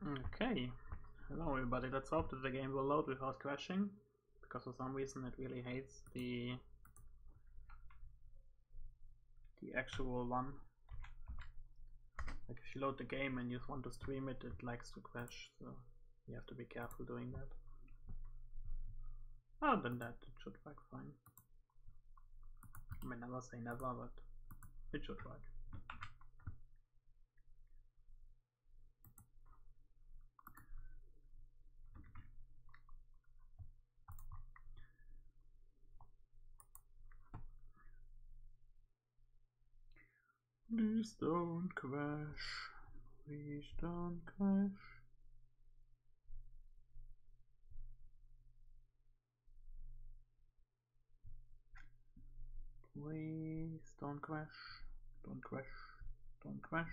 Okay, hello everybody, let's hope that the game will load without crashing, because for some reason it really hates the actual one. Like if you load the game and you want to stream it, it likes to crash, so you have to be careful doing that. Other than that, it should work fine. I mean, never say never, but it should work. Please don't crash. Please don't crash. Please don't crash. Don't crash. Don't crash.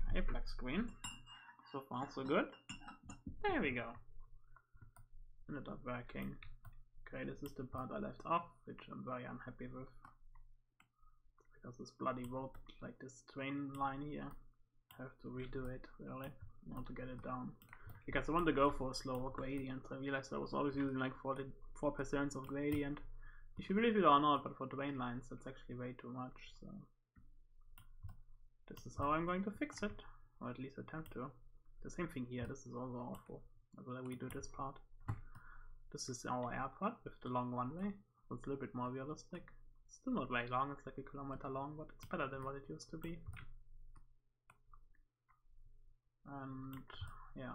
Okay, black screen. So far so good. There we go. Ended up working. Okay, this is the part I left off, which I'm very unhappy with. Because this bloody road, like this train line here, I have to redo it really in order to get it down. Because I want to go for a slower gradient. I realized I was always using like 44% of gradient. If you believe it or not, but for train lines that's actually way too much. So this is how I'm going to fix it, or at least attempt to. The same thing here. This is also awful. I will redo this part. This is our airport with the long runway. It's a little bit more realistic. Still not very long, it's like 1 kilometer long, but it's better than what it used to be. And yeah,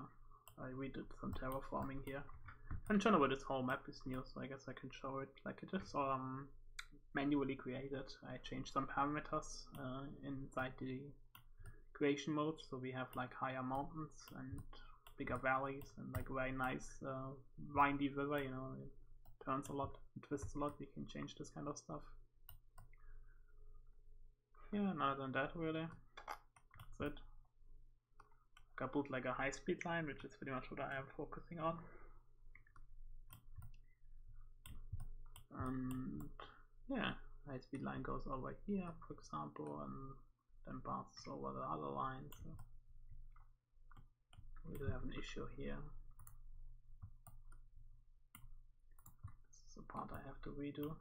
I redid some terraforming here. I'm sure about this whole map is new, so I guess I can show it. Like it is manually created. I changed some parameters inside the creation mode, so we have like higher mountains and bigger valleys and like very nice windy river, you know, it turns a lot, it twists a lot. We can change this kind of stuff. Yeah, and other than that really, that's it. I built like a high speed line, which is pretty much what I am focusing on. And yeah, high speed line goes over here, for example, and then passes over the other lines. So we do have an issue here. This is the part I have to redo.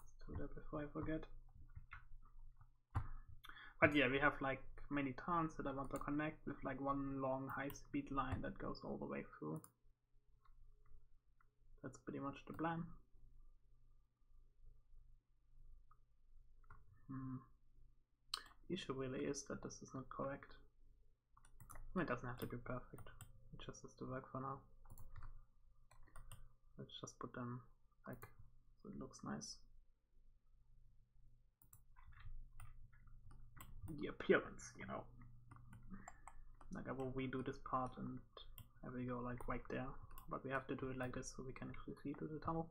Let's do that before I forget. But yeah, we have like many towns that I want to connect with like one long high speed line that goes all the way through. That's pretty much the plan. The issue really is that this is not correct. I mean, it doesn't have to be perfect, it just has to work for now. Let's just put them like so it looks nice. The appearance, you know. Like I will redo this part and I will go like right there, but we have to do it like this so we can actually see through the tunnel.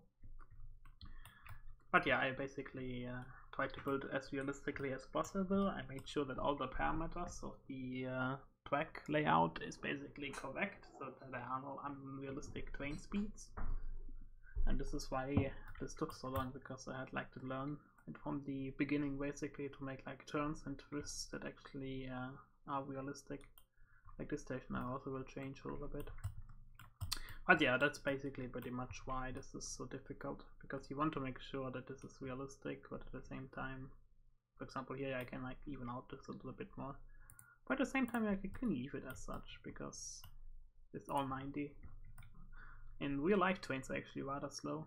But yeah, I basically tried to build it as realistically as possible. I made sure that all the parameters of the track layout is basically correct, so that there are no unrealistic train speeds. And this is why this took so long, because I had like to learn it from the beginning basically to make like turns and twists that actually are realistic. Like this station I also will change a little bit. But yeah, that's basically pretty much why this is so difficult, because you want to make sure that this is realistic, but at the same time, for example here I can like even out this a little bit more, but at the same time like, I can leave it as such because it's all 90. In real life trains are actually rather slow,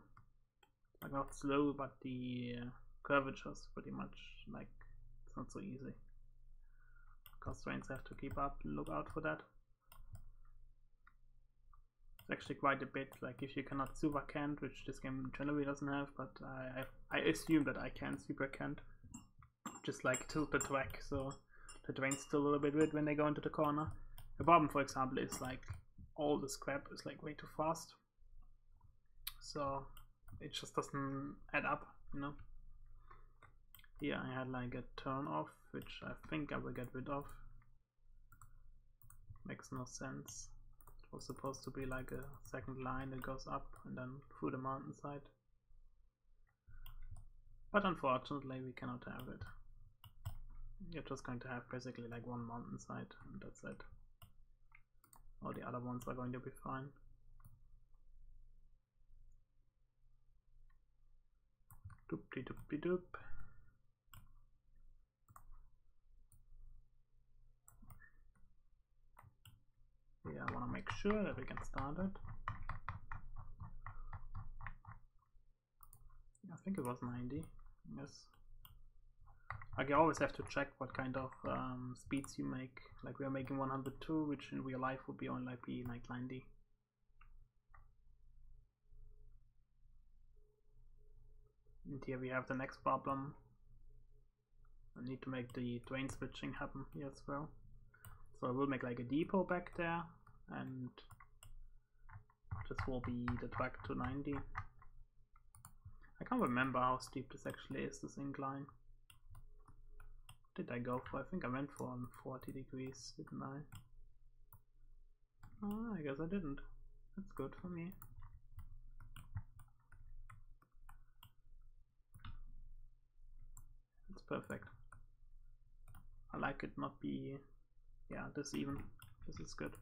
like not slow, but the curvature is pretty much like it's not so easy, because trains have to keep up, look out for that. Actually quite a bit, like if you cannot super cant, which this game generally doesn't have, but I assume that I can super cant, just like tilt the track so the train's still a little bit weird when they go into the corner. The problem, for example, is like all the scrap is like way too fast, so it just doesn't add up, you know. Here I had like a turn off, which I think I will get rid of. Makes no sense. was supposed to be like a second line that goes up and then through the mountainside. But unfortunately we cannot have it. You're just going to have basically like one mountainside and that's it. All the other ones are going to be fine. Doop-de doop-de-doop. Yeah, I want to make sure that we can start it. I think it was 90. Yes. Like you always have to check what kind of speeds you make. Like we are making 102, which in real life would be only like be like 90. And here we have the next problem. I need to make the train switching happen here as well. So I will make like a depot back there, and this will be the track to 90. I can't remember how steep this actually is, this incline. What did I go for? I think I went for 40 degrees, didn't I? Oh, I guess I didn't. That's good for me. It's perfect. I like it not be, yeah, this even. This is good.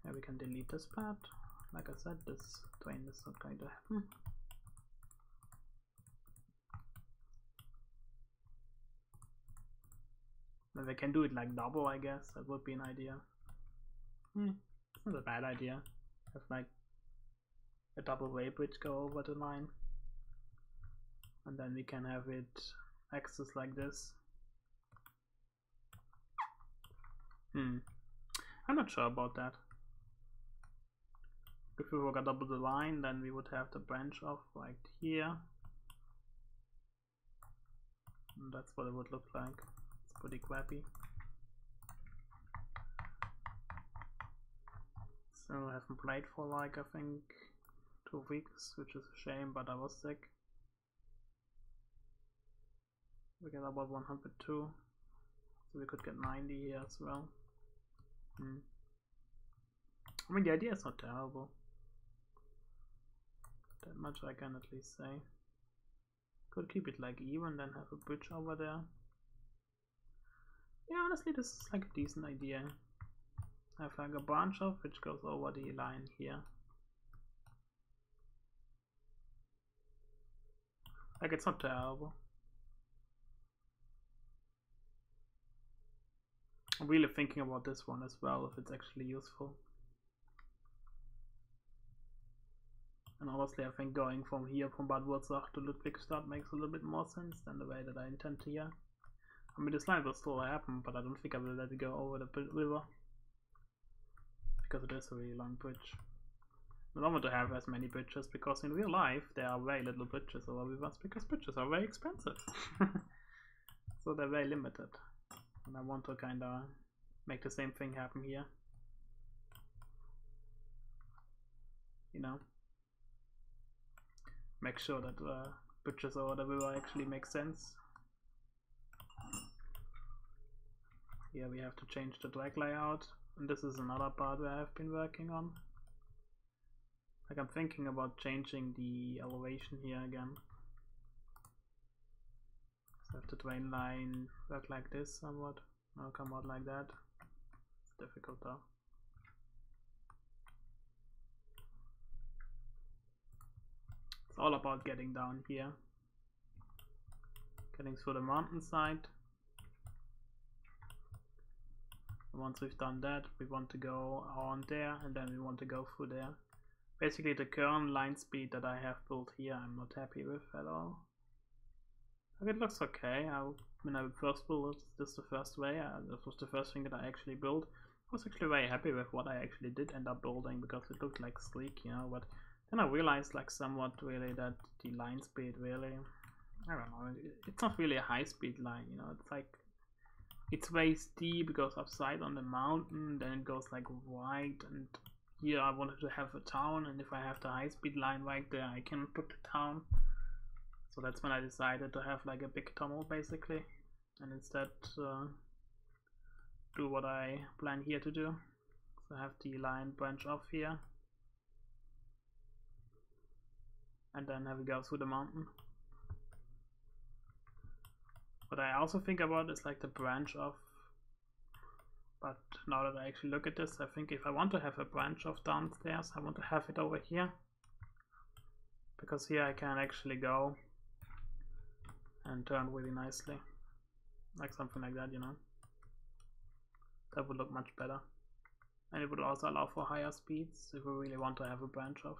Yeah, we can delete this part. Like I said, this train is not going to happen. Then we can do it like double, I guess. That would be an idea. It's not a bad idea. Have like a double way bridge go over the line. And then we can have it access like this. I'm not sure about that. If we were gonna double the line, then we would have the branch off right here. And that's what it would look like. It's pretty crappy. So I haven't played for like I think 2 weeks, which is a shame, but I was sick. We get about 102, so we could get 90 here as well. I mean, the idea is not terrible. That much I can at least say. Could keep it like even, then have a bridge over there. Yeah, honestly, this is like a decent idea. Have like a branch off which goes over the line here. Like, it's not terrible. I'm really thinking about this one as well, if it's actually useful. And honestly, I think going from here, from Bad Wurzach to Ludwigstadt makes a little bit more sense than the way that I intend here. I mean, this line will still happen, but I don't think I will let it go over the river. Because it is a really long bridge. I don't want to have as many bridges, because in real life there are very little bridges over rivers, because bridges are very expensive. So they're very limited. And I want to kind of make the same thing happen here. You know? Make sure that bridges over the river actually make sense. Here we have to change the track layout. And this is another part where I've been working on. Like, I'm thinking about changing the elevation here again. So have the train line work like this somewhat. No, come out like that. It's difficult though. It's all about getting down here. Getting through the mountainside. Once we've done that, we want to go on there, and then we want to go through there. Basically, the current line speed that I have built here, I'm not happy with at all. Like, it looks okay. When I first built this the first way, this was the first thing that I actually built. I was actually very happy with what I actually did end up building, because it looked like sleek, you know. But then I realized, like, somewhat really that the line speed really, I don't know, it's not really a high speed line, you know. It's like, it's very steep, it goes upside on the mountain, then it goes like right, and here I wanted to have a town, and if I have the high speed line right there, I can put the town. So that's when I decided to have like a big tunnel basically, and instead do what I plan here to do. So I have the line branch off here. And then have we go through the mountain. What I also think about is like the branch off. But now that I actually look at this, I think if I want to have a branch off downstairs, I want to have it over here. Because here I can actually go and turn really nicely. Like something like that, you know. That would look much better. And it would also allow for higher speeds if we really want to have a branch off.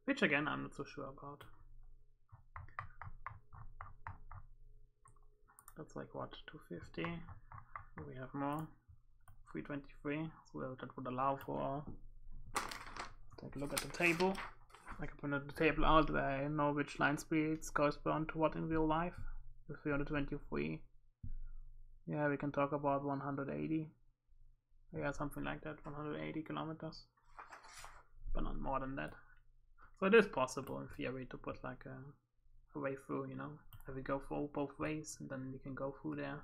Which again, I'm not so sure about. That's like what, 250? We have more. 323. So that would allow for. Take a look at the table. I can print the table out where I know which line speeds correspond to what in real life. The 323. Yeah, we can talk about 180. Yeah, something like that, 180 kilometers. But not more than that. So it is possible in theory to put like a way through, you know. If we go through both ways and then we can go through there.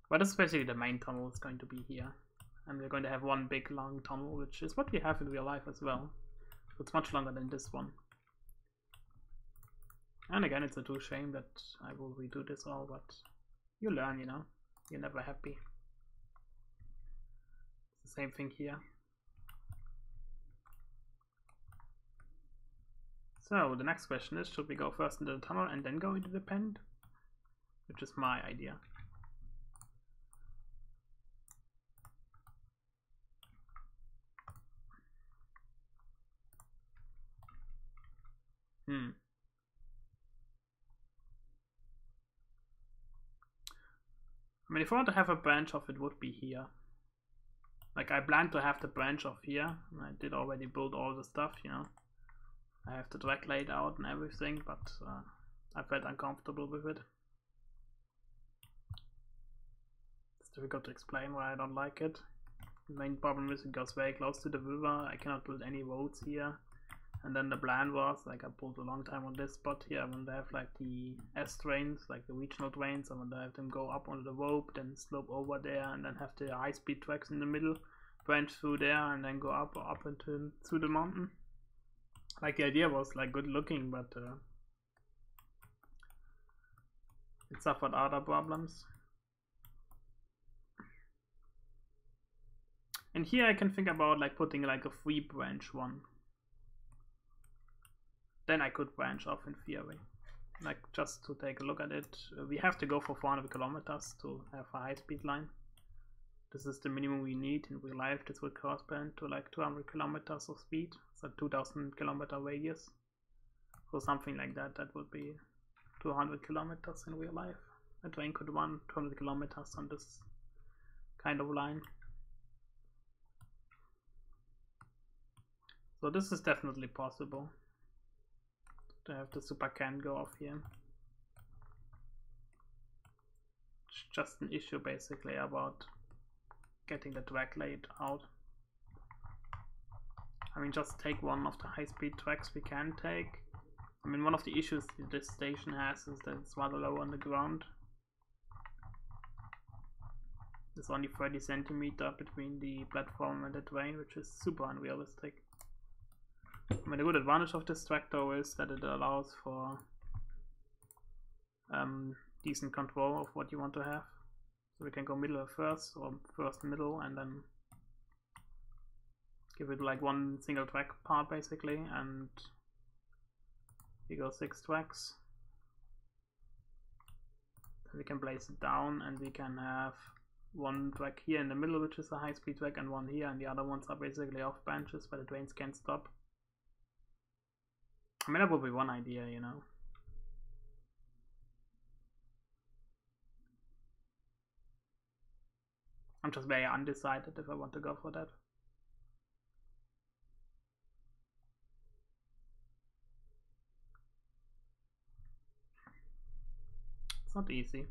But especially the main tunnel is going to be here. And we're going to have one big long tunnel, which is what we have in real life as well. So it's much longer than this one. And again, it's a true shame that I will redo this all, but you learn, you know. You're never happy. It's the same thing here. So the next question is, should we go first into the tunnel and then go into the pen? Which is my idea. I mean, if I want to have a branch off, it would be here. Like, I planned to have the branch off here. I did already build all the stuff, you know. I have the track laid out and everything, but I felt uncomfortable with it. It's difficult to explain why I don't like it. The main problem is it goes very close to the river. I cannot build any roads here. And then the plan was, like, I pulled a long time on this spot here. I want to have like the S trains, like the regional trains. I want to have them go up on the rope, then slope over there, and then have the high-speed tracks in the middle, branch through there, and then go up into through the mountain. Like, the idea was like good looking, but it suffered other problems. And here I can think about like putting like a 3-branch one. Then I could branch off in theory. Like, just to take a look at it, we have to go for 400 kilometers to have a high-speed line. This is the minimum we need. In real life, this would correspond to like 200 kilometers of speed, so 2000 kilometer radius. So something like that, that would be 200 kilometers in real life. A train could run 200 kilometers on this kind of line. So this is definitely possible. To have the super can go off here. It's just an issue basically about getting the track laid out. I mean, just take one of the high-speed tracks we can take. I mean, one of the issues this station has is that it's rather low on the ground. There's only 30 centimeters between the platform and the train, which is super unrealistic. I mean, the good advantage of this track though is that it allows for decent control of what you want to have. So we can go middle first, or first middle, and then give it like one single track part basically, and we go 6 tracks. Then we can place it down, and we can have one track here in the middle, which is a high-speed track, and one here, and the other ones are basically off branches where the trains can't stop. I mean, that would be one idea, you know. I'm just very undecided if I want to go for that. It's not easy.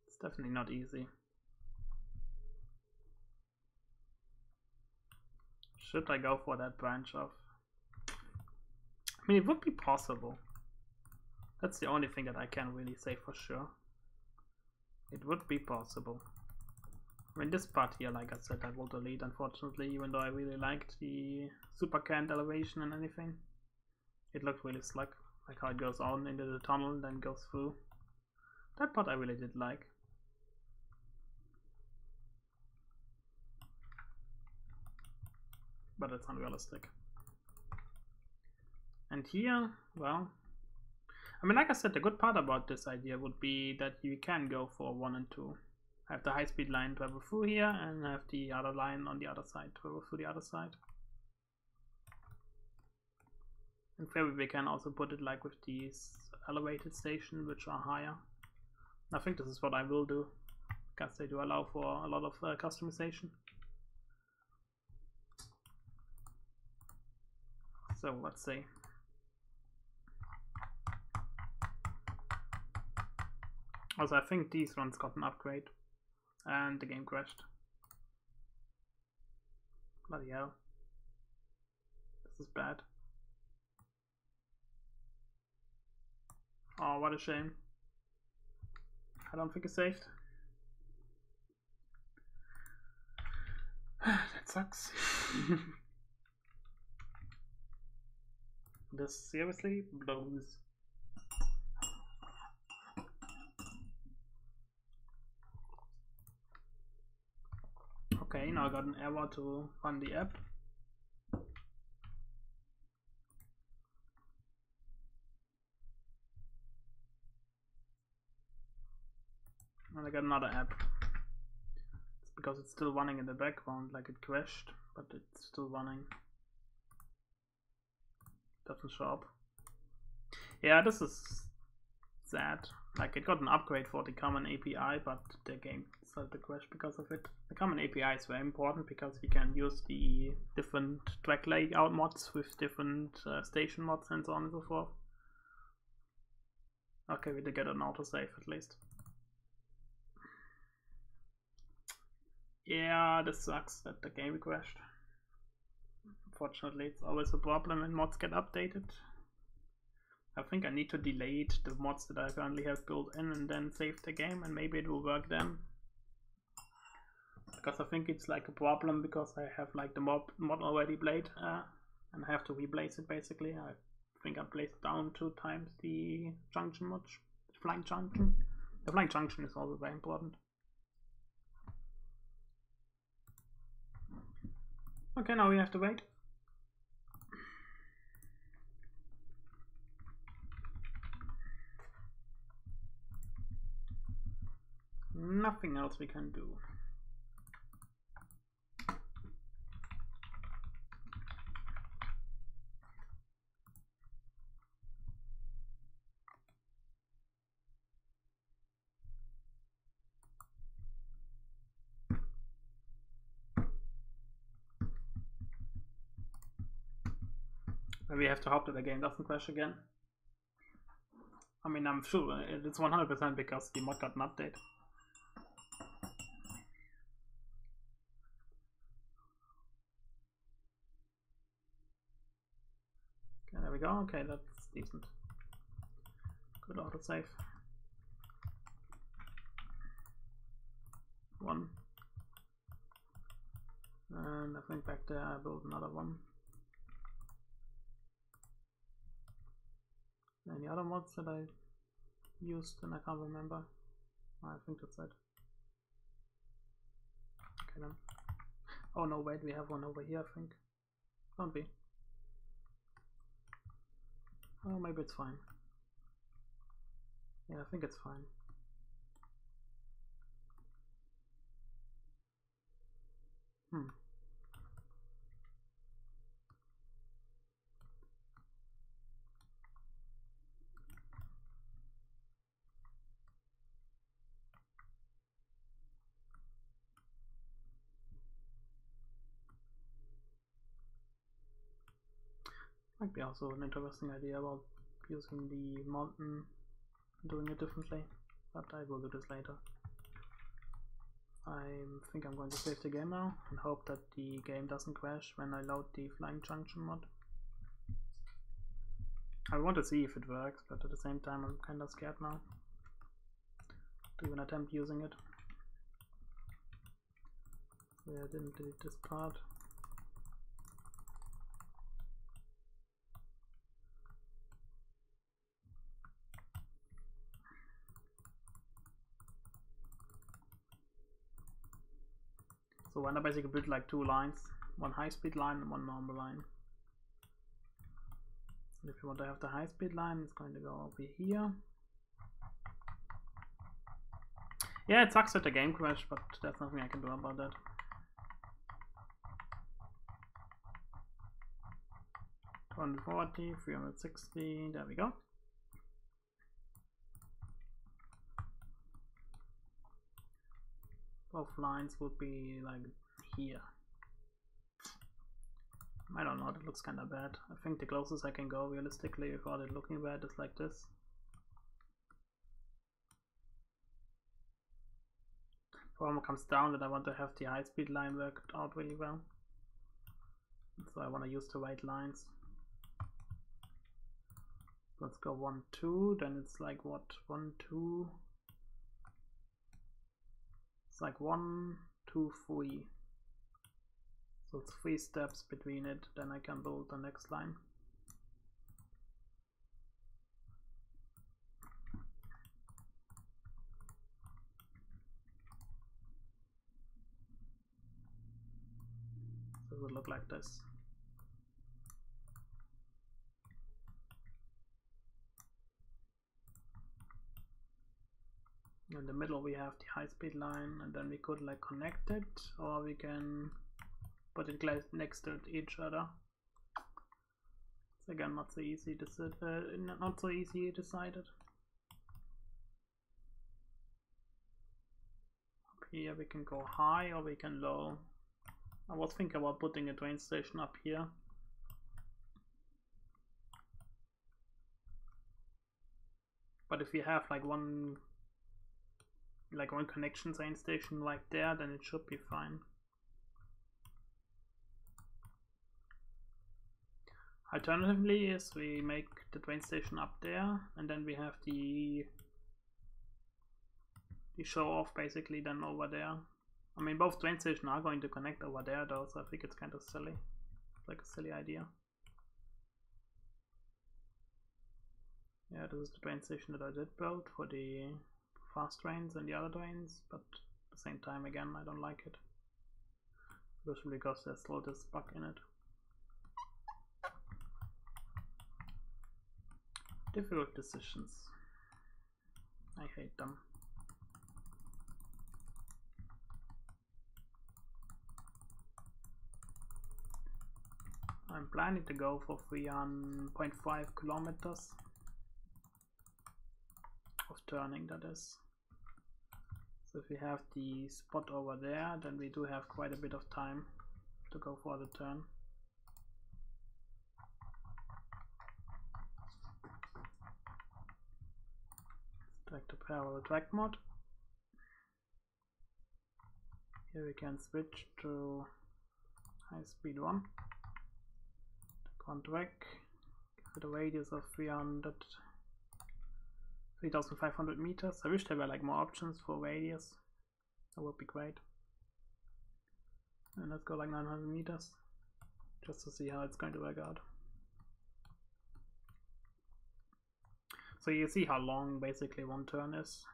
It's definitely not easy. Should I go for that branch off? I mean, it would be possible. That's the only thing that I can really say for sure. It would be possible. I mean, this part here, like I said, I will delete, unfortunately, even though I really liked the super canned elevation and anything. It looked really slick, like how it goes on into the tunnel and then goes through. That part I really did like. But it's unrealistic. And here, well, I mean, like I said, the good part about this idea would be that you can go for 1 and 2. Have the high-speed line travel through here and have the other line on the other side travel through the other side. In theory, we can also put it like with these elevated stations, which are higher. I think this is what I will do, because they do allow for a lot of customization. So let's see. Also, I think these ones got an upgrade and the game crashed. Bloody hell. This is bad. Oh, what a shame. I don't think it's saved. That sucks. This seriously blows. Okay, now I got an error to run the app. And I got another app. It's because it's still running in the background, like it crashed, but it's still running. Doesn't show up. Yeah, this is sad. Like, it got an upgrade for the common API, but the game started to crash because of it. The common API is very important because you can use the different track layout mods with different station mods and so on and so forth. Okay, we did get an autosave at least. Yeah, this sucks that the game crashed. Unfortunately, it's always a problem when mods get updated. I think I need to delete the mods that I currently have built in and then save the game, and maybe it will work then. Because I think it's like a problem because I have like the mod already played and I have to replace it basically. I think I placed down 2 times the junction mod, the flying junction. The flying junction is also very important. Okay, now we have to wait. Nothing else we can do. We have to hope that the game doesn't crash again. I mean, I'm sure it's 100% because the mod got an update. Okay, there we go. Okay, that's decent. Good autosave. 1. And I think back there I built another one. Any other mods that I used and I can't remember? I think that's it. Okay then. Oh no, wait, we have one over here, I think. Don't we? Oh, maybe it's fine. Yeah, I think it's fine. Might be also an interesting idea about using the mountain and doing it differently, but I will do this later. I think I'm going to save the game now and hope that the game doesn't crash when I load the flying junction mod. I want to see if it works, but at the same time I'm kinda scared now. to even attempt using it. Yeah, I didn't delete this part. So when I basically built like two lines, one high-speed line and one normal line. And if you want to have the high-speed line, it's going to go over here. Yeah, it sucks that the game crashed, but there's nothing I can do about that. $240, 360, there we go. Both lines would be like here. I don't know, that looks kind of bad. I think the closest I can go realistically without it looking bad is like this. Problem comes down that I want to have the high speed line worked out really well. So I want to use the right lines. Let's go 1, 2, then it's like what? 1, 2. It's like 1, 2, 3. So it's 3 steps between it, then I can build the next line. So it would look like this. In the middle we have the high speed line, and then we could like connect it, or we can put it next to each other. It's again not so easy decided. Up here we can go high or we can low. I was thinking about putting a train station up here. But if you have like one connection train station like there, then it should be fine. Alternatively is we make the train station up there, and then we have the show off basically then over there. I mean, both train stations are going to connect over there though, so I think it's kind of silly. It's like a silly idea. Yeah, this is the train station that I did build for the fast trains and the other trains, but at the same time again I don't like it, especially because there's still this bug in it. Difficult decisions. I hate them. I'm planning to go for 3.5 kilometers of turning, that is. So if we have the spot over there, then we do have quite a bit of time to go for the turn. Select the parallel track mode. Here we can switch to high speed 1. Take one track, give it a radius of 3,500 meters. I wish there were like more options for radius. That would be great. And let's go like 900 meters just to see how it's going to work out. So you see how long basically one turn is.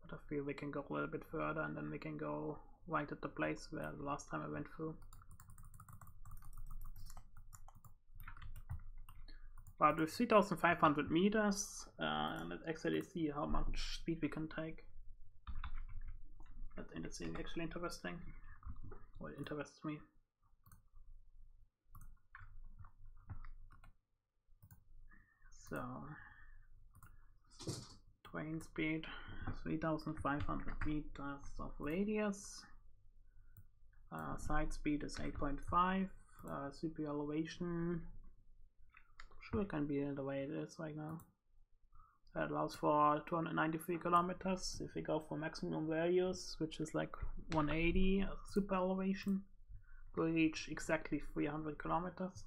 But I feel we can go a little bit further, and then we can go right at the place where the last time I went through. But with 3,500 meters, let's actually see how much speed we can take. That's actually interesting. Well, it interests me. So, train speed, 3,500 meters of radius. Side speed is 8.5. CPU elevation, sure can be the way it is right now. That allows for 293 kilometers. If we go for maximum values, which is like 180 super elevation, we'll reach exactly 300 kilometers.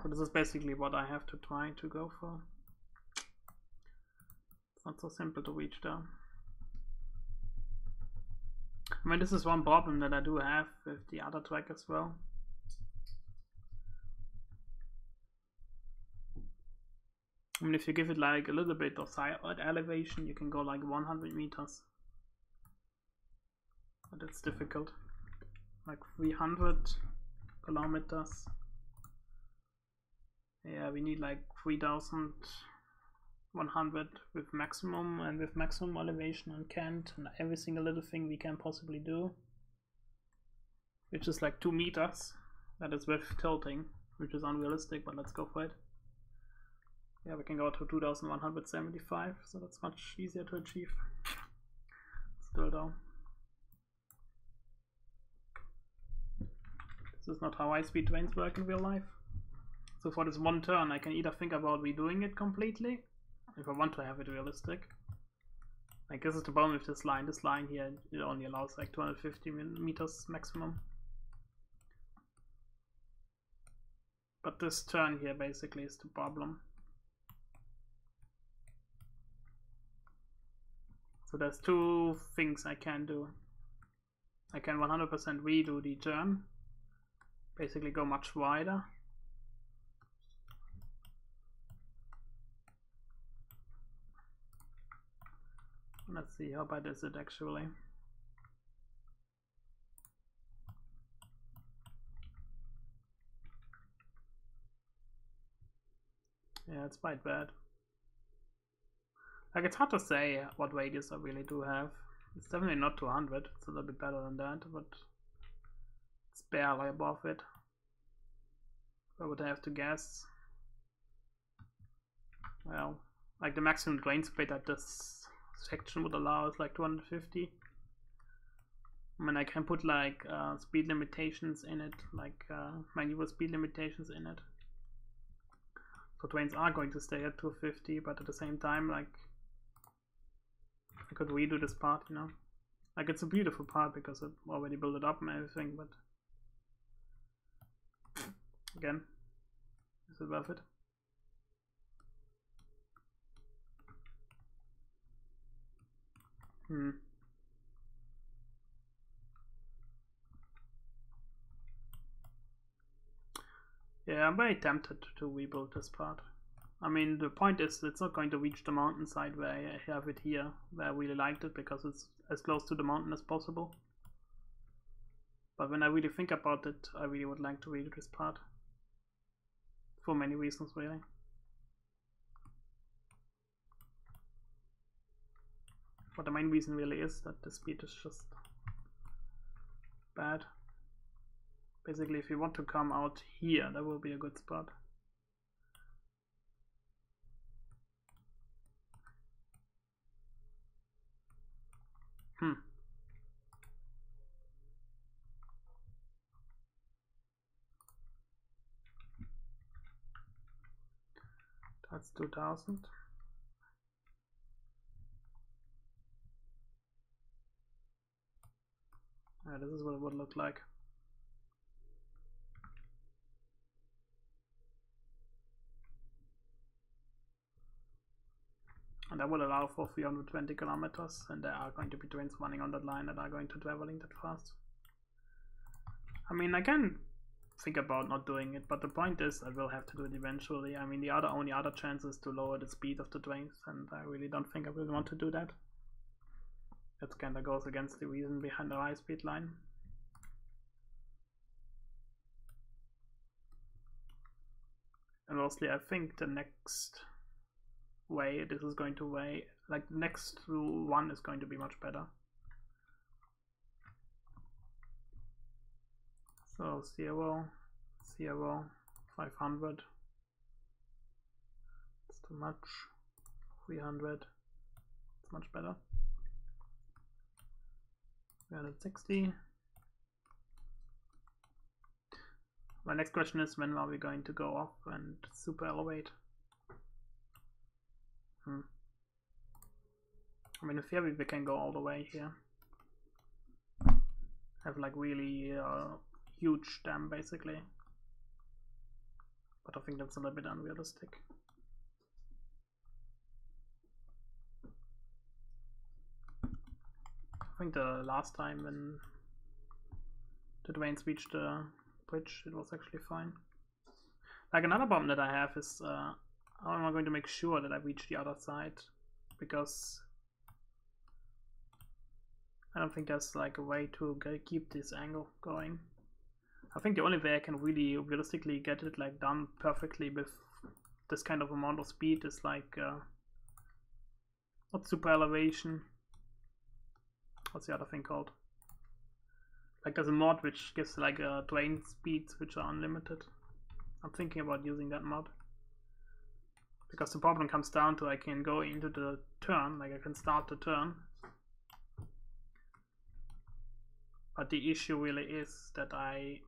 So this is basically what I have to try to go for. It's not so simple to reach there. I mean, this is one problem that I do have with the other track as well. I mean, if you give it like a little bit of side elevation, you can go like 100 meters. But it's difficult. Like 300 kilometers. Yeah, we need like 3,100 with maximum, and with maximum elevation on Kent and every single little thing we can possibly do. Which is like 2 meters. That is with tilting, which is unrealistic, but let's go for it. Yeah, we can go to 2,175, so that's much easier to achieve. Still though. This is not how high-speed trains work in real life. So for this one turn, I can either think about redoing it completely, if I want to have it realistic. Like, this is the problem with this line. This line here, it only allows like 250 meters maximum. But this turn here basically is the problem. So there's two things I can do. I can 100% redo the turn, basically go much wider. Let's see, how bad is it actually? Yeah, it's quite bad. Like, it's hard to say what radius I really do have. It's definitely not 200, it's a little bit better than that, but it's barely above it. I would have to guess. Well, like the maximum train speed that this section would allow is like 250. I mean, I can put like speed limitations in it, like manual speed limitations in it. So trains are going to stay at 250, but at the same time, like, I could redo this part, you know. Like, it's a beautiful part because I already built it up and everything, but again, is it worth it? Yeah, I'm very tempted to rebuild this part. I mean, the point is, it's not going to reach the mountainside where I have it here, where I really liked it, because it's as close to the mountain as possible. But when I really think about it, I really would like to redo this part. For many reasons, really. But the main reason really is that the speed is just bad. Basically, if you want to come out here, that will be a good spot. That's 2000. Yeah, this is what it would look like. And that would allow for 320 kilometers, and there are going to be trains running on that line that are going to traveling that fast. I mean, I can think about not doing it, but the point is I will have to do it eventually. I mean, the only other chance is to lower the speed of the trains, and I really don't think I will want to do that. That kind of goes against the reason behind the high speed line. And mostly I think the next way this is going to weigh, like the next one is going to be much better. So 0, 0, 500, it's too much, 300, it's much better, 360. My next question is, when are we going to go up and super elevate? I mean, in theory we can go all the way here. Have like really huge dam basically. But I think that's a little bit unrealistic. think the last time when the Dwaynes reached the bridge, it was actually fine. Like, another problem that I have is how am I going to make sure that I reach the other side? Because I don't think there's like a way to keep this angle going. I think the only way I can really realistically get it like done perfectly with this kind of amount of speed is like not super elevation. What's the other thing called? Like, there's a mod which gives like Dwayne speeds which are unlimited. I'm thinking about using that mod. Because the problem comes down to I can go into the turn, like I can start the turn. But the issue really is that I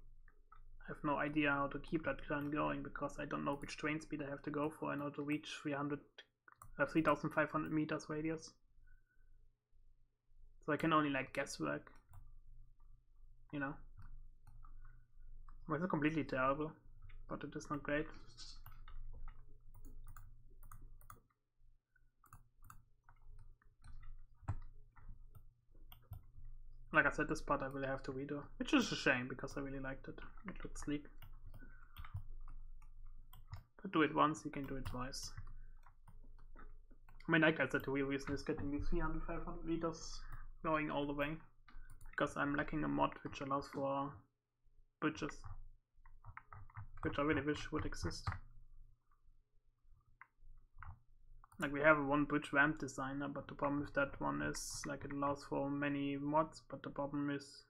have no idea how to keep that turn going because I don't know which train speed I have to go for in order to reach 3,500 meters radius. So I can only like guesswork, you know. Well, it's completely terrible, but it is not great. Like I said, this part I really have to redo, which is a shame because I really liked it. It looked sleek. But do it once, you can do it twice. I mean, like I said, the real reason is getting these 300-500 meters going all the way. Because I'm lacking a mod which allows for bridges. Which I really wish would exist. Like, we have one bridge ramp designer, but the problem with that one is like it allows for many mods, but the problem is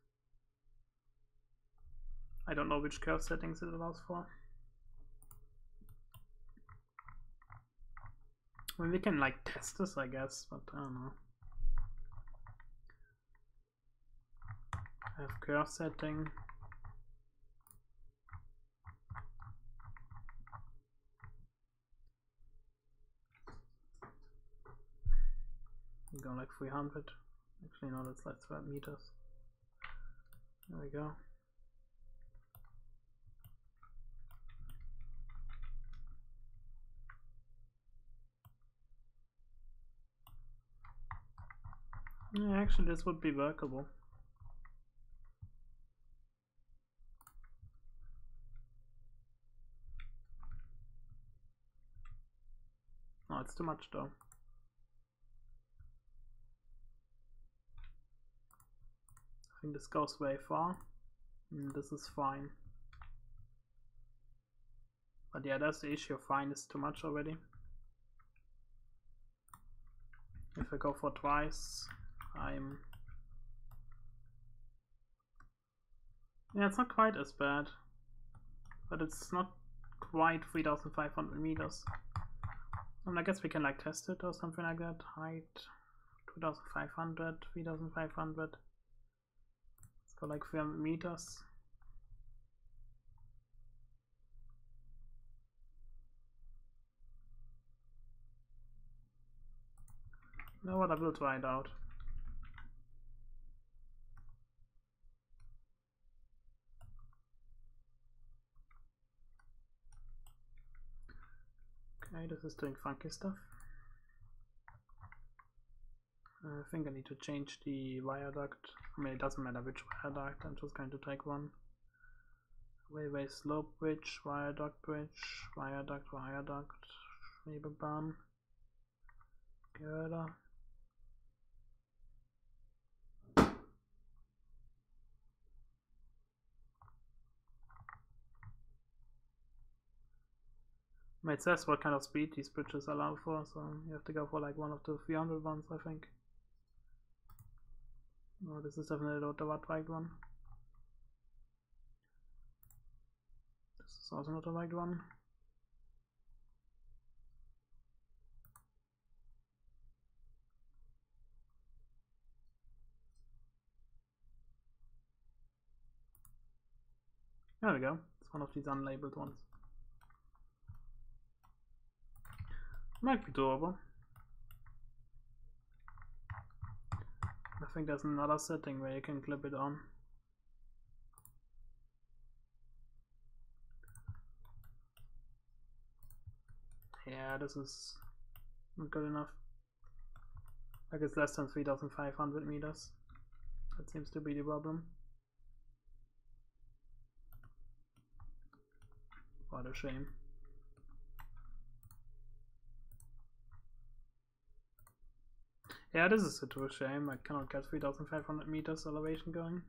I don't know which curve settings it allows for. I mean, we can like test this, I guess, but I don't know. I have curve setting. Go like 300. Actually, no, that's like 12 meters. There we go. Yeah, actually, this would be workable. No, it's too much though. I think this goes very far. This is fine. But yeah, that's the issue. Fine is too much already. If I go for twice, yeah, it's not quite as bad. But it's not quite 3,500 meters. And I guess we can like test it or something like that. Height 2,500, 3,500. Let's go like 300 meters. You know what, I will try it out. Okay, this is doing funky stuff. I think I need to change the viaduct. I mean, it doesn't matter which viaduct, I'm just going to take one. Railway slope bridge, viaduct, viaduct, Schwebebahn, Girder. It says what kind of speed these bridges allow for, so you have to go for like one of the 300 ones, I think. Oh, this is definitely not the right one. This is also not the right one. There we go. It's one of these unlabeled ones. Might be doable. I think there's another setting where you can clip it on. Yeah, this is not good enough. Like, it's less than 3,500 meters. That seems to be the problem. What a shame. Yeah, this is a true shame. I cannot get 3,500 meters elevation going.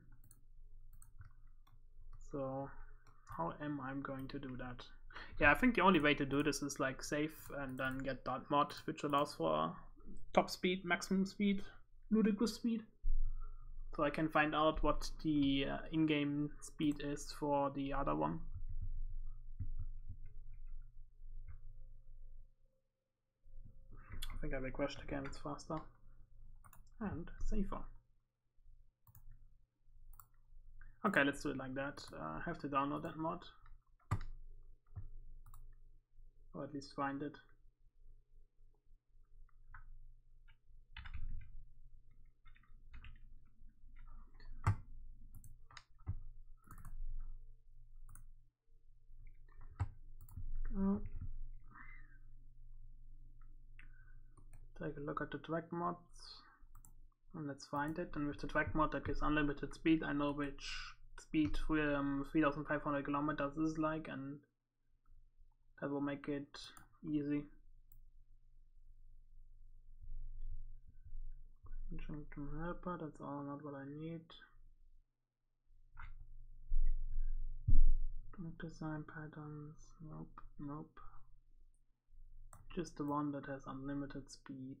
So how am I going to do that? Yeah, I think the only way to do this is like save and then get that mod which allows for top speed, maximum speed, ludicrous speed. So I can find out what the in-game speed is for the other one. I think I will crash again, it's faster and safer. Okay, let's do it like that. I have to download that mod. Or at least find it. Take a look at the track mods and let's find it. And with the track mod that gives unlimited speed, I know which speed 3,500 kilometers is like, and that will make it easy. Conjunction helper, that's all not what I need. Design patterns, nope, nope. Just the one that has unlimited speed.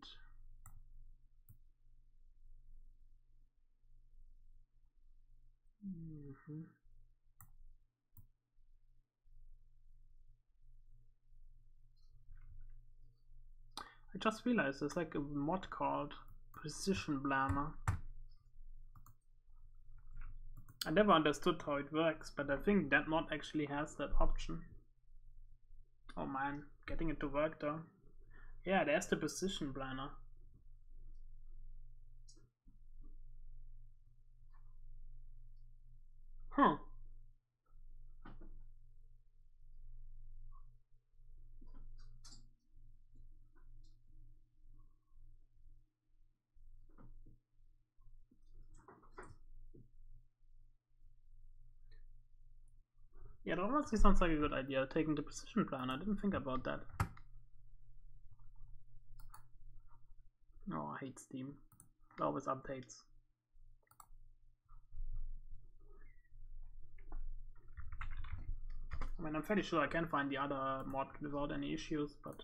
I just realized there's like a mod called Precision Planner. I never understood how it works, but I think that mod actually has that option. Oh man, getting it to work though. Yeah, there's the Precision Planner. Huh. Yeah, that honestly sounds like a good idea, taking the Precision Planner. I didn't think about that. Oh, I hate Steam. It always updates. I mean, I'm fairly sure I can find the other mod without any issues, but...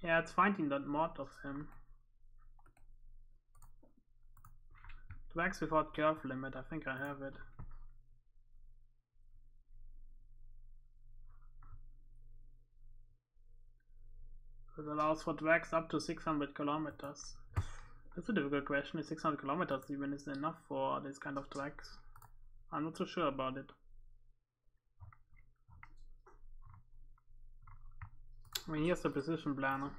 Yeah, it's finding that mod of him. Tracks without curve limit, I think I have it. It allows for tracks up to 600 kilometers. That's a difficult question. Is 600 kilometers even is enough for this kind of tracks? I'm not so sure about it. I mean, here's the Precision Planner.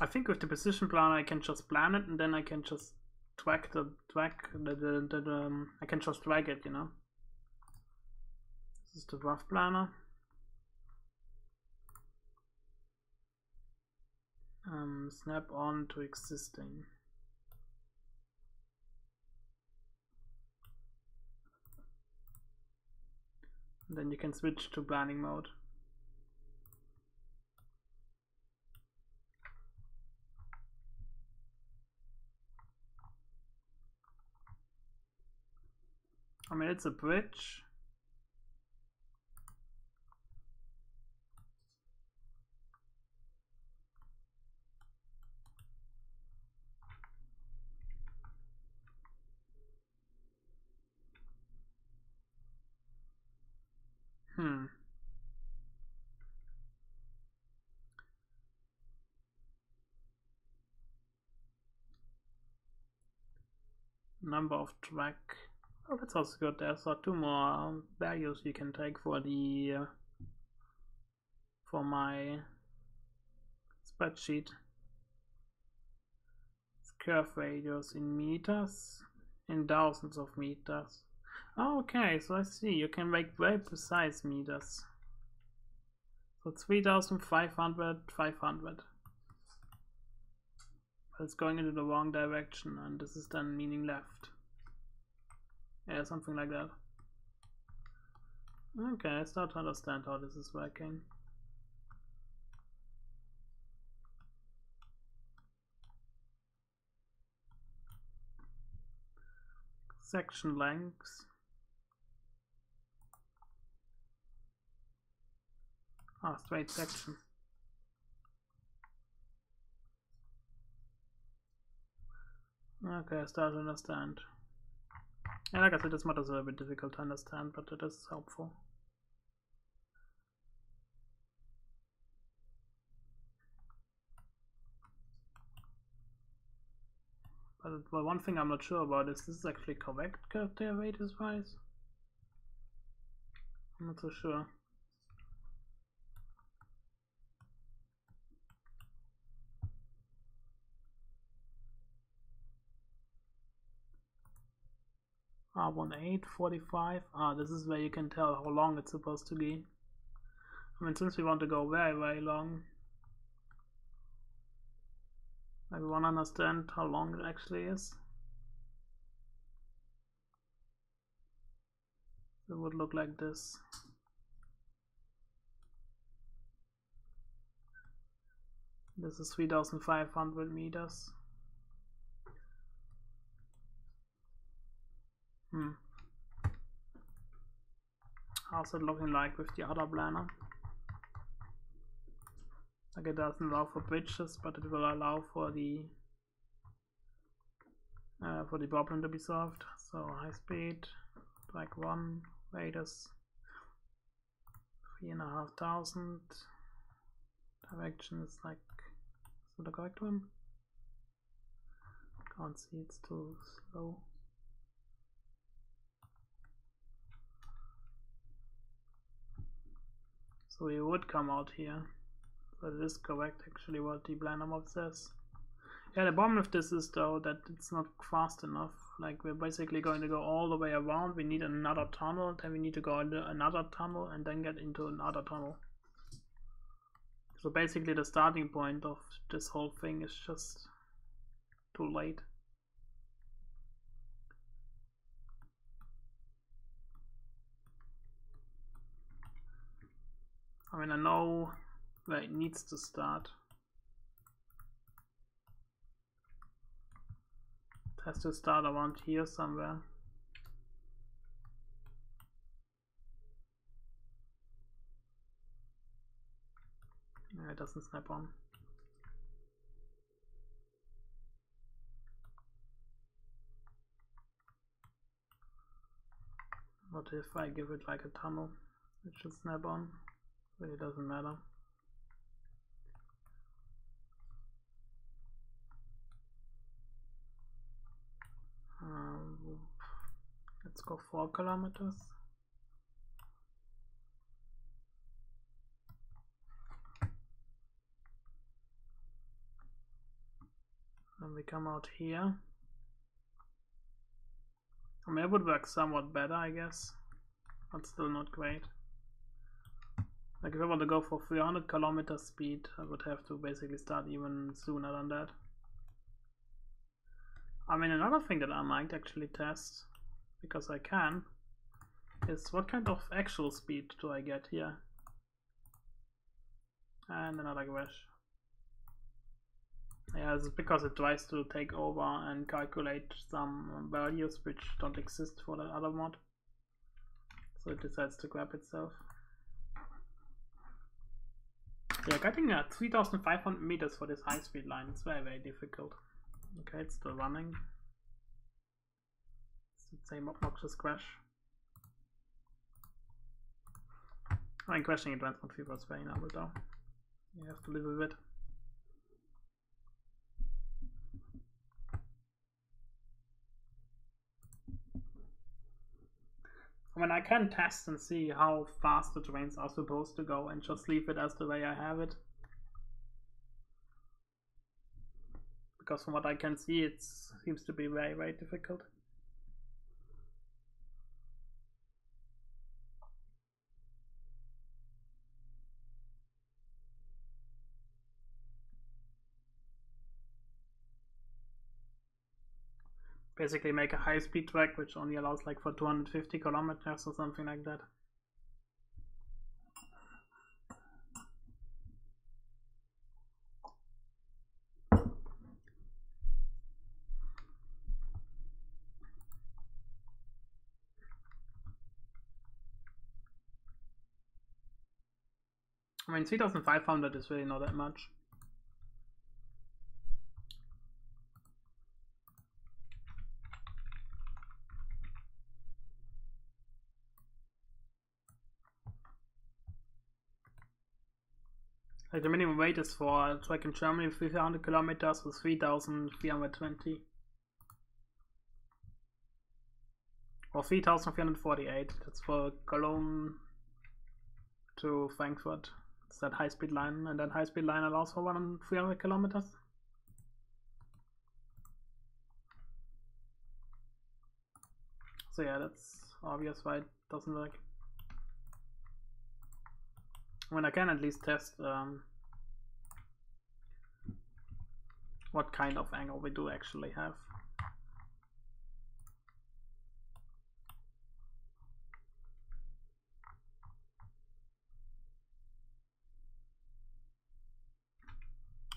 I think with the Precision Planner I can just plan it and then I can just I can just drag it, you know. This is the rough planner. Snap on to existing. And then you can switch to planning mode. mean, it's a bridge. Number of track. Oh, that's also good. There's 2 more values you can take for the for my spreadsheet. It's curve radius in meters, in thousands of meters. Oh, okay, so I see. You can make very precise meters. So 3,500, 500. But it's going into the wrong direction, and this is then meaning left. Yeah, something like that. Okay, I start to understand how this is working. Section lengths. Ah, straight section. Okay, I start to understand. And like I said, this mod is a little bit difficult to understand, but it is helpful. But one thing I'm not sure about is this actually correct curve radius wise? I'm not so sure. R18, 45. Ah, this is where you can tell how long it's supposed to be. I mean, since we want to go very, very long, I want to understand how long it actually is. It would look like this. This is 3,500 meters. How's it looking like with the other planner? Like, it doesn't allow for bridges, but it will allow for the problem to be solved. So high speed, like 1, radius 3,500. Direction is like, is that the correct one? Can't see, it's too slow. So we would come out here. So it is correct actually what the planner mod says. Yeah, the problem with this is though that it's not fast enough. Like, we're basically going to go all the way around. We need another tunnel, then we need to go into another tunnel and then get into another tunnel. So basically the starting point of this whole thing is just too late. I mean, I know where it needs to start. It has to start around here somewhere. Yeah, it doesn't snap on. What if I give it like a tunnel? It should snap on. Really doesn't matter. Let's go 4 kilometers. And we come out here. I mean, it would work somewhat better, I guess, but still not great. Like, if I want to go for 300 kilometer speed, I would have to basically start even sooner than that. I mean, another thing that I might actually test, because I can, is what kind of actual speed do I get here? And another crash. Yeah, it's because it tries to take over and calculate some values which don't exist for the other mod. So it decides to grab itself. Yeah, getting 3,500 meters for this high speed line is very, very difficult. Okay, it's still running. It's the same obnoxious crash. I mean, crashing in transport fever is very normal though. You have to live with it. I mean, I can test and see how fast the trains are supposed to go and just leave it as the way I have it. Because from what I can see, it seems to be very, very difficult. Basically make a high-speed track which only allows like for 250 kilometers or something like that. I mean, 3,500 is really not that much. Like the minimum weight is for a track in Germany 300 kilometers with 3,320. Or 3,348. That's for Cologne to Frankfurt. It's that high speed line, and that high speed line allows for 300 kilometers. So yeah, that's obvious why it doesn't work. I mean, I can at least test what kind of angle we do actually have.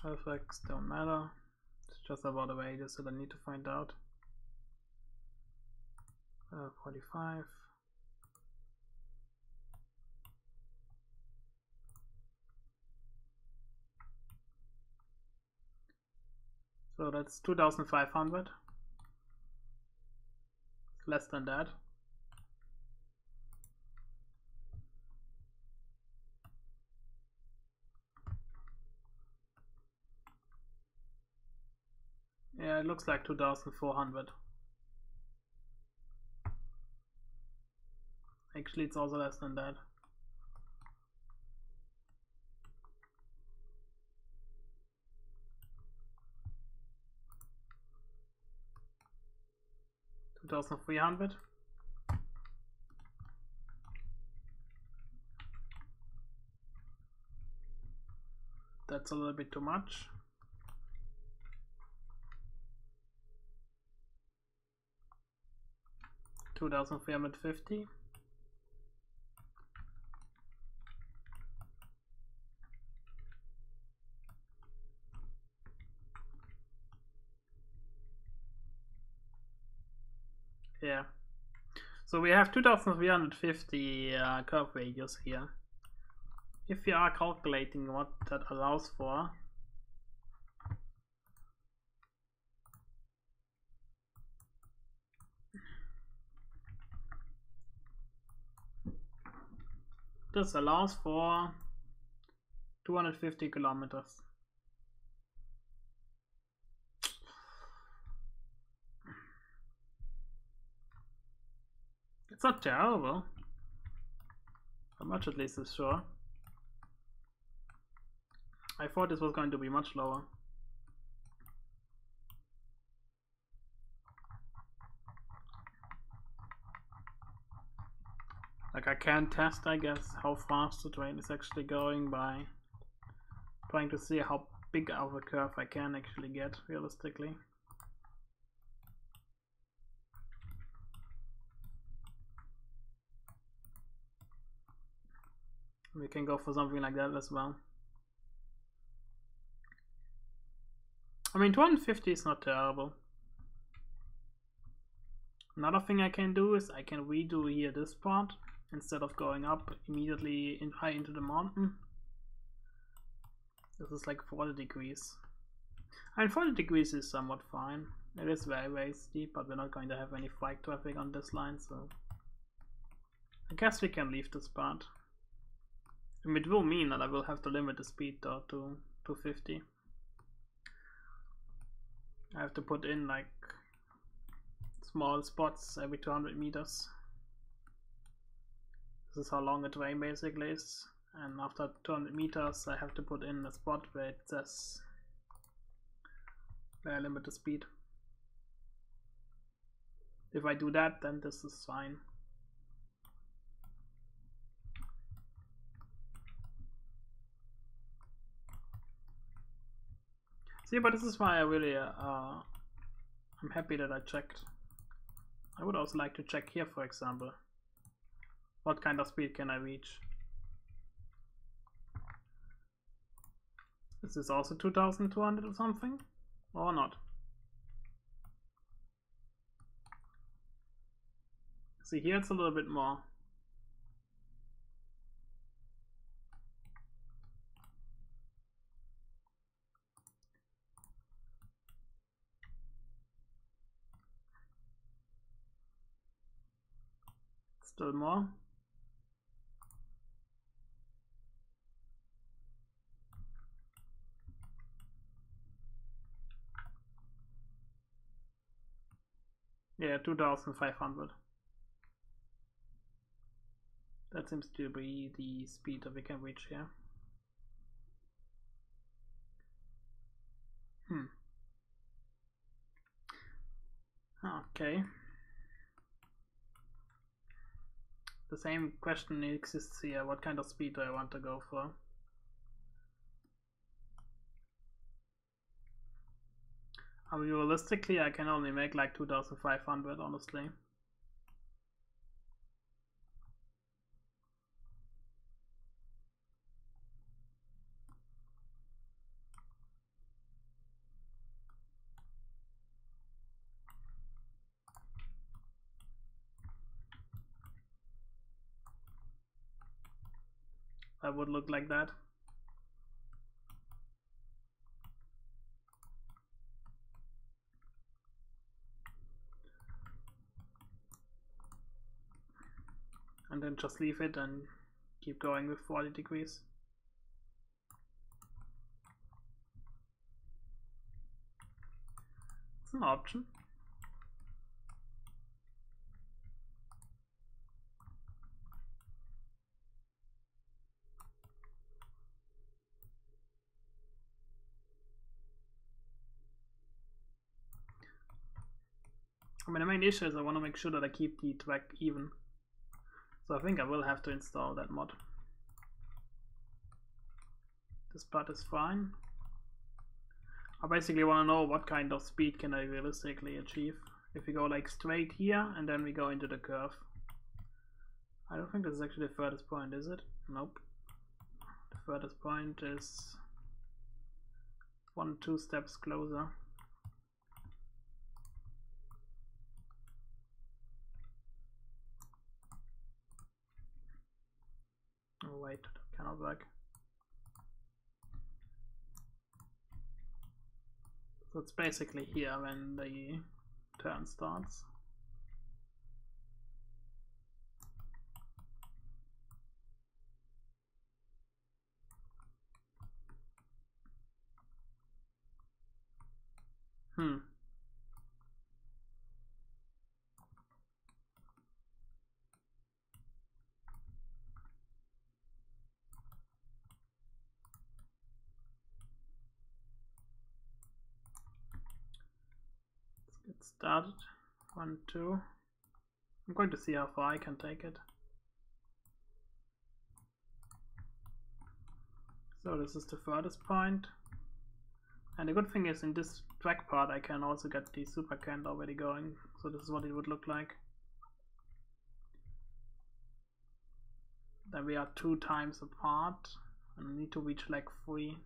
Perfects don't matter. It's just about the radius that I need to find out. 45. So that's 2,500. Less than that. Yeah, it looks like 2,400. Actually, it's also less than that. $2,300. That's a little bit too much. $2,350. Yeah. So we have 2,350 curve radius here. If we are calculating what that allows for, this allows for 250 kilometers. It's not terrible. How much at least is sure. I thought this was going to be much lower. Like I can test, I guess, how fast the train is actually going by trying to see how big of a curve I can actually get realistically. We can go for something like that as well. I mean, 250 is not terrible. Another thing I can do is I can redo here this part instead of going up immediately high into the mountain. This is like 40 degrees. And 40 degrees is somewhat fine. It is very, very steep, but we're not going to have any flight traffic on this line, so I guess we can leave this part. And it will mean that I will have to limit the speed though to 250. I have to put in like small spots every 200 meters. This is how long a train basically is, and after 200 meters I have to put in a spot where it says where I limit the speed. If I do that, then this is fine. See, but this is why I really I'm happy that I checked. I would also like to check here, for example. What kind of speed can I reach? Is this also 2200 or something? Or not? See, here it's a little bit more. Still more. Yeah, 2500. That seems to be the speed that we can reach here. Okay. The same question exists here. What kind of speed do I want to go for? I mean, realistically, I can only make like 2500, honestly. That would look like that. And then just leave it and keep going with 40 degrees. It's an option. I mean, the main issue is I want to make sure that I keep the track even. So I think I will have to install that mod. This part is fine. I basically want to know what kind of speed can I realistically achieve. If we go like straight here and then we go into the curve. I don't think this is actually the furthest point, is it? Nope. The furthest point is 1-2 steps closer. Oh wait, that cannot work. So it's basically here when the turn starts. Let's get started. 1, 2. I'm going to see how far I can take it. So this is the furthest point. And the good thing is in this track part I can also get the supercant already going. So this is what it would look like. Then we are 2 times apart and we need to reach like 3.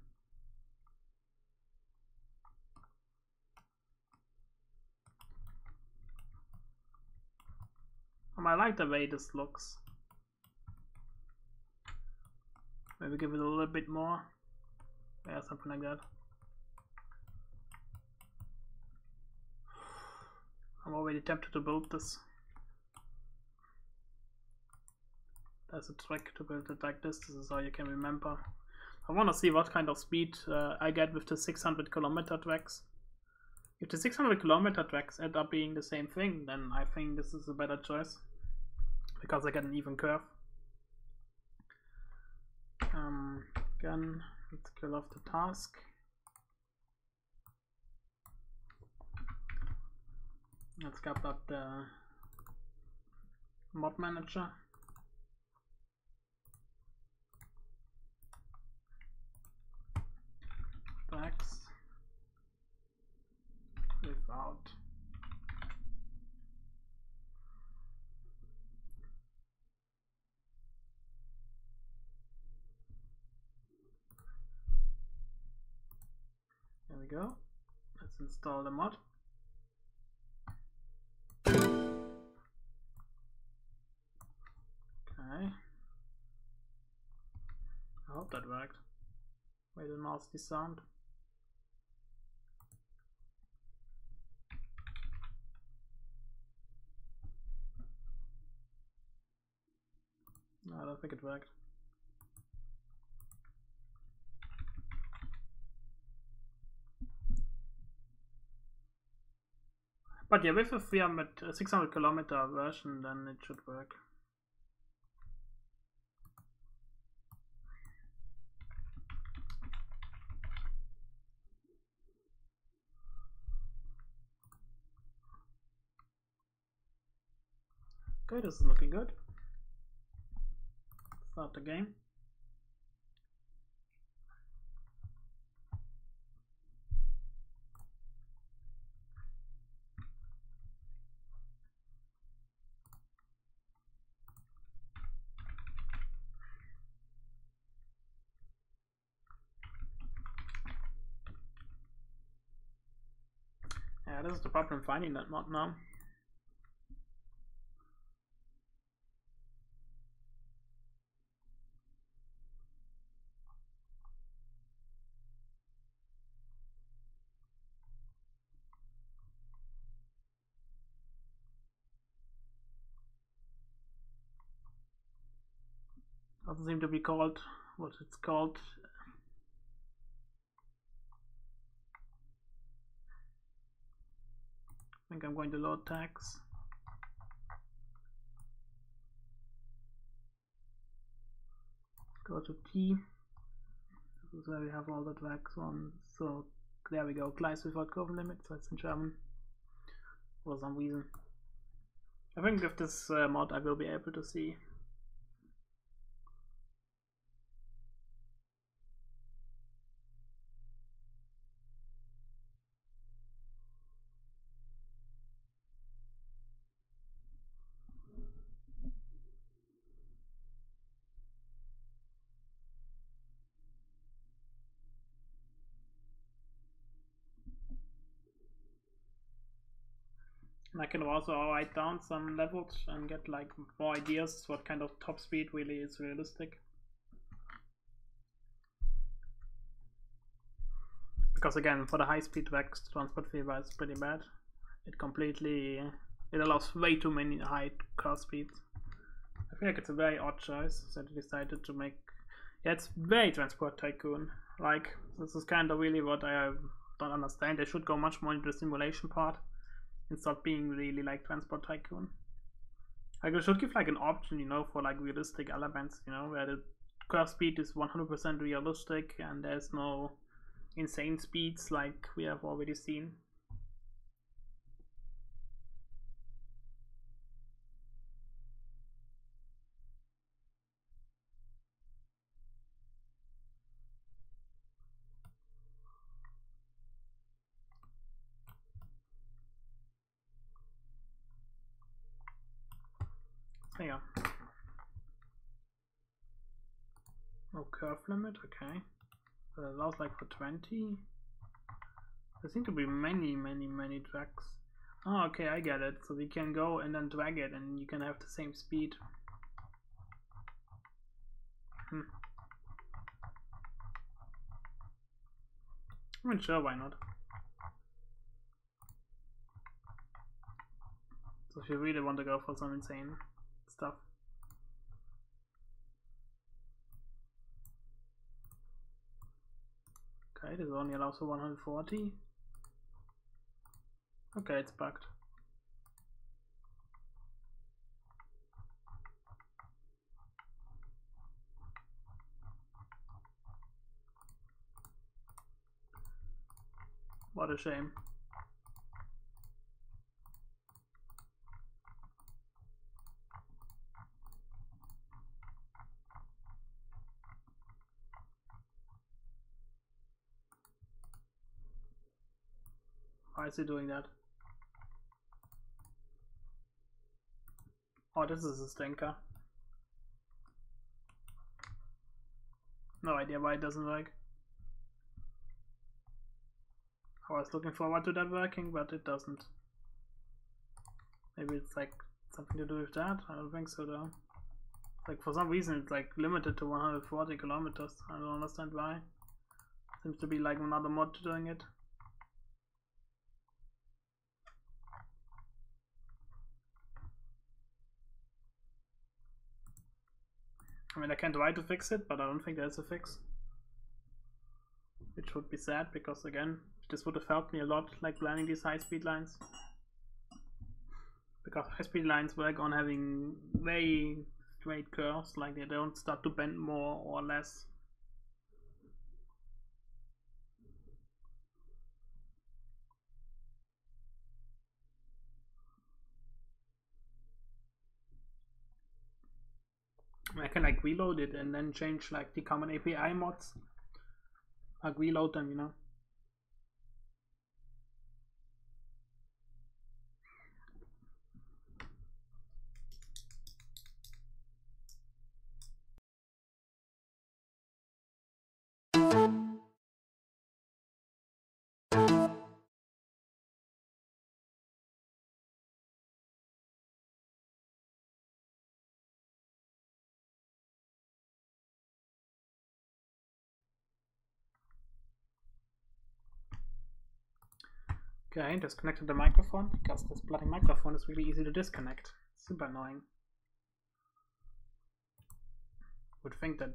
I like the way this looks. Maybe give it a little bit more. Yeah, something like that. I'm already tempted to build this. There's a trick to build it like this. This is how you can remember. I want to see what kind of speed I get with the 600 kilometer tracks. If the 600 kilometer tracks end up being the same thing, then I think this is a better choice. Because I get an even curve. Again, let's kill off the task. Let's get up the mod manager. Tracks without there we go. Let's install the mod. Okay. I hope that worked. Wait a nasty sound. No, I don't think it worked. But yeah, with a 600 kilometer version, then it should work. Okay, this is looking good. Start the game. Yeah, this is the problem finding that mod now. Doesn't seem to be called what it's called. I think I'm going to load tags. Go to T. This is where we have all the tracks on. So there we go. Gleis without Kurvenlimit. So it's in German for some reason. I think with this mod I will be able to see. And I can also write down some levels and get like more ideas what kind of top speed really is realistic. Because again, for the high speed tracks, transport fever is pretty bad. It allows way too many high car speeds. I feel like it's a very odd choice that they decided to make. Yeah, it's very Transport Tycoon. Like, this is kind of really what I don't understand. They should go much more into the simulation part and stop being really like Transport Tycoon. Like, they should give like an option, you know, for like realistic elements, you know, where the curve speed is 100% realistic and there's no insane speeds like we have already seen. Yeah. No curve limit, okay. That allows like for 20. There seem to be many tracks. Oh, okay, I get it. So we can go and then drag it and you can have the same speed. I mean, sure, why not? So if you really want to go for some insane stuff. Okay, this only allows for 140. Okay, it's bugged. What a shame. Why is he doing that? Oh, this is a stinker. No idea why it doesn't work. I was looking forward to that working, but it doesn't. Maybe it's like something to do with that? I don't think so though. Like for some reason it's like limited to 140 kilometers. I don't understand why. Seems to be like another mod doing it. I mean, I can try to fix it, but I don't think there's a fix. Which would be sad, because again, this would have helped me a lot, like planning these high-speed lines. Because high-speed lines work on having very straight curves, like they don't start to bend more or less. I can like reload it and then change like the common API mods. Like reload them, you know. Okay, I disconnected the microphone because this bloody microphone is really easy to disconnect. Super annoying. Would think that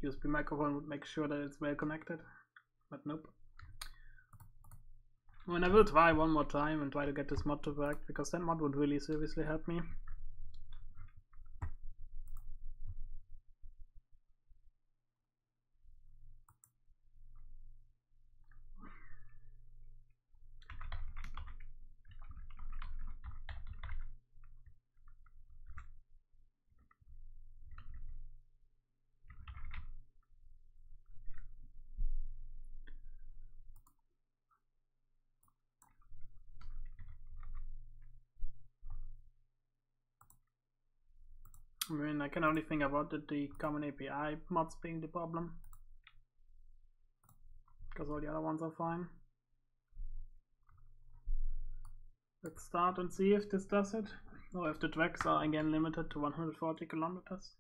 USB microphone would make sure that it's well connected, but nope. When I will try one more time and try to get this mod to work, because that mod would really seriously help me. I mean, I can only think about the common API mods being the problem, because all the other ones are fine. Let's start and see if this does it, or if the tracks are again limited to 140 kilometers.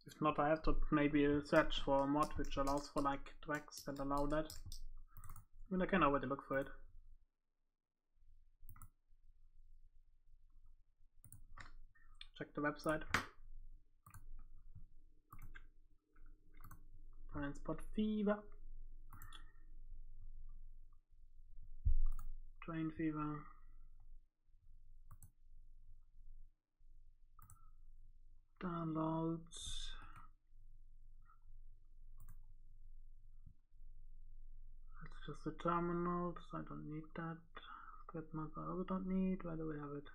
If not, I have to maybe search for a mod which allows for like tracks that allow that. I mean, I can already look for it. Check the website. Transport Fever. Train Fever. Downloads. It's just the terminals. I don't need that. Script mods I also don't need. Where do we have it?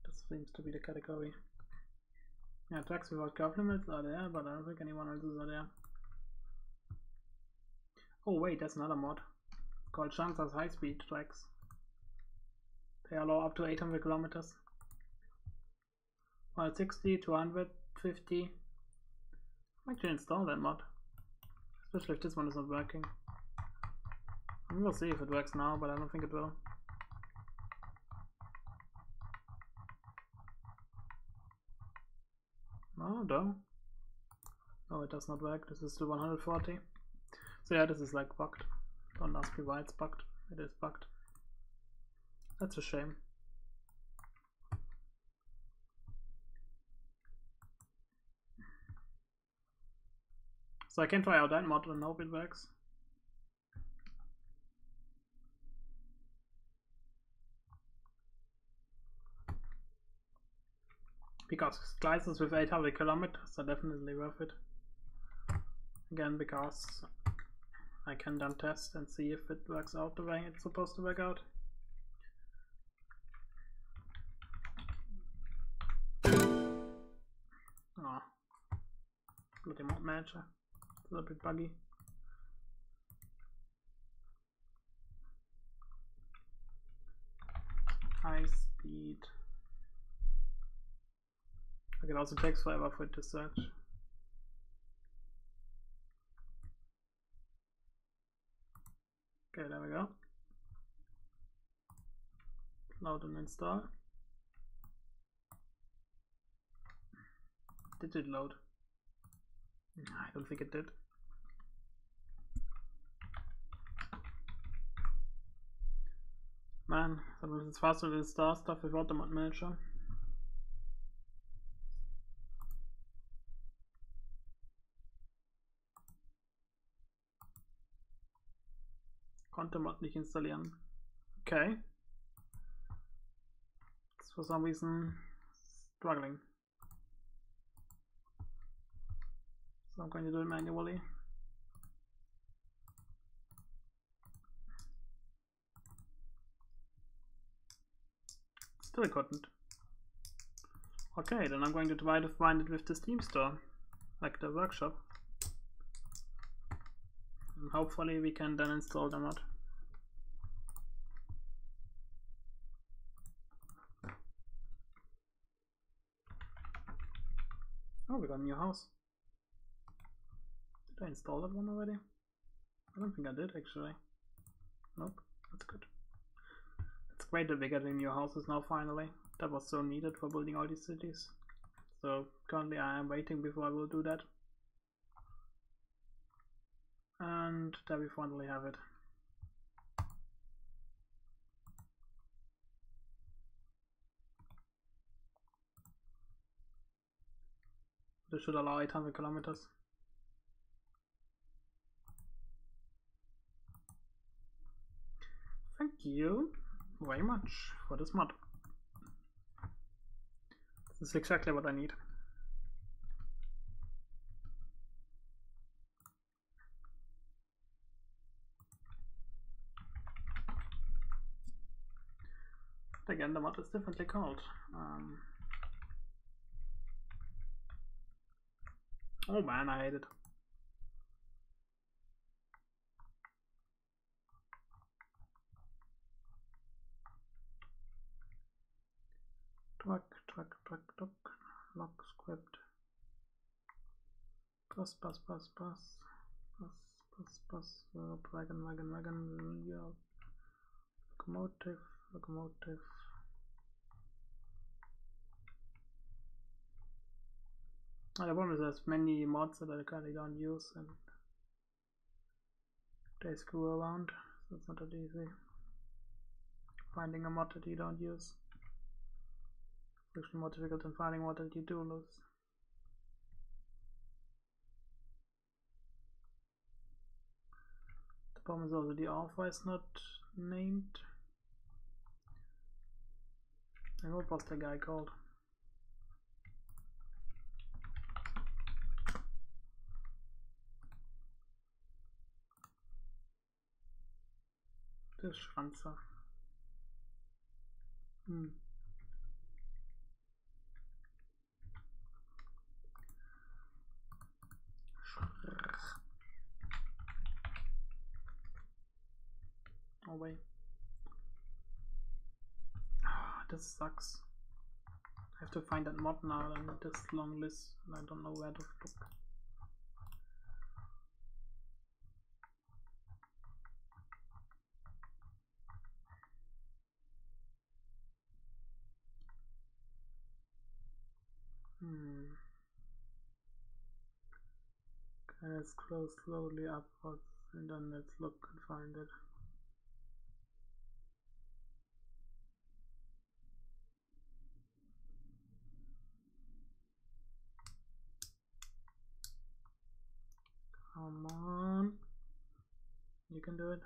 This seems to be the category. Yeah, tracks without curve limits are there, but I don't think anyone else's are there. Oh wait, that's another mod. It's called Chunks as high speed tracks. They allow up to 800 kilometers. 160, 250. I can install that mod, especially if this one is not working. And we'll see if it works now, but I don't think it will. No. Oh, it does not work. This is the 140. So yeah, this is like bugged. Don't ask me why it's bugged. It is bugged. That's a shame. So I can try out that mod and hope it works. Because slices with 800 kilometers are definitely worth it. Again, because I can then test and see if it works out the way it's supposed to work out. Oh, bloody mod manager. It's a little bit buggy. High speed. Okay, it also takes forever for it to search. Okay, there we go. Load and install. Did it load? I don't think it did. Man, sometimes it's faster to install stuff without the mod manager. Konnte Mod nicht installieren. Okay. It's for some reason struggling. So I'm going to do it manually. Still couldn't. Okay, then I'm going to try to find it with the Steam store, like the workshop. And hopefully we can then install the mod. Oh, we got a new house. Did I install that one already? I don't think I did actually. Nope, that's good. It's great that we're getting new houses now finally. That was so needed for building all these cities. So currently I am waiting before I will do that. And there we finally have it. This should allow 800 kilometers. Thank you very much for this mod. This is exactly what I need. Again, the mod is differently called. Oh man, I hate it. Truck, log script. Bus, wagon, yeah. Locomotive. The problem is there's many mods that I currently don't use and they screw around, so it's not that easy. Finding a mod that you don't use. It's actually more difficult than finding one that you do lose. The problem is also the author is not named. And what was the guy called? Der Schwanzer. Oh wait. Oh, this sucks. I have to find that mod now and this long list, and I don't know where to look. Okay, let's scroll slowly upwards and then let's look and find it. Come on, you can do it.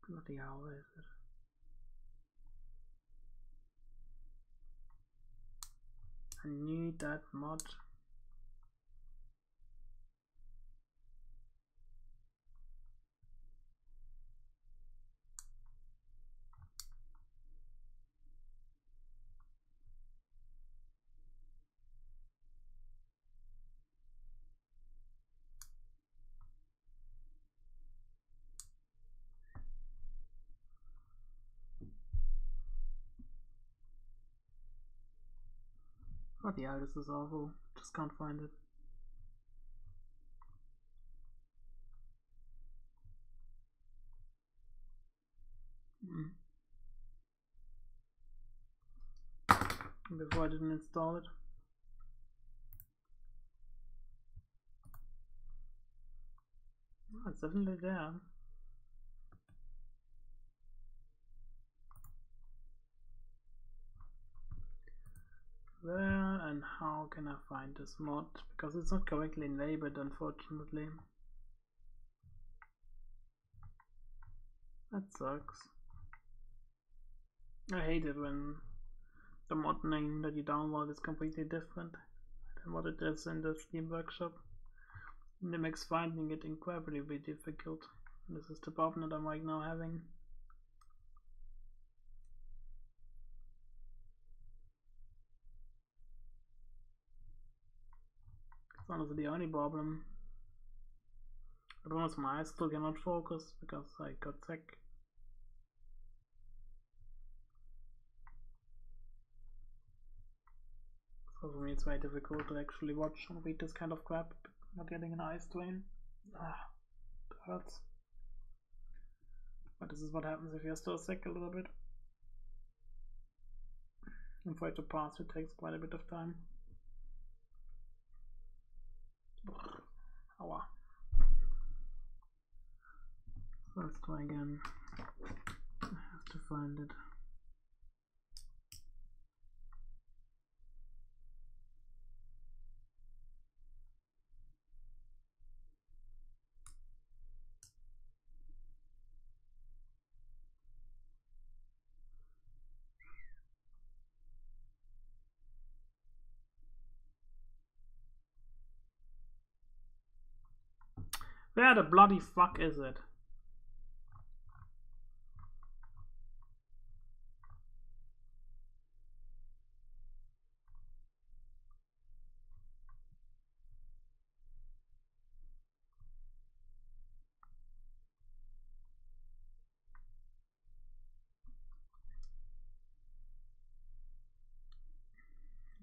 Bloody hell, where is it? I need that mod. Bloody hell, this is awful. Just can't find it. Before I didn't install it. Oh, it's definitely there. Where and how can I find this mod? Because it's not correctly labeled, unfortunately. That sucks. I hate it when the mod name that you download is completely different than what it is in the Steam Workshop. And it makes finding it incredibly difficult. This is the problem that I'm right now having. It's honestly the only problem. But once my eyes still cannot focus because I got sick. So for me it's very difficult to actually watch and read this kind of crap. Not getting an eye strain. It hurts. But this is what happens if you're still sick a little bit. And for it to pass it takes quite a bit of time. Aua. So let's try again. I have to find it. Where the bloody fuck is it?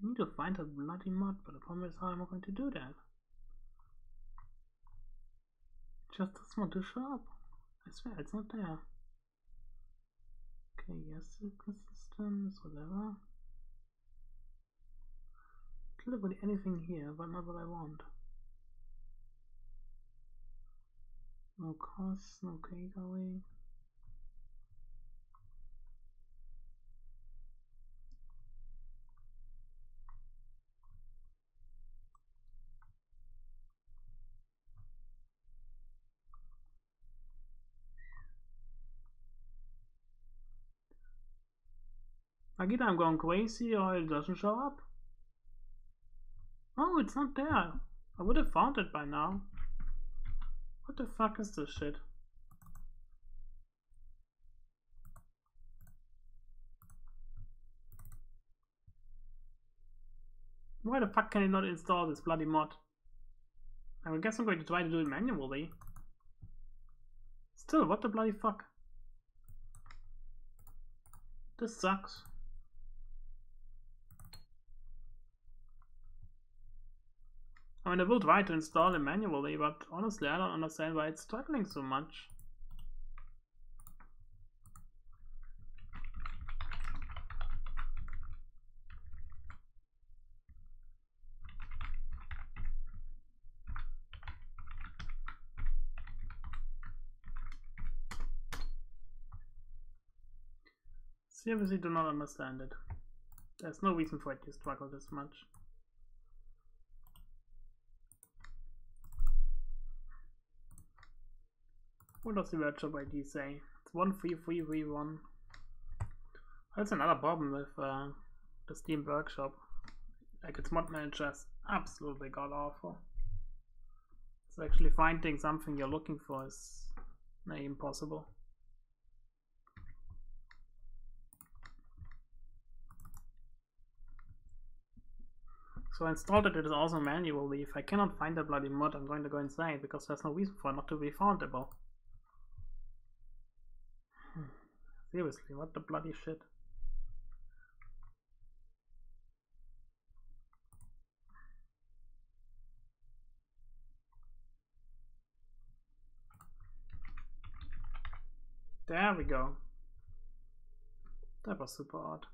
I need to find a bloody mod, but the problem is how am I going to do that? Just does not to show up. I swear it's not there. Okay, yes, systems, whatever. Literally anything here, but not what I want. No costs, no gateway. Either I'm going crazy or it doesn't show up. Oh, it's not there. I would have found it by now. What the fuck is this shit? Why the fuck can I not install this bloody mod? I guess I'm going to try to do it manually. Still, what the bloody fuck? This sucks. I mean, I will try to install it manually, but honestly, I don't understand why it's struggling so much. Seriously, do not understand it. There's no reason for it to struggle this much. What does the workshop ID say? It's 13331. That's another problem with the Steam Workshop. Like, its mod manager is absolutely god awful. So actually finding something you're looking for is impossible. So I installed it also manually. If I cannot find the bloody mod, I'm going to go insane because there's no reason for it not to be foundable. Seriously, what the bloody shit? There we go. That was super odd.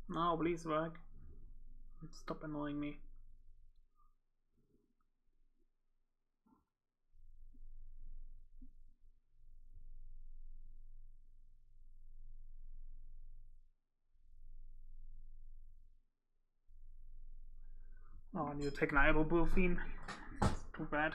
No, please work. Stop annoying me. Oh, I need to take an ibuprofen. That's too bad.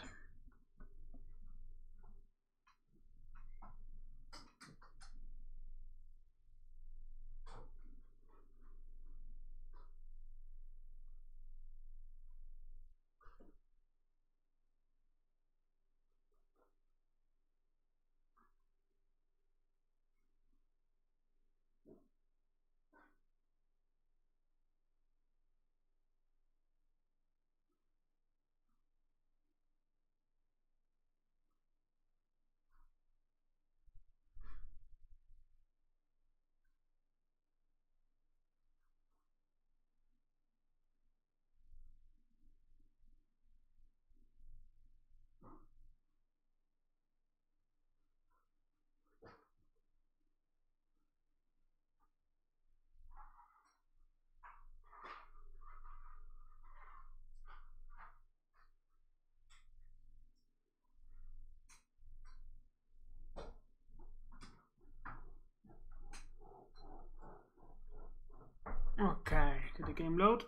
Okay, did the game load?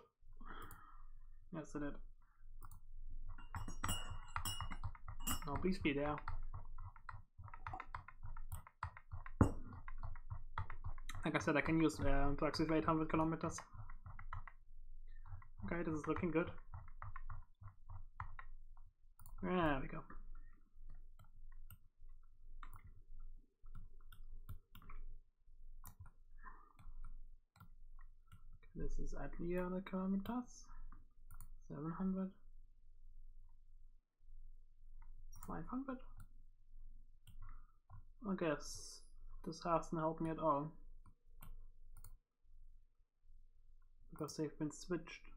Yes, it did. Oh, please be there. Like I said, I can use trucks with 800 kilometers. Okay, this is looking good. There we go. This is at the other kilometers. 700. 500. I guess this hasn't helped me at all. Because they've been switched.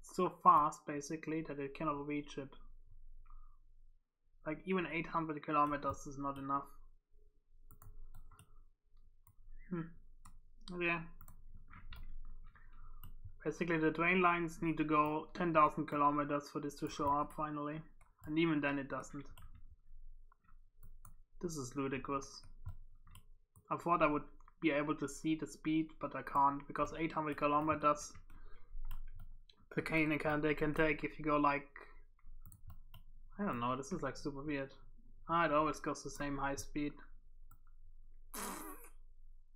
It's so fast basically that it cannot reach it. Like even 800 kilometers is not enough. Yeah. Basically the train lines need to go 10,000 kilometers for this to show up finally. And even then it doesn't. This is ludicrous. I thought I would be able to see the speed, but I can't because 800 kilometers they can take if you go like, I don't know, this is like super weird. It always goes the same high speed.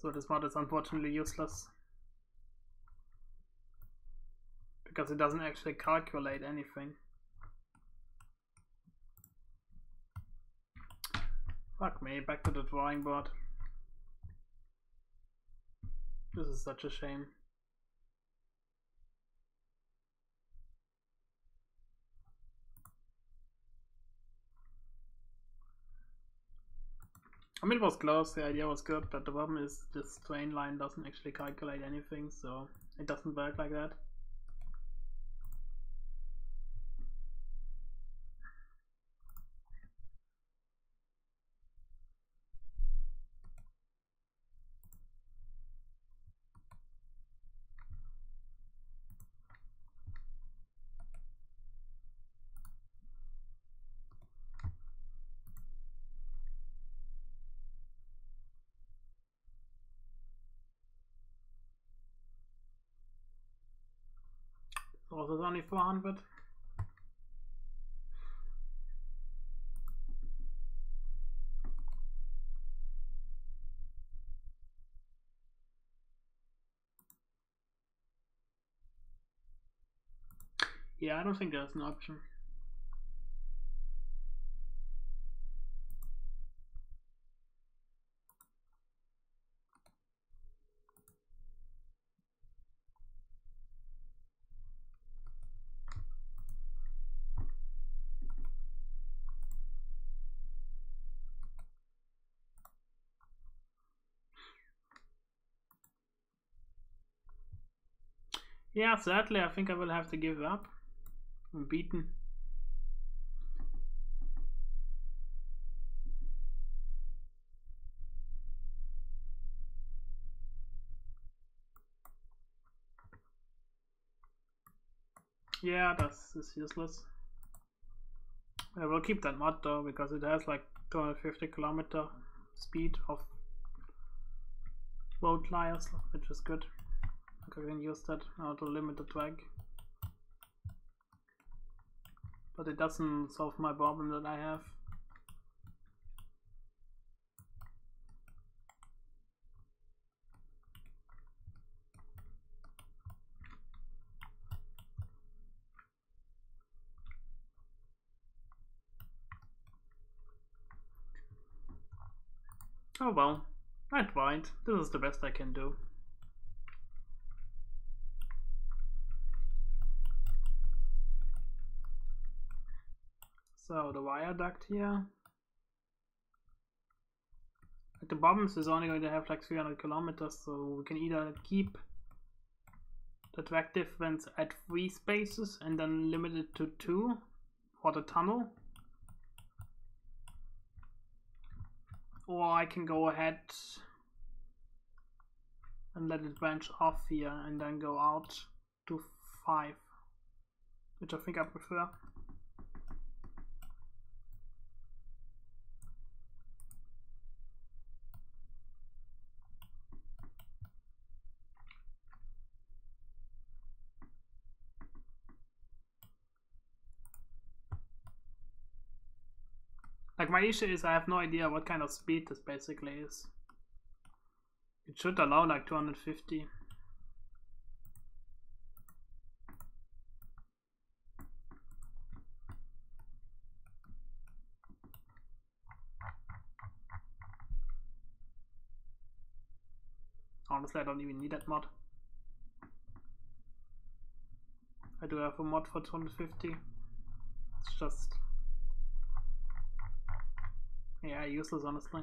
So this mod is unfortunately useless. because it doesn't actually calculate anything. Fuck me, back to the drawing board. This is such a shame. I mean, it was close, the idea was good, but the problem is this train line doesn't actually calculate anything, so it doesn't work like that. So this is only 400. Yeah, I don't think there's an option. Yeah, sadly, I think I will have to give up. I'm beaten. Yeah, this is useless. I will keep that mod though, because it has like 250 km speed of road tires, which is good. I can use that now to limit the drag. But it doesn't solve my problem that I have. Oh well, I tried. This is the best I can do. So the viaduct here. At the bottoms is only going to have like 300 kilometers, so we can either keep the drag difference at 3 spaces and then limit it to 2 for the tunnel. Or I can go ahead and let it branch off here and then go out to 5, which I think I prefer. Like, my issue is I have no idea what kind of speed this basically is. It should allow like 250. Honestly, I don't even need that mod. I do have a mod for 250. It's just, yeah, useless honestly.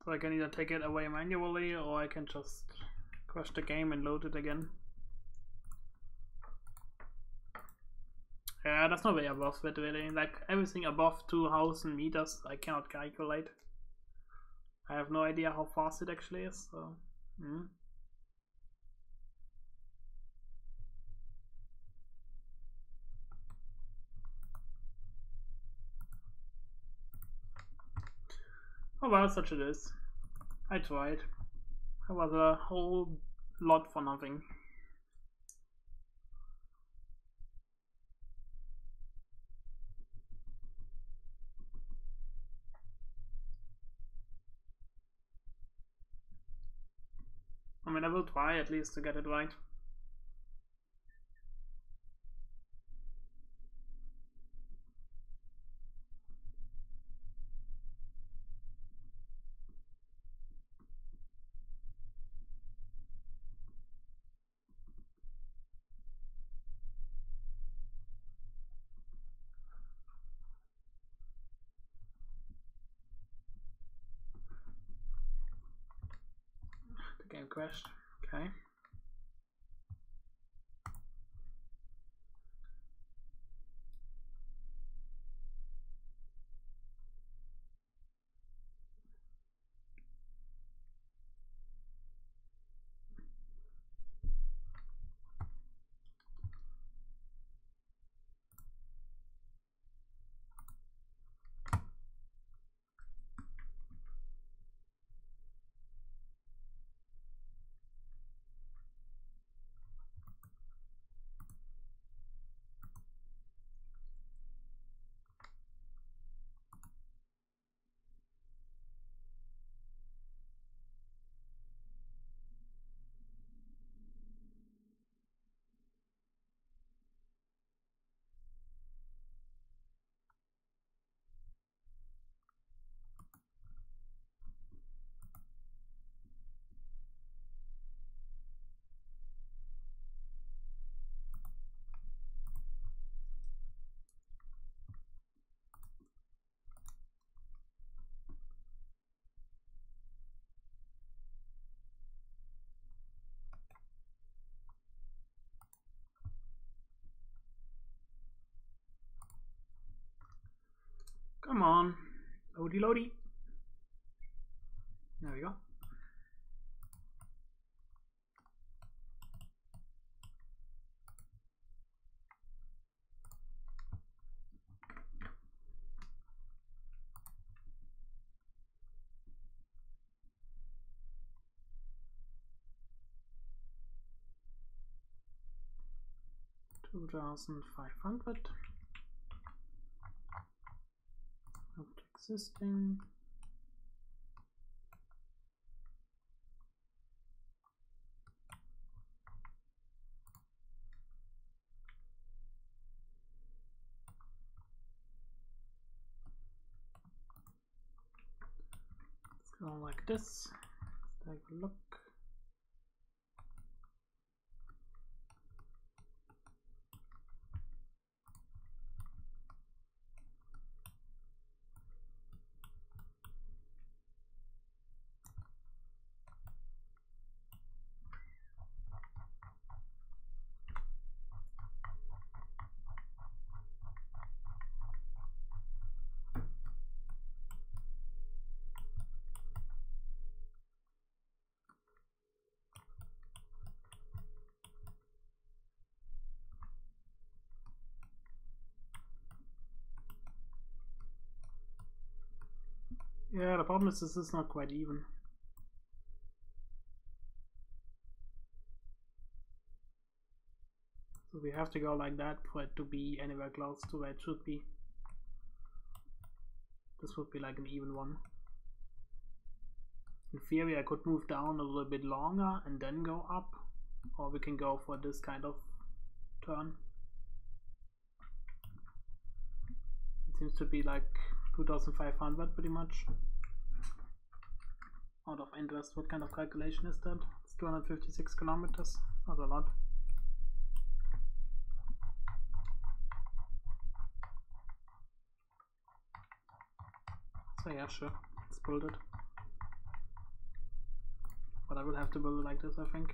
So I can either take it away manually or I can just crash the game and load it again. Yeah, that's no way above it really. Like everything above 2000 meters I cannot calculate. I have no idea how fast it actually is, so oh well, such it is. I tried. It was a whole lot for nothing. mean, I will try at least to get it right. The game crashed. Okay. Come on. Loady loady. There we go. $2,500. Not existing. Let's go like this. Let's take a look. Yeah, the problem is this is not quite even. So we have to go like that for it to be anywhere close to where it should be. This would be like an even one. In theory I could move down a little bit longer and then go up, or we can go for this kind of turn. It seems to be like 2,500 pretty much. Out of interest, what kind of calculation is that? It's 256 kilometers, not a lot. So yeah, sure, let's build it. But I will have to build it like this, I think.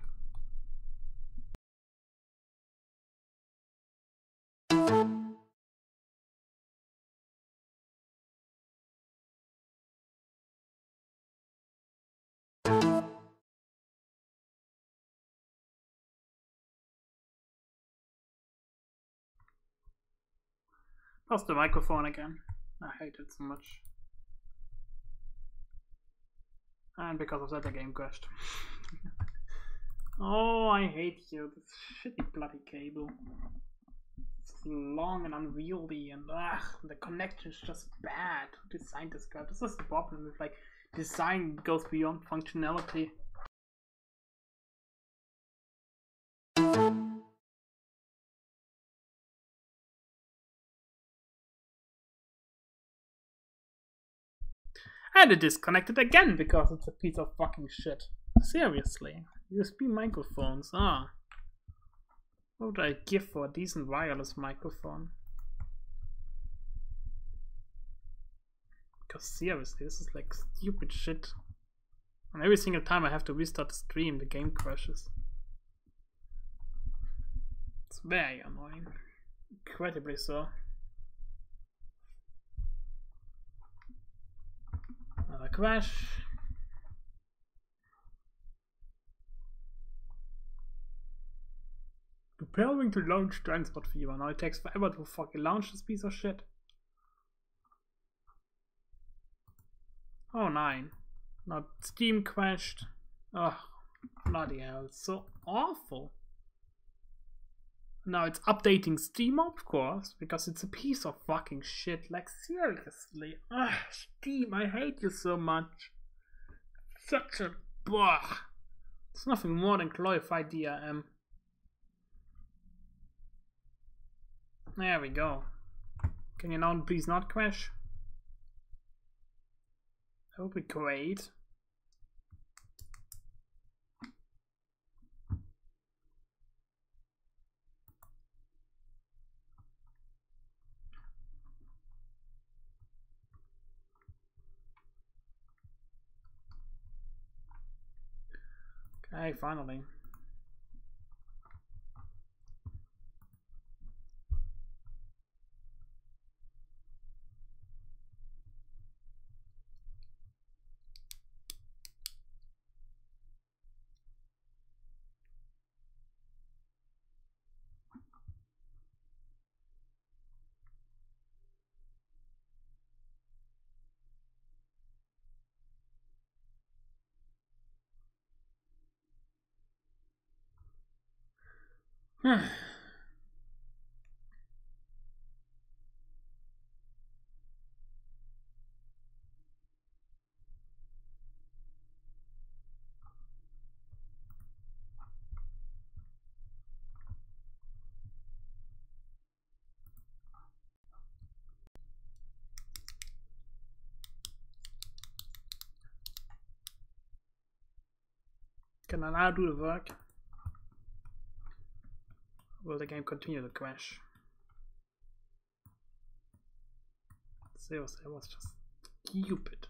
Lost the microphone again. I hate it so much. And because of that the game crashed. Oh, I hate you. This shitty bloody cable. It's long and unwieldy, and the connection is just bad. Who designed this crap? This is the problem with like design goes beyond functionality. And it disconnected again because it's a piece of fucking shit. Seriously. USB microphones, ah. What would I give for a decent wireless microphone? Because seriously, this is like stupid shit. And every single time I have to restart the stream, the game crashes. It's very annoying. Incredibly so. Another crash. Preparing to launch Transport Fever. Now it takes forever to fucking launch this piece of shit. Oh, 9. Now Steam crashed. Oh, bloody hell. It's so awful. Now it's updating Steam, of course, because it's a piece of fucking shit. Like, seriously. Ugh, Steam, I hate you so much. Such a... Blah. It's nothing more than glorified DRM. There we go. Can you now please not crash? That would be great. Okay, finally. Can I now do the work? Will the game continue to crash? Seriously, it was just stupid.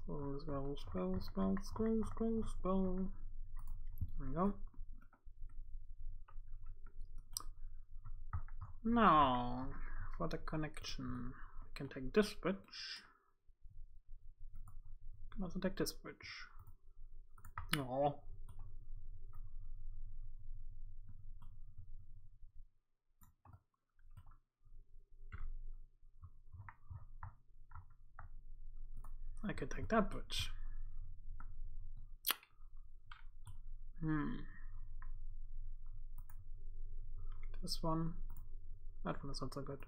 Scroll. There we go. Now, for the connection, we can take this bridge. We can also take this bridge. Oh. I could take that bridge. This one. That one is not so good.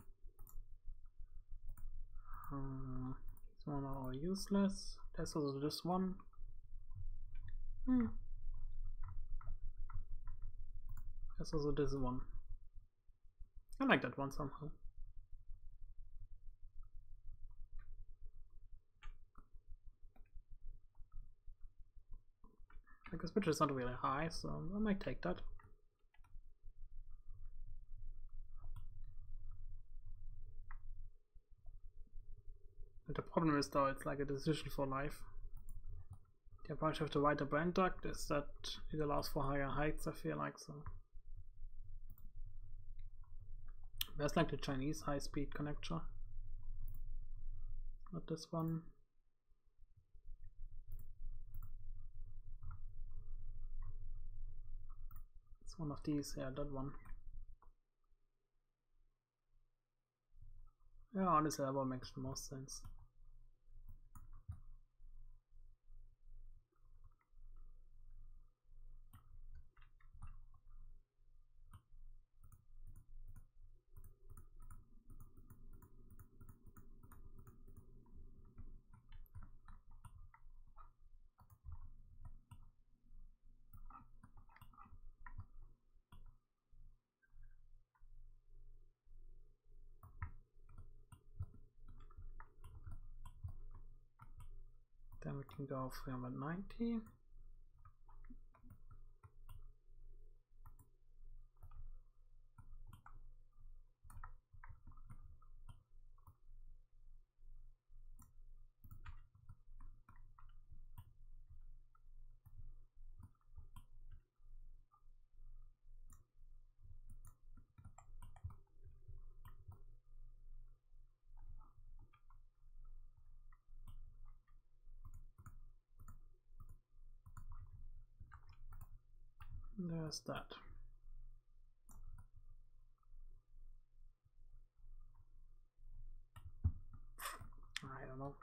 This one are useless. There's also this one. There's also this one. I like that one somehow. Like, this bridge is not really high, so I might take that. And the problem is, though, it's like a decision for life. The approach of the wider brand duct is that it allows for higher heights, I feel like, so. There's like the Chinese high-speed connector. Not this one. It's one of these, yeah, that one. Yeah, honestly, that one makes the most sense. can go 390. There's that. I don't know.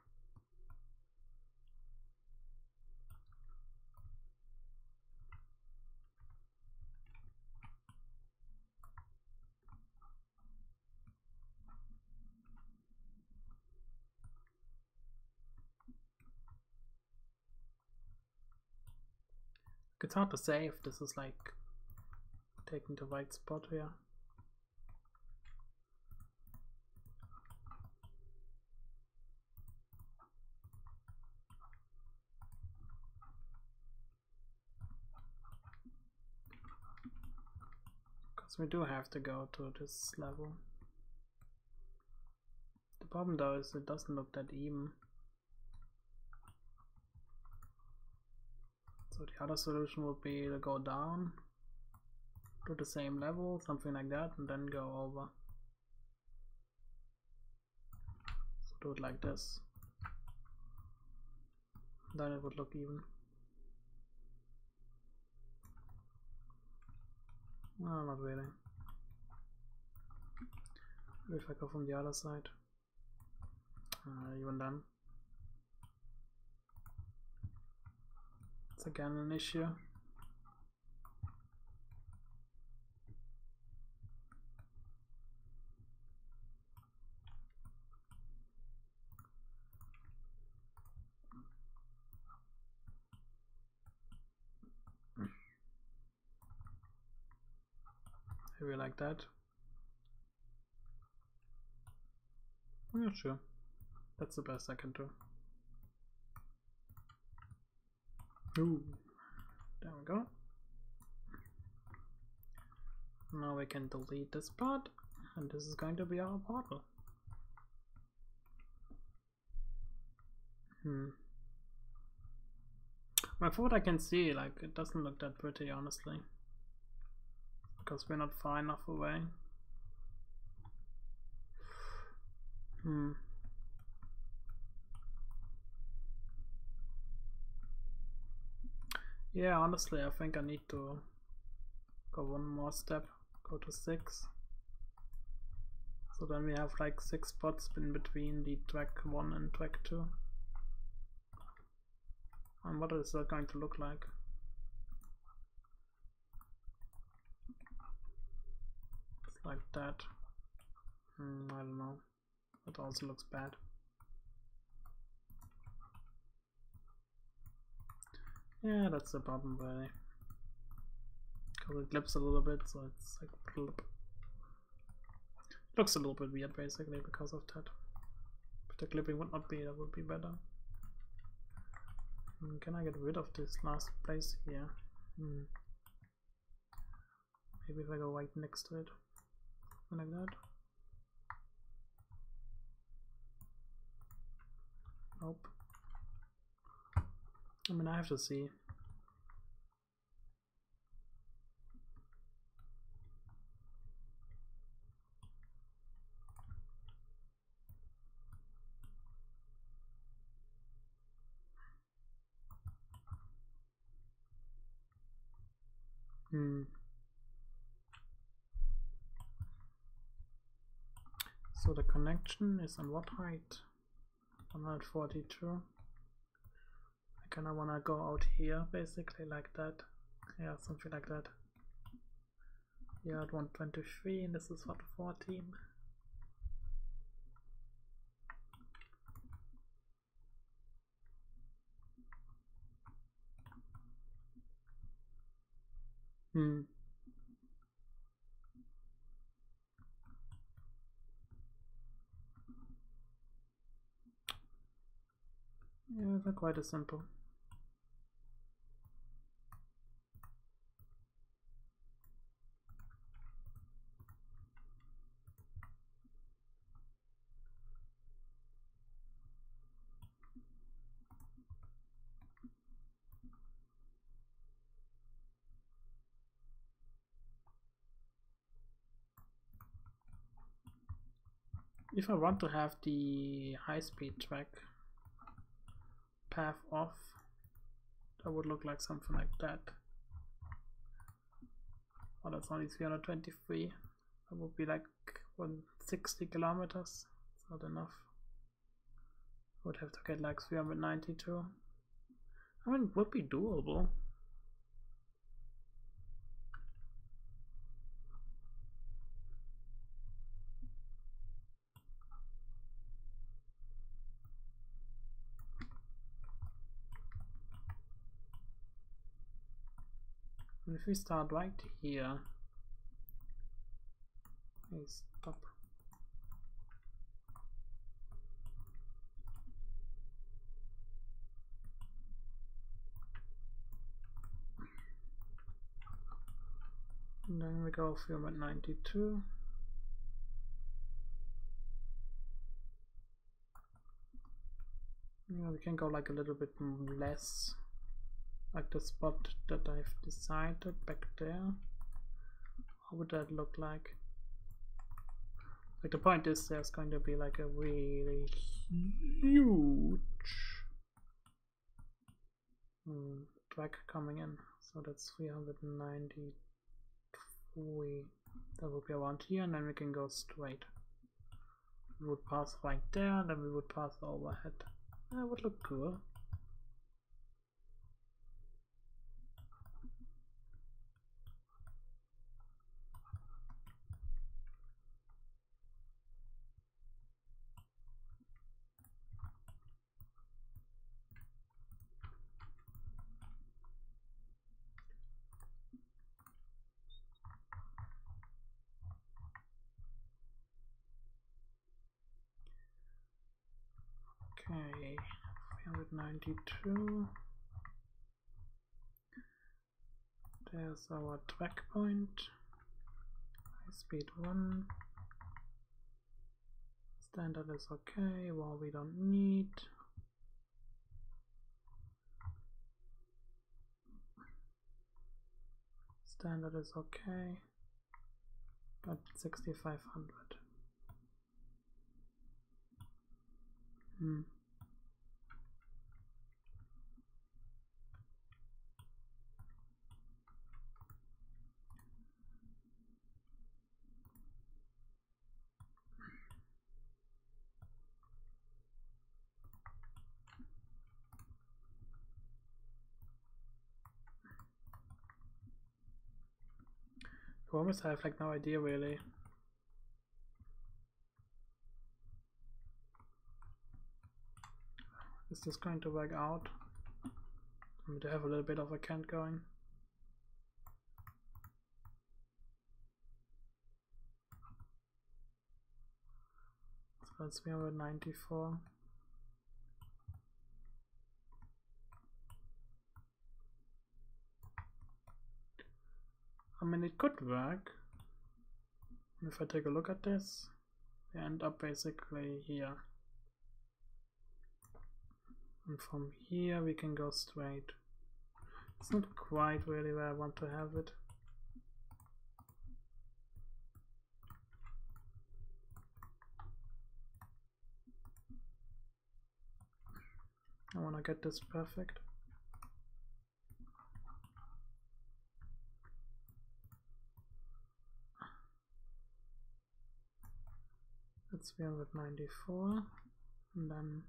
It's hard to say if this is like taking the right spot here. Because we do have to go to this level. The problem though is it doesn't look that even. So the other solution would be to go down to the same level, something like that, and then go over. So do it like this. Then it would look even. No, not really. Maybe if I go from the other side. Even then. It's again an issue. Maybe like that. Yeah, sure. That's the best I can do. Ooh, there we go. Now we can delete this part, and this is going to be our portal. Well, for what I can see, like, it doesn't look that pretty, honestly. Because we're not far enough away. Yeah, honestly, I think I need to go one more step, go to 6. So then we have like 6 spots in between the track 1 and track 2. And what is that going to look like? It's like that. I don't know. That also looks bad. Yeah, that's the problem, really. Because it clips a little bit, so it's like blip. Looks a little bit weird, basically, because of that. If the clipping would not be, that would be better. Can I get rid of this last place here? Maybe if I go right next to it, something like that. Nope. I mean, I have to see. So the connection is on what height? 142. I kinda wanna go out here, basically like that. Yeah, something like that. Yeah, at 123, and this is what, 14. Yeah, if not quite as simple. If I want to have the high-speed track path off, that would look like something like that. Oh, that's only 323. That would be like 160 kilometers. It's not enough. Would have to get like 392. I mean, it would be doable. And if we start right here, stop. And then we go 392. Yeah, we can go like a little bit less, like the spot that I've decided back there. How would that look like? Like the point is, there's going to be like a really huge track coming in, so that's 393. That would be around here, and then we can go straight. We would pass right there, and then we would pass overhead. That would look cool. Okay, 392. There's our track point. High speed 1. Standard is okay, well we don't need. Standard is okay, but 6500. To almost have like no idea really. Is this going to work out? I mean, to have a little bit of a cant going. So that's 394. I mean, it could work. If I take a look at this, we end up basically here. And from here we can go straight. It's not quite really where I want to have it. I want to get this perfect. That's 394, and then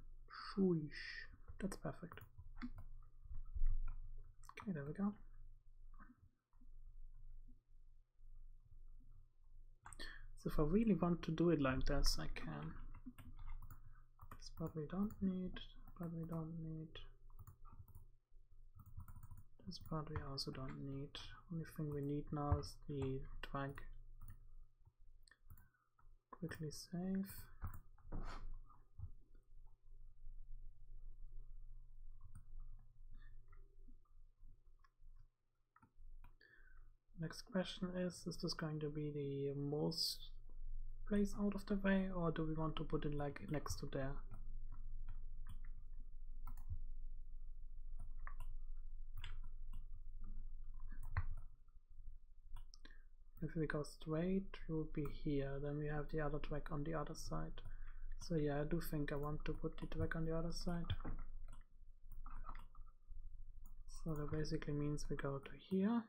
shooish. That's perfect. Okay, there we go. So if I really want to do it like this, I can. This part we don't need, but we don't need. This part we also don't need. Only thing we need now is the drag. Quickly save. Next question is this going to be the most place out of the way, or do we want to put it like next to there? If we go straight, we will be here, then we have the other track on the other side. So yeah, I do think I want to put the track on the other side. So that basically means we go to here.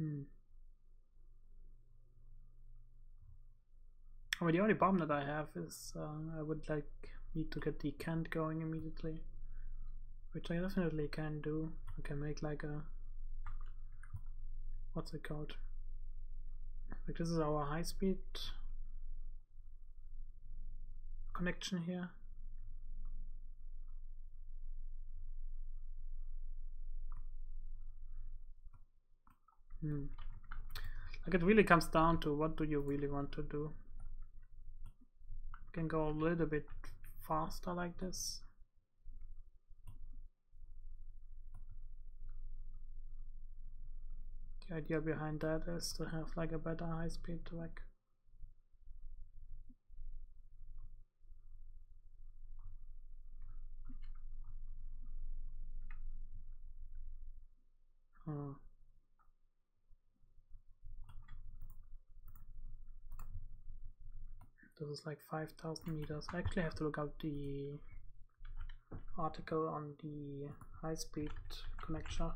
I mean, the only problem that I have is I would need to get the cant going immediately, which I definitely can do. I can make like a, what's it called? Like this is our high-speed connection here. Like it really comes down to what do you really want to do. You can go a little bit faster like this. The idea behind that is to have like a better high-speed track. This is like 5,000 meters. I actually have to look up the article on the high-speed connections.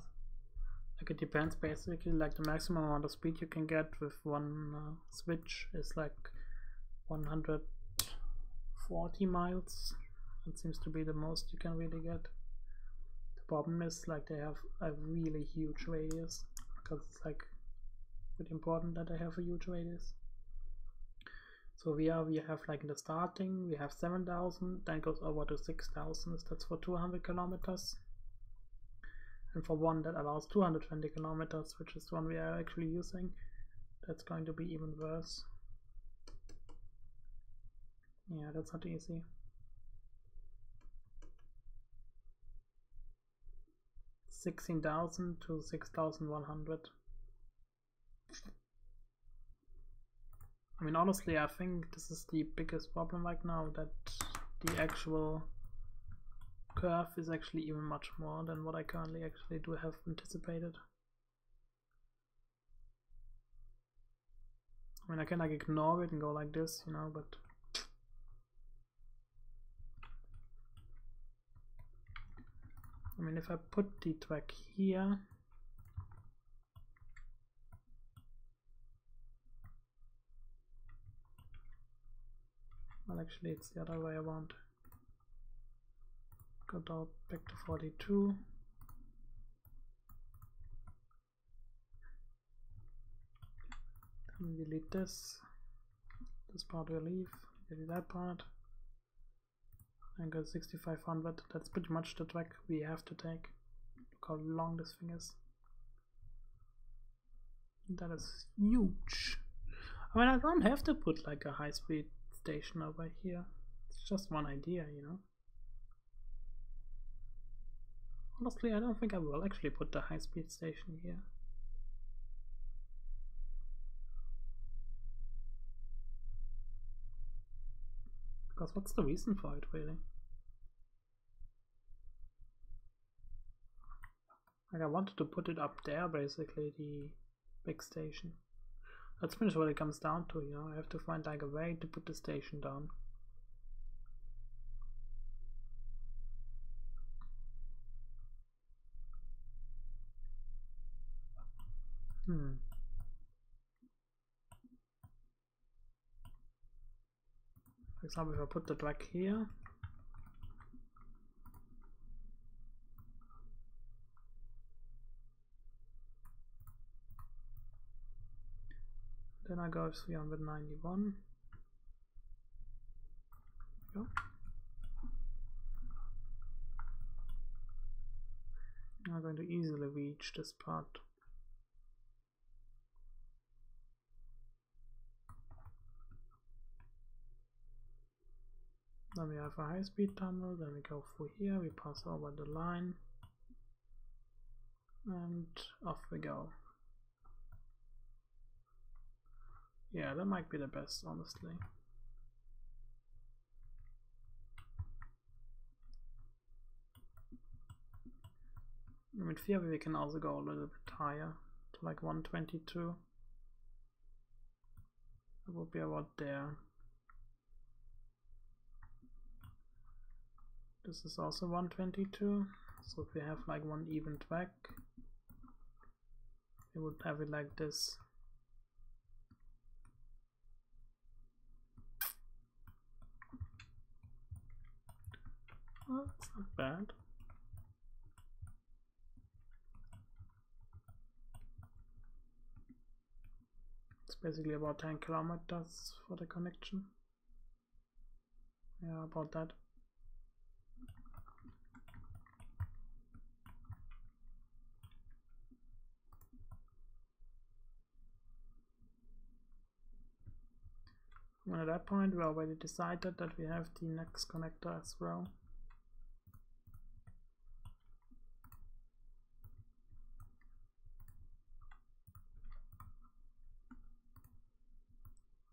Like it depends basically, like the maximum amount of speed you can get with one switch is like 140 miles. It seems to be the most you can really get. The problem is like they have a really huge radius, because it's like really important that they have a huge radius. So we have like in the starting we have 7,000, then it goes over to 6,000. That's for 200 kilometers, and for one that allows 220 kilometers, which is the one we are actually using, that's going to be even worse. Yeah, that's not easy. $16,000 to 6,100. I mean, honestly, I think this is the biggest problem right now, that the actual curve is actually even much more than what I currently actually do have anticipated. I mean, I can like ignore it and go like this, you know, but I mean, if I put the track here, well, actually it's the other way around. Go down back to 42. Then delete this. This part will leave. Delete that part. And go 6,500. That's pretty much the track we have to take. Look how long this thing is. That is huge. I mean, I don't have to put like a high-speed station over here. It's just one idea, you know. Honestly, I don't think I will actually put the high-speed station here. Because what's the reason for it, really? Like, I wanted to put it up there, basically, the big station. That's pretty much what it comes down to, you know. I have to find like a way to put the station down. For example, if I put the track here, then I go 391. There we go. I'm going to easily reach this part. Then we have a high-speed tunnel, then we go through here, we pass over the line, and off we go. Yeah, that might be the best, honestly. In theory we can also go a little bit higher, to like 122. That would be about there. This is also 122, so if we have like one even track, we would have it like this. Oh, that's not bad. It's basically about 10 kilometers for the connection. Yeah, about that. And at that point we already decided that we have the next connector as well.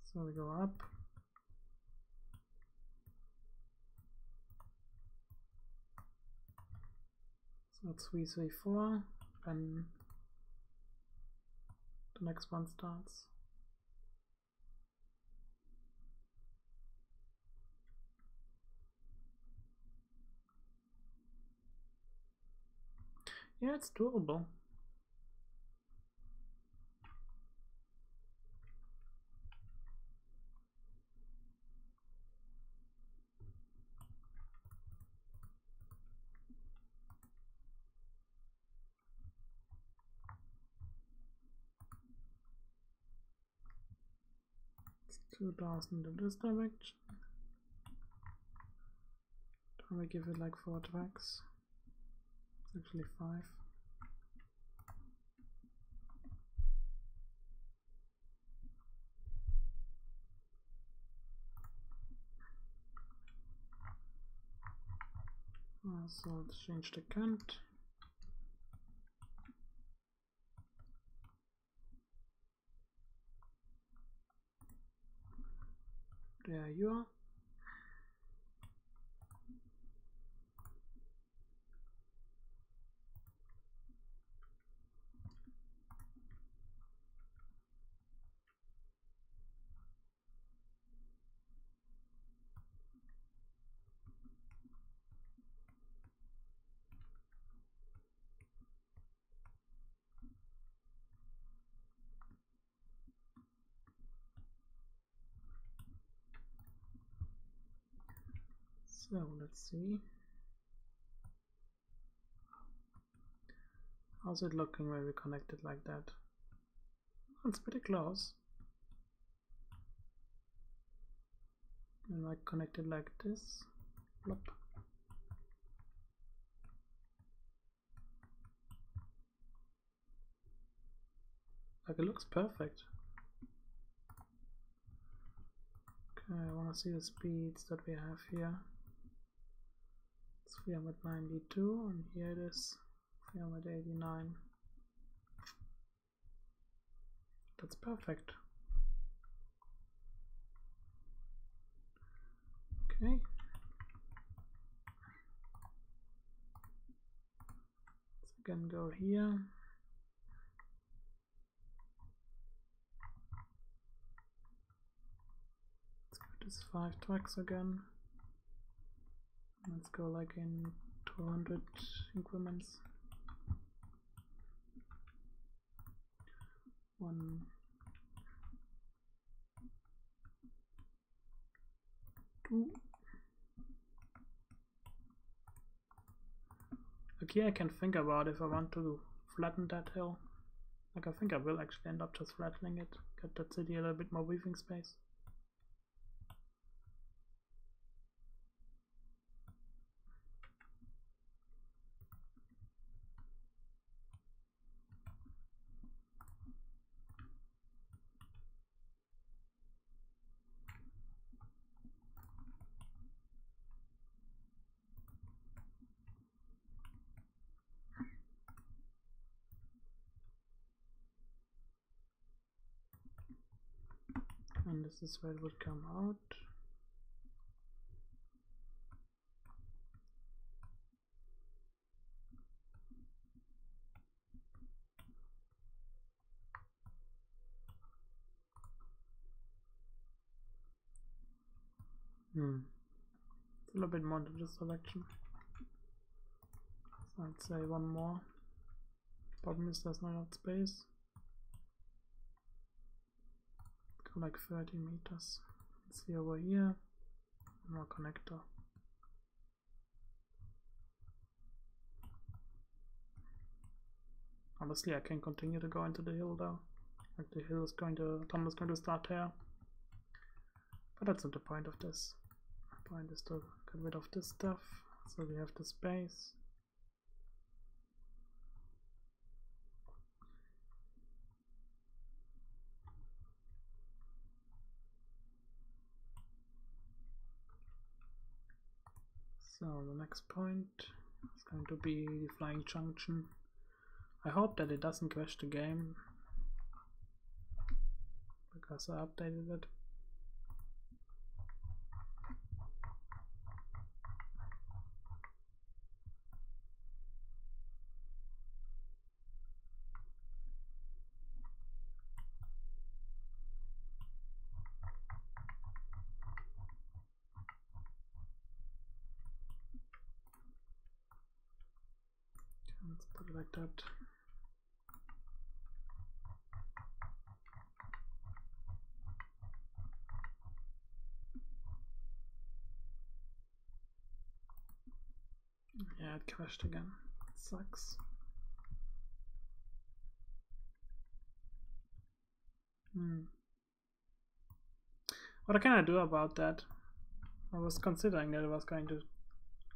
So we go up. So it's 334, then the next one starts. Yeah, it's doable. It's 2000 in this direction. Then we give it like 4 tracks. It's actually 5. So let's change the count. There you are. So let's see. How's it looking when we connect it like that? It's pretty close. And I connect it like this. Plop. Like it looks perfect. Okay, I want to see the speeds that we have here. It's 392 and here it is 389. That's perfect. Okay. Let's again go here. Let's go to 5 tracks again. Let's go like in 200 increments. 1, 2. Okay, I can think about if I want to flatten that hill. Like I think I will actually end up just flattening it, get that city a little bit more breathing space. And this is where it would come out. It's a little bit more into this direction. So I'd say one more. Problem is there's not enough space. Go like 30 meters. Let's see over here. More connector. Honestly, I can continue to go into the hill though. Like the tunnel is going to start here. But that's not the point of this. The point is to get rid of this stuff. So we have the space. So the next point is going to be the flying junction. I hope that it doesn't crash the game, because I updated it. Let's put it like that. Yeah, it crashed again. It sucks. What can I do about that? I was considering that it was going to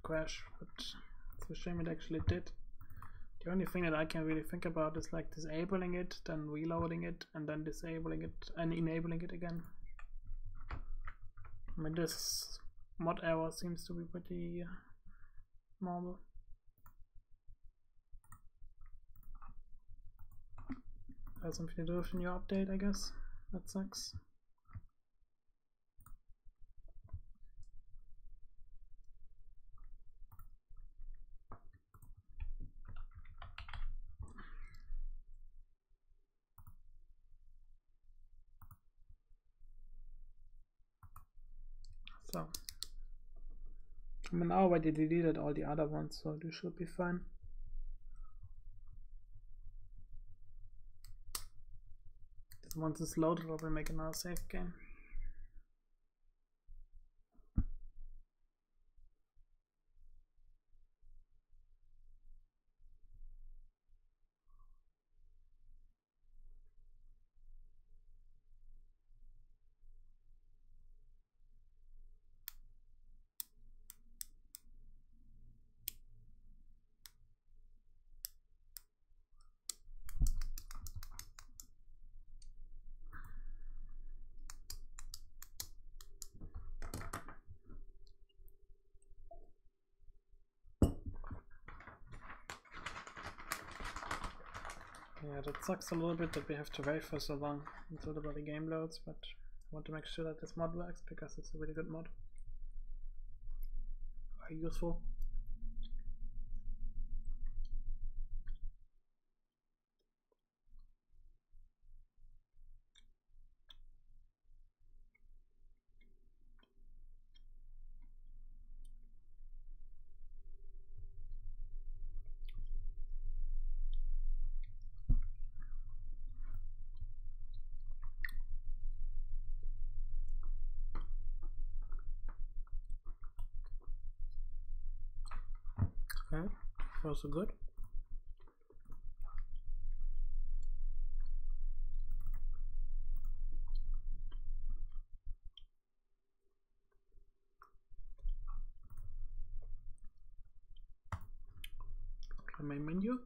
crash, but it's a shame it actually did. The only thing that I can really think about is like disabling it, then reloading it, and then disabling it and enabling it again. I mean, this mod error seems to be pretty normal. Has something to do with the new update, I guess. That sucks. So, I mean, I already deleted all the other ones, so this should be fine. Once it's loaded, I will make another save game. Yeah, that sucks a little bit that we have to wait for so long until the bloody game loads, but I want to make sure that this mod works because it's a really good mod. Very useful. Okay, also good. My menu.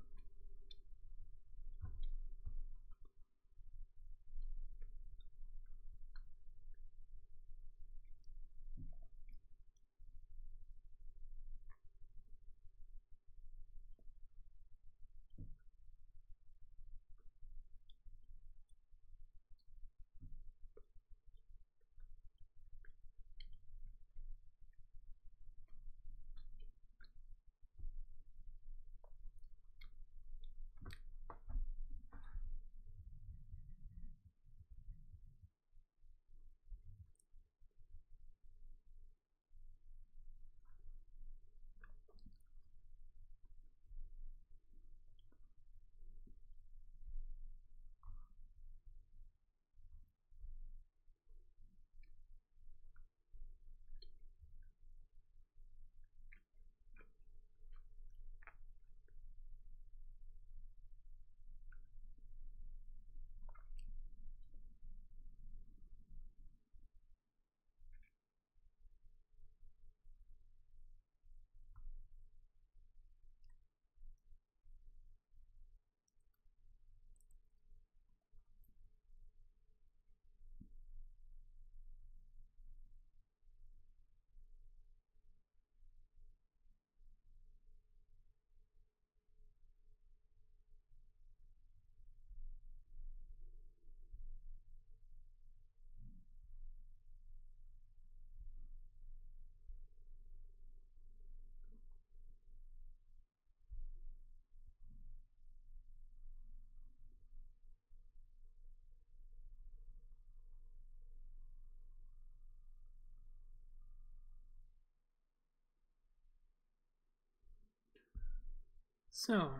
So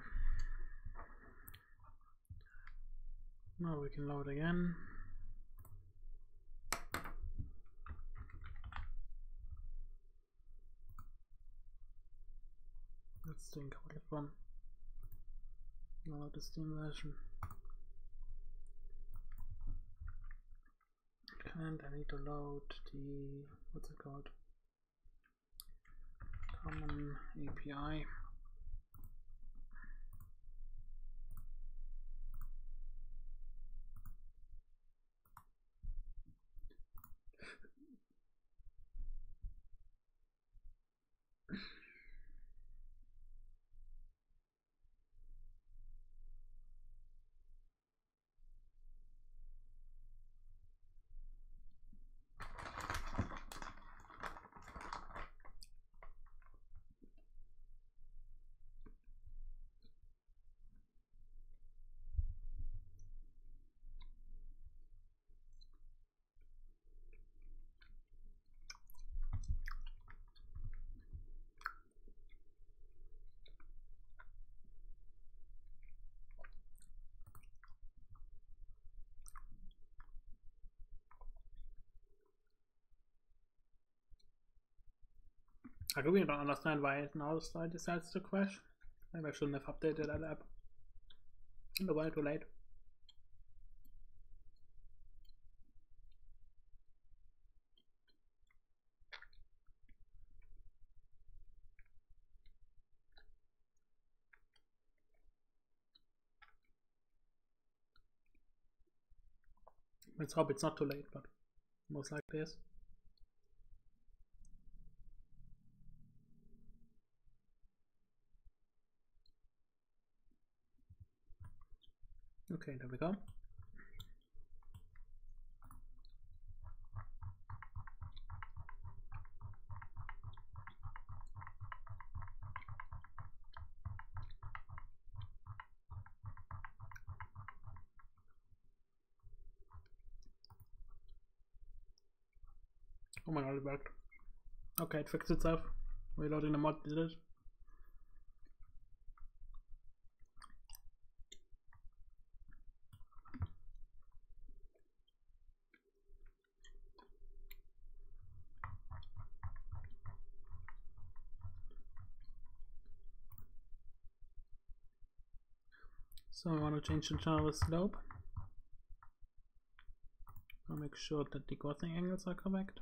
now we can load again. Let's think about it one. Now the Steam version. And I need to load the, what's it called? Common API. I really don't understand why it now decides to crash. Maybe I shouldn't have updated that app. In a while too late. Let's hope it's not too late, but most likely is. Okay, there we go. Oh my god, it worked. Okay, it fixed itself. Reloading the mod did it. So I want to change the channel slope. I'll make sure that the crossing angles are correct.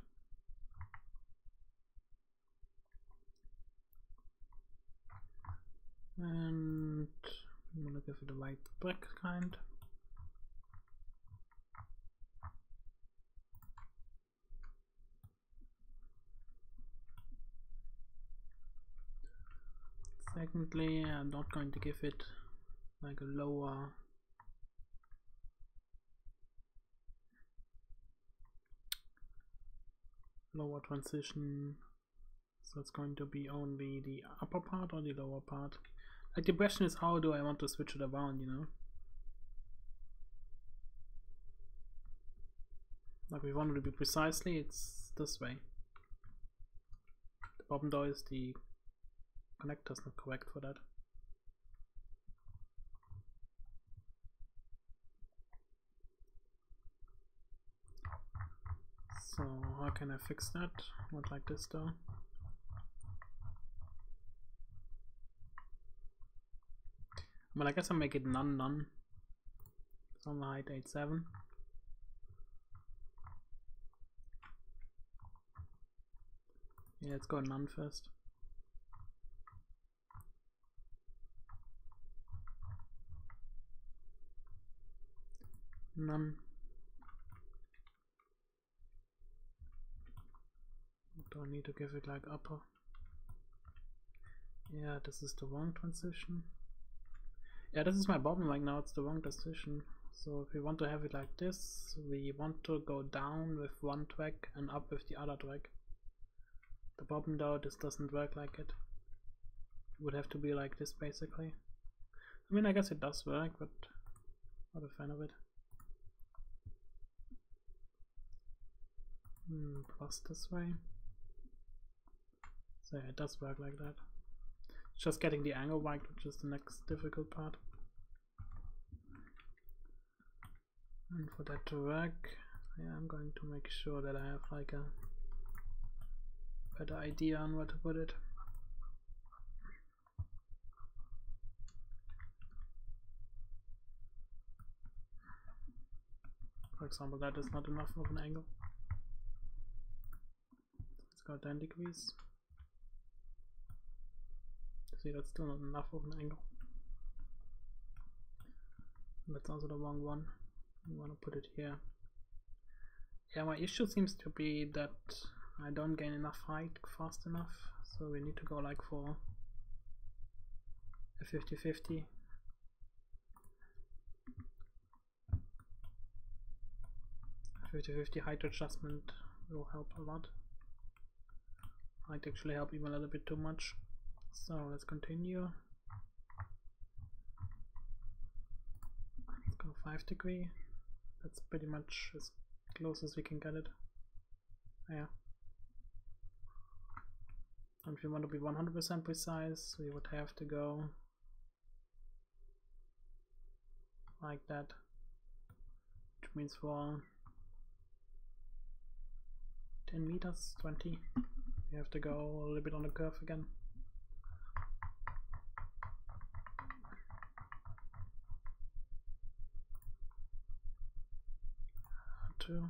And I'm gonna give it a light black kind. Secondly, I'm not going to give it like a lower transition, so it's going to be only the upper part or the lower part. Like the question is, how do I want to switch it around, you know? Like we want it to be precisely, it's this way. The bottom door is the connector's not correct for that. So how can I fix that? Not like this though. Well, I guess I'll make it none. It's on the height 8.7. Yeah, let's go none first. None. Do I need to give it like upper? Yeah, this is the wrong transition. Yeah, this is my problem right now, it's the wrong transition. So if we want to have it like this, we want to go down with one track and up with the other track. The problem though, this doesn't work like it. It would have to be like this basically. I mean, I guess it does work, but not a fan of it. Plus this way. So yeah, it does work like that. Just getting the angle right, which is the next difficult part. And for that to work, yeah, I'm going to make sure that I have like a better idea on where to put it. For example, that is not enough of an angle. Let's go 10 degrees. See, that's still not enough of an angle. That's also the wrong one. I want to put it here. Yeah, my issue seems to be that I don't gain enough height fast enough, so we need to go like for a 50-50. A 50-50 height adjustment will help a lot. Might actually help even a little bit too much. So let's continue. Let's go 5 degree. That's pretty much as close as we can get it. Yeah. And if you want to be 100% precise, we would have to go like that, which means for 10 meters, 20, we have to go a little bit on the curve again. 2.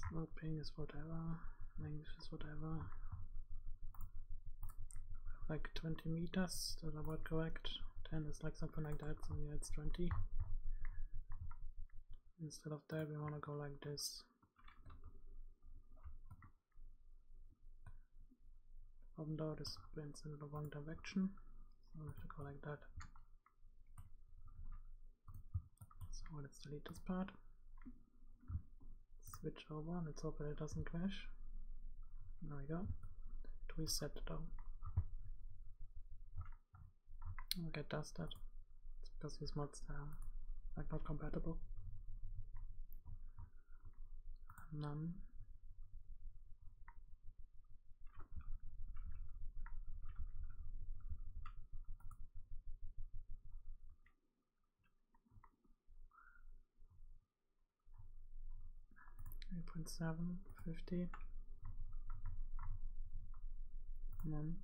Sloping is whatever, length is whatever. Like 20 meters, that's about correct. 10 is like something like that, so yeah, it's 20. Instead of that, we want to go like this. Even though this bends in the wrong direction, so we have to go like that. So let's delete this part. Switch over, let's hope that it doesn't crash. There we go. To reset though. Okay, it does that. It's because these mods are like not compatible. None. .7, 50. None.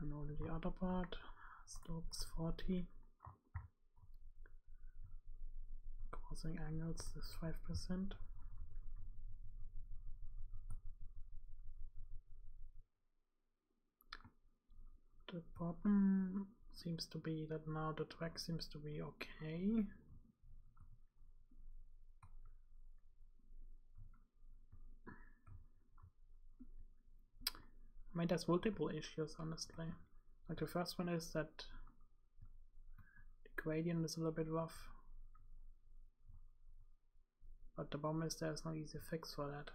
Then only the other part. Slope is 40. Crossing angles is 5%. The problem seems to be that now the track seems to be okay. I mean, there's multiple issues, honestly. Like the first one is that the gradient is a little bit rough. But the problem is there's no easy fix for that.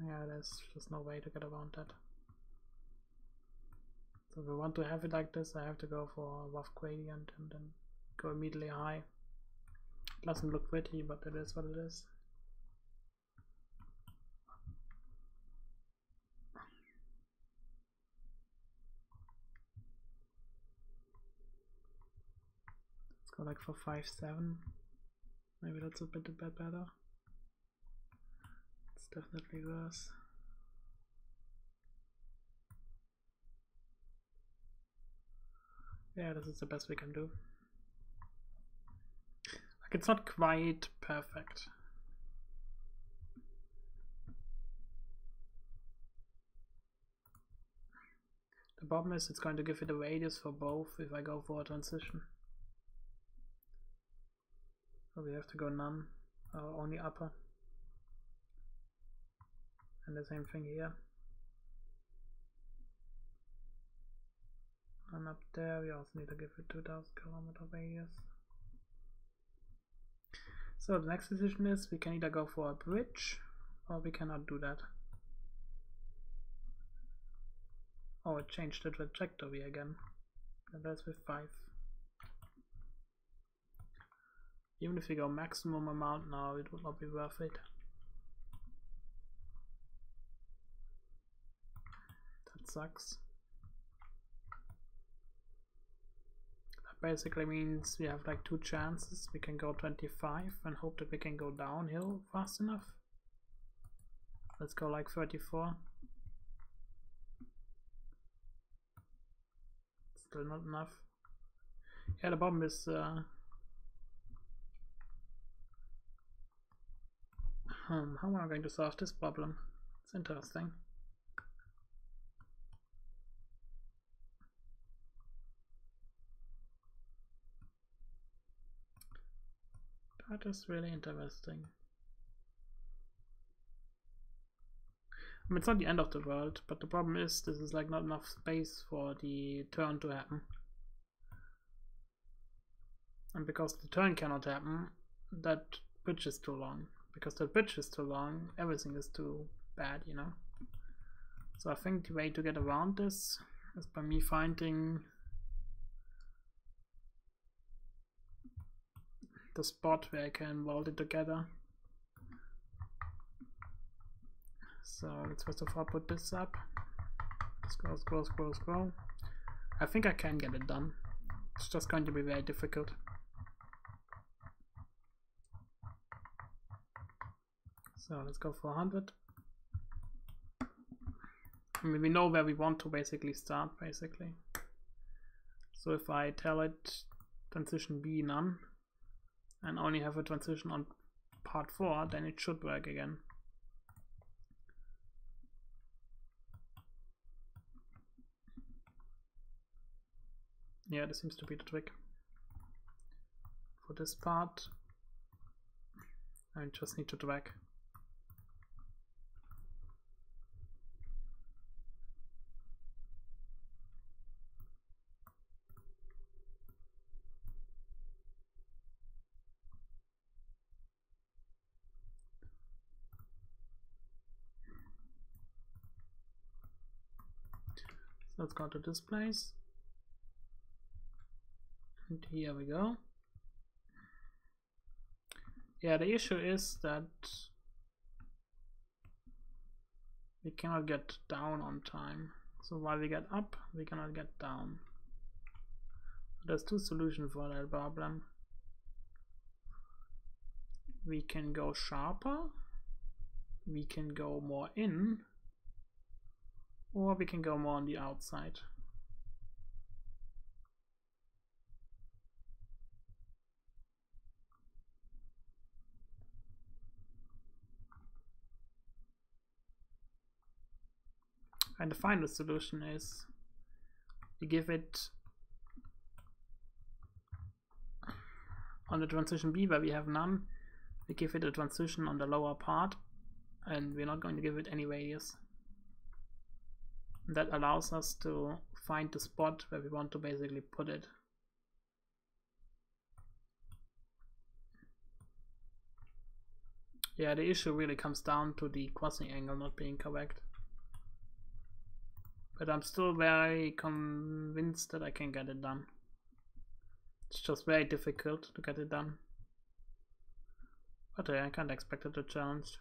Yeah, there's just no way to get around that. So if I want to have it like this, I have to go for a rough gradient and then go immediately high. It doesn't look pretty, but it is what it is. Let's go like for 5.7. Maybe that's a bit better. It's definitely worse. Yeah, this is the best we can do. Like, it's not quite perfect. The problem is it's going to give it a radius for both if I go for a transition. So we have to go none, or only upper. And the same thing here. And up there we also need to give it 2000 kilometer radius. So the next decision is we can either go for a bridge or we cannot do that. Oh, it changed the trajectory again. And that's with 5. Even if we go maximum amount now, it would not be worth it. That sucks. That basically means we have like 2 chances. We can go 25 and hope that we can go downhill fast enough. Let's go like 34. Still not enough. Yeah, the problem is how am I going to solve this problem? It's interesting. That is really interesting. I mean, it's not the end of the world, but the problem is this is like not enough space for the turn to happen. And because the turn cannot happen, that bridge is too long. Because the bridge is too long, everything is too bad, you know. So I think the way to get around this is by me finding the spot where I can weld it together. So let's first of all put this up. Scroll, scroll, scroll, scroll. I think I can get it done. It's just going to be very difficult. So let's go for 100. I mean, we know where we want to basically start, basically. So if I tell it transition B none and only have a transition on part 4, then it should work again. Yeah, this seems to be the trick. For this part, I just need to drag. So let's go to this place. And here we go. Yeah, the issue is that we cannot get down on time. So while we get up, we cannot get down. There's 2 solutions for that problem. We can go sharper, we can go more in, or we can go more on the outside. And the final solution is we give it on the transition B where we have none, we give it a transition on the lower part, and we're not going to give it any radius. That allows us to find the spot where we want to basically put it. Yeah, the issue really comes down to the quasi angle not being correct. But I'm still very convinced that I can get it done. It's just very difficult to get it done. But I can't expect it to challenge.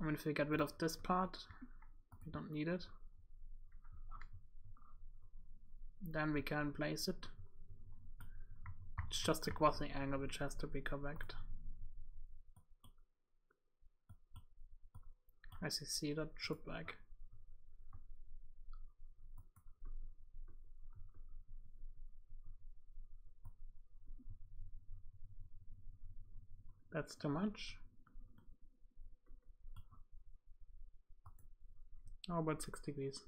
I mean, if we get rid of this part, we don't need it. Then we can place it. It's just a quasi angle which has to be correct. As you see, that should work. That's too much. How about 6 degrees?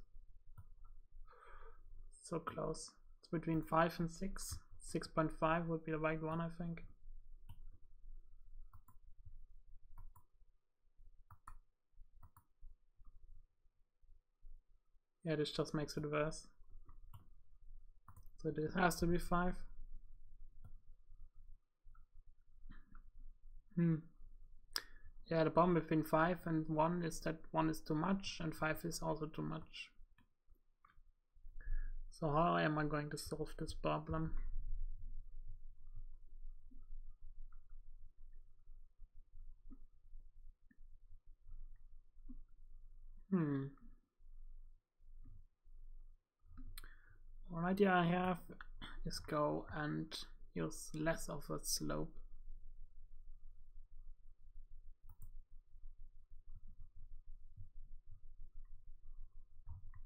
So close. It's between 5 and 6. 6.5 would be the right one, I think. Yeah, this just makes it worse. So this has to be 5. Yeah, the problem between 5 and 1 is that 1 is too much and 5 is also too much. So how am I going to solve this problem? One idea I have is go and use less of a slope.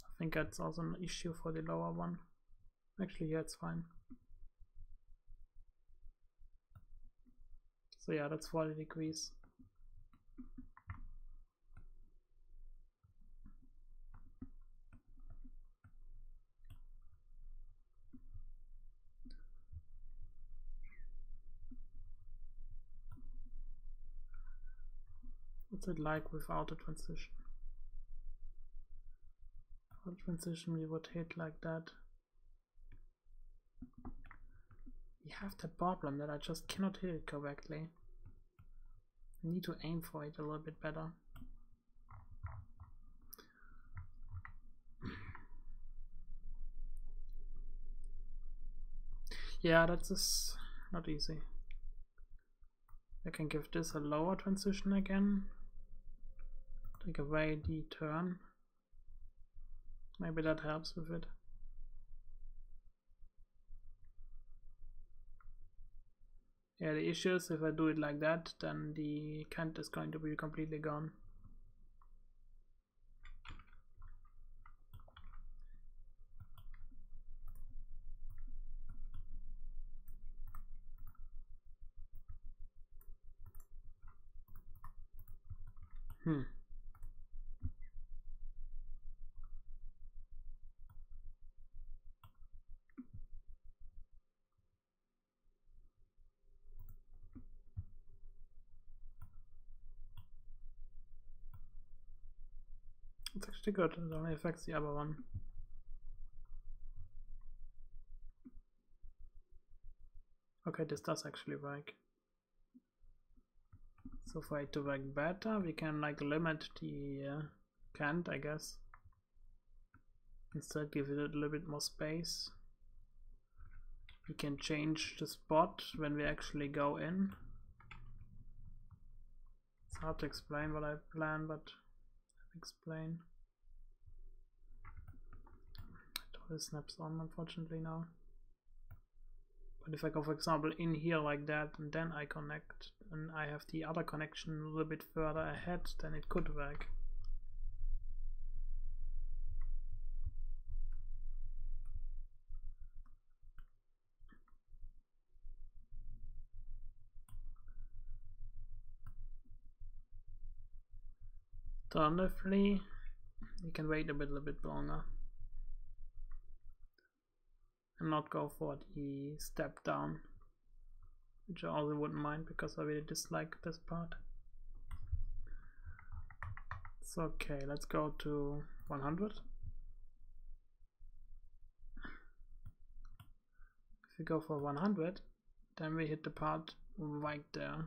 I think that's also an issue for the lower one. Actually, yeah, it's fine. So yeah, that's 40 degrees. What's it like without a transition? Without a transition we would hit like that. We have the problem that I just cannot hit it correctly. I need to aim for it a little bit better. Yeah, that's just not easy. I can give this a lower transition again. Take away the turn. Maybe that helps with it. Yeah, the issue is if I do it like that, then the cant is going to be completely gone. It's actually good, it only affects the other one. Okay, this does actually work. So for it to work better, we can like limit the cant, I guess. Instead give it a little bit more space. We can change the spot when we actually go in. It's hard to explain what I plan, but I'll explain. It always snaps on, unfortunately, now. But if I go, for example, in here like that, and then I connect, and I have the other connection a little bit further ahead, then it could work. Alternatively, you can wait a little bit longer and not go for the step down, which I also wouldn't mind because I really dislike this part. It's okay, let's go to 100. If we go for 100, then we hit the part right there.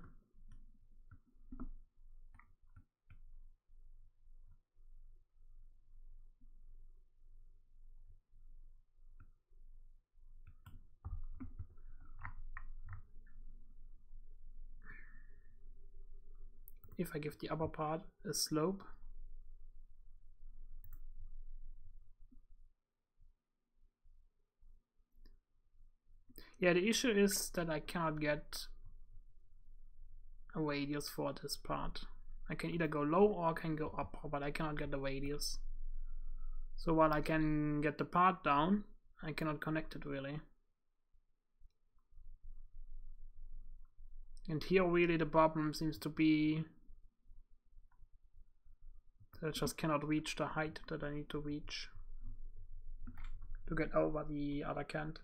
If I give the upper part a slope, yeah, the issue is that I cannot get a radius for this part. I can either go low or I can go up, but I cannot get the radius. So while I can get the part down, I cannot connect it really. And here really the problem seems to be that I just cannot reach the height that I need to reach to get over the other cant.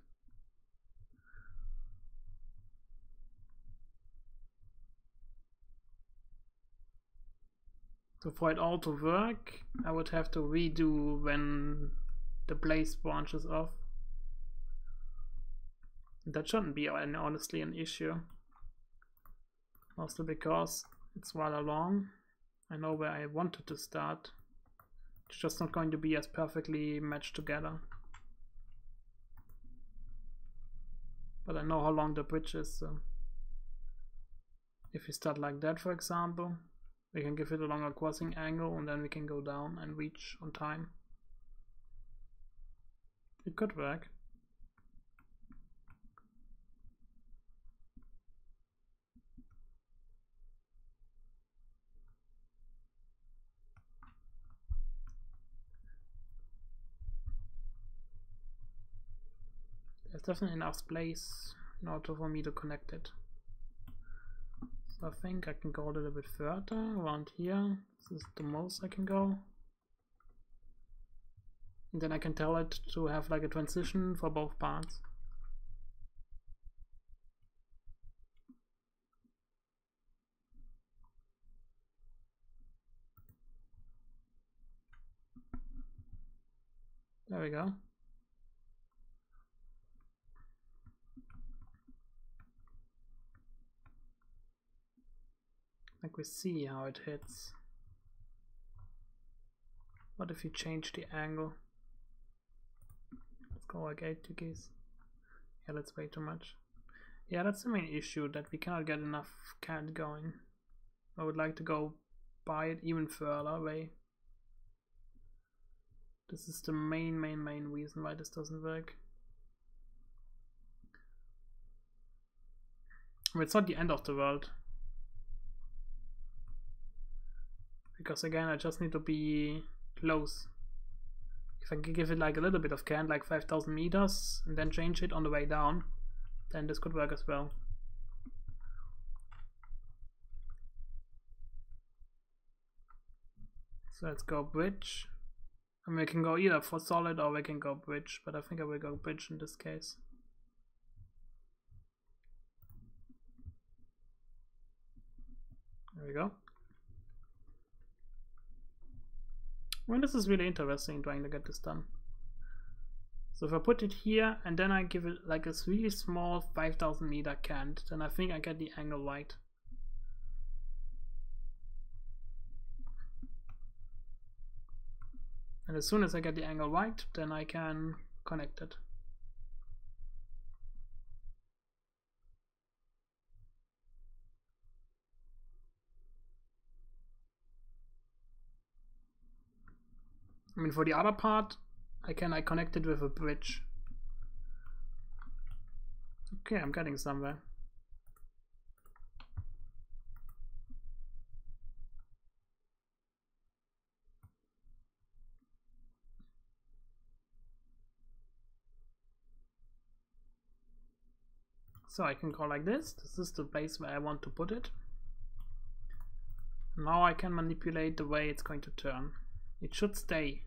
So for it all to work, I would have to redo when the place branches off. That shouldn't be honestly an issue. Mostly because it's rather long. I know where I wanted to start. It's just not going to be as perfectly matched together. But I know how long the bridge is, so if we start like that, for example, we can give it a longer crossing angle and then we can go down and reach on time. It could work. There's definitely enough space in order for me to connect it. So I think I can go a little bit further around here. This is the most I can go. And then I can tell it to have like a transition for both parts. There we go. Like we see how it hits. What if you change the angle? Let's go like 8 degrees. Yeah, that's way too much. Yeah, that's the main issue, that we cannot get enough CAD going. I would like to go by it even further away. This is the main reason why this doesn't work. I mean, it's not the end of the world. Because again, I just need to be close. If I can give it like a little bit of CAD, like 5,000 meters, and then change it on the way down, then this could work as well. So let's go bridge. And we can go either for solid or we can go bridge, but I think I will go bridge in this case. There we go. Well, this is really interesting trying to get this done. So if I put it here and then I give it like a really small 5,000 meter cant, then I think I get the angle right. And as soon as I get the angle right, then I can connect it. I mean, for the other part, I connect it with a bridge. Okay, I'm getting somewhere. So I can go like this. This is the place where I want to put it. Now I can manipulate the way it's going to turn. It should stay.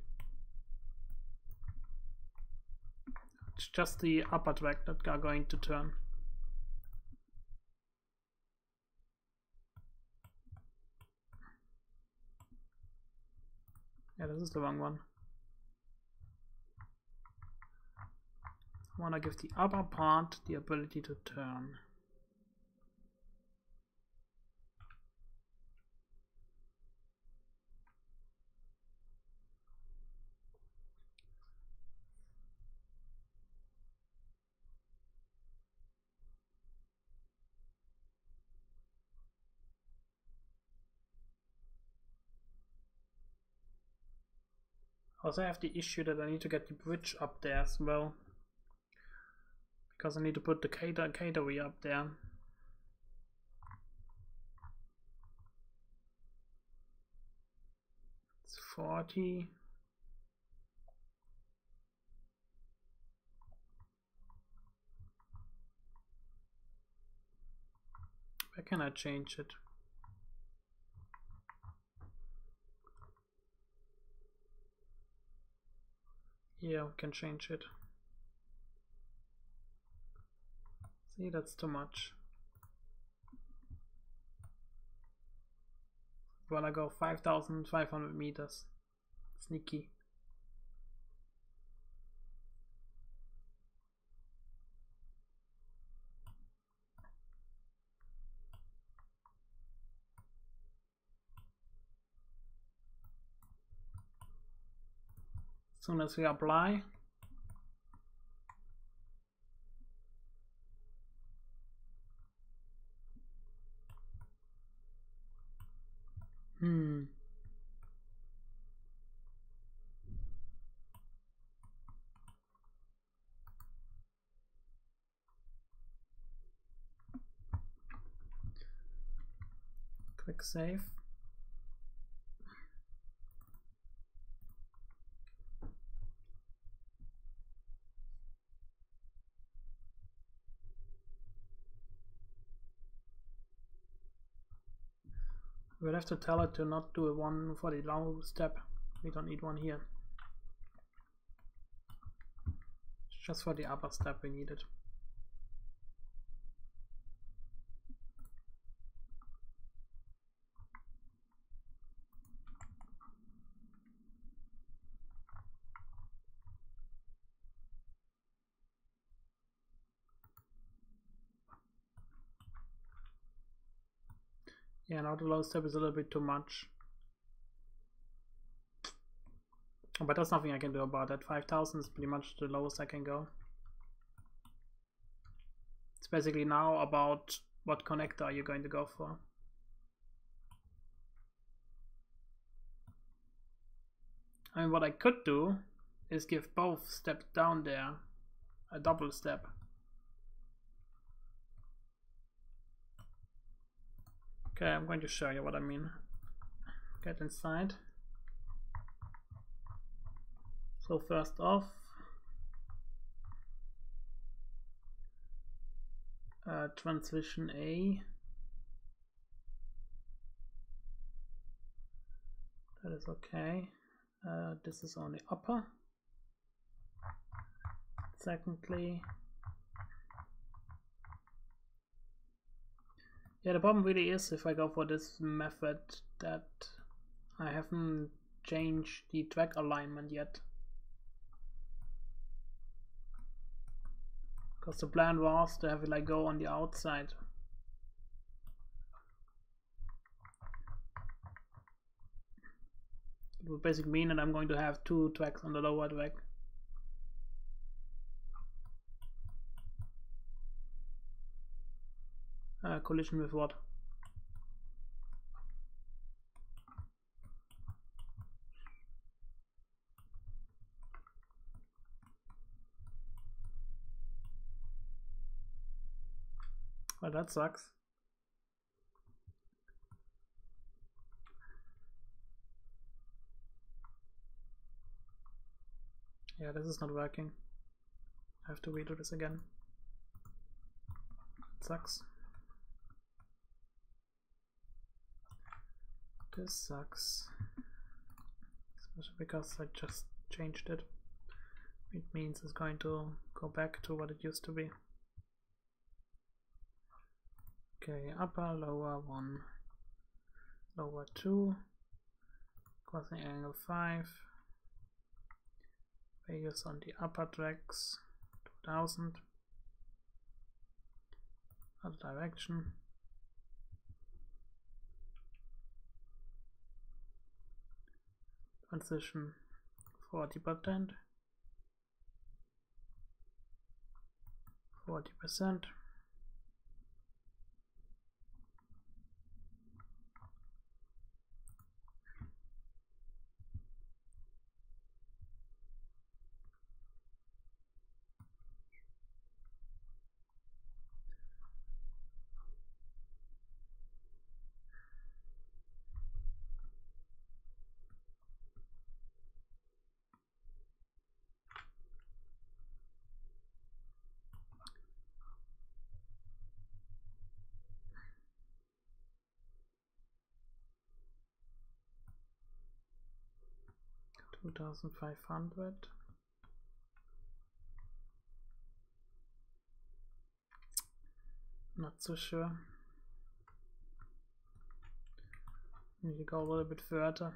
It's just the upper track that are going to turn. Yeah, this is the wrong one. I want to give the upper part the ability to turn. Also, I have the issue that I need to get the bridge up there as well, because I need to put the category up there. It's 40. Where can I change it? Yeah, we can change it. See, that's too much. I wanna go 5,500 meters. Sneaky. As soon as we apply, Quick save. We'll have to tell it to not do a one for the low step. We don't need one here. It's just for the upper step we need it. Yeah, now the low step is a little bit too much. But there's nothing I can do about that. 5,000 is pretty much the lowest I can go. It's basically now about what connector are you going to go for. I mean, what I could do is give both steps down there a double step. Okay, I'm going to show you what I mean. Get inside. So first off, transition A. That is okay. This is on the upper. Secondly, yeah, the problem really is if I go for this method that I haven't changed the track alignment yet. Because the plan was to have it like go on the outside. It would basically mean that I'm going to have two tracks on the lower track. Collision with what? Well, that sucks. Yeah, this is not working. I have to redo this again. It sucks. This sucks. Especially because I just changed it. It means it's going to go back to what it used to be. Okay, upper, lower 1, lower 2, crossing angle 5, values on the upper tracks 2000, other direction. Transition 40%, 40%. $2,500. Not so sure. Need to go a little bit further.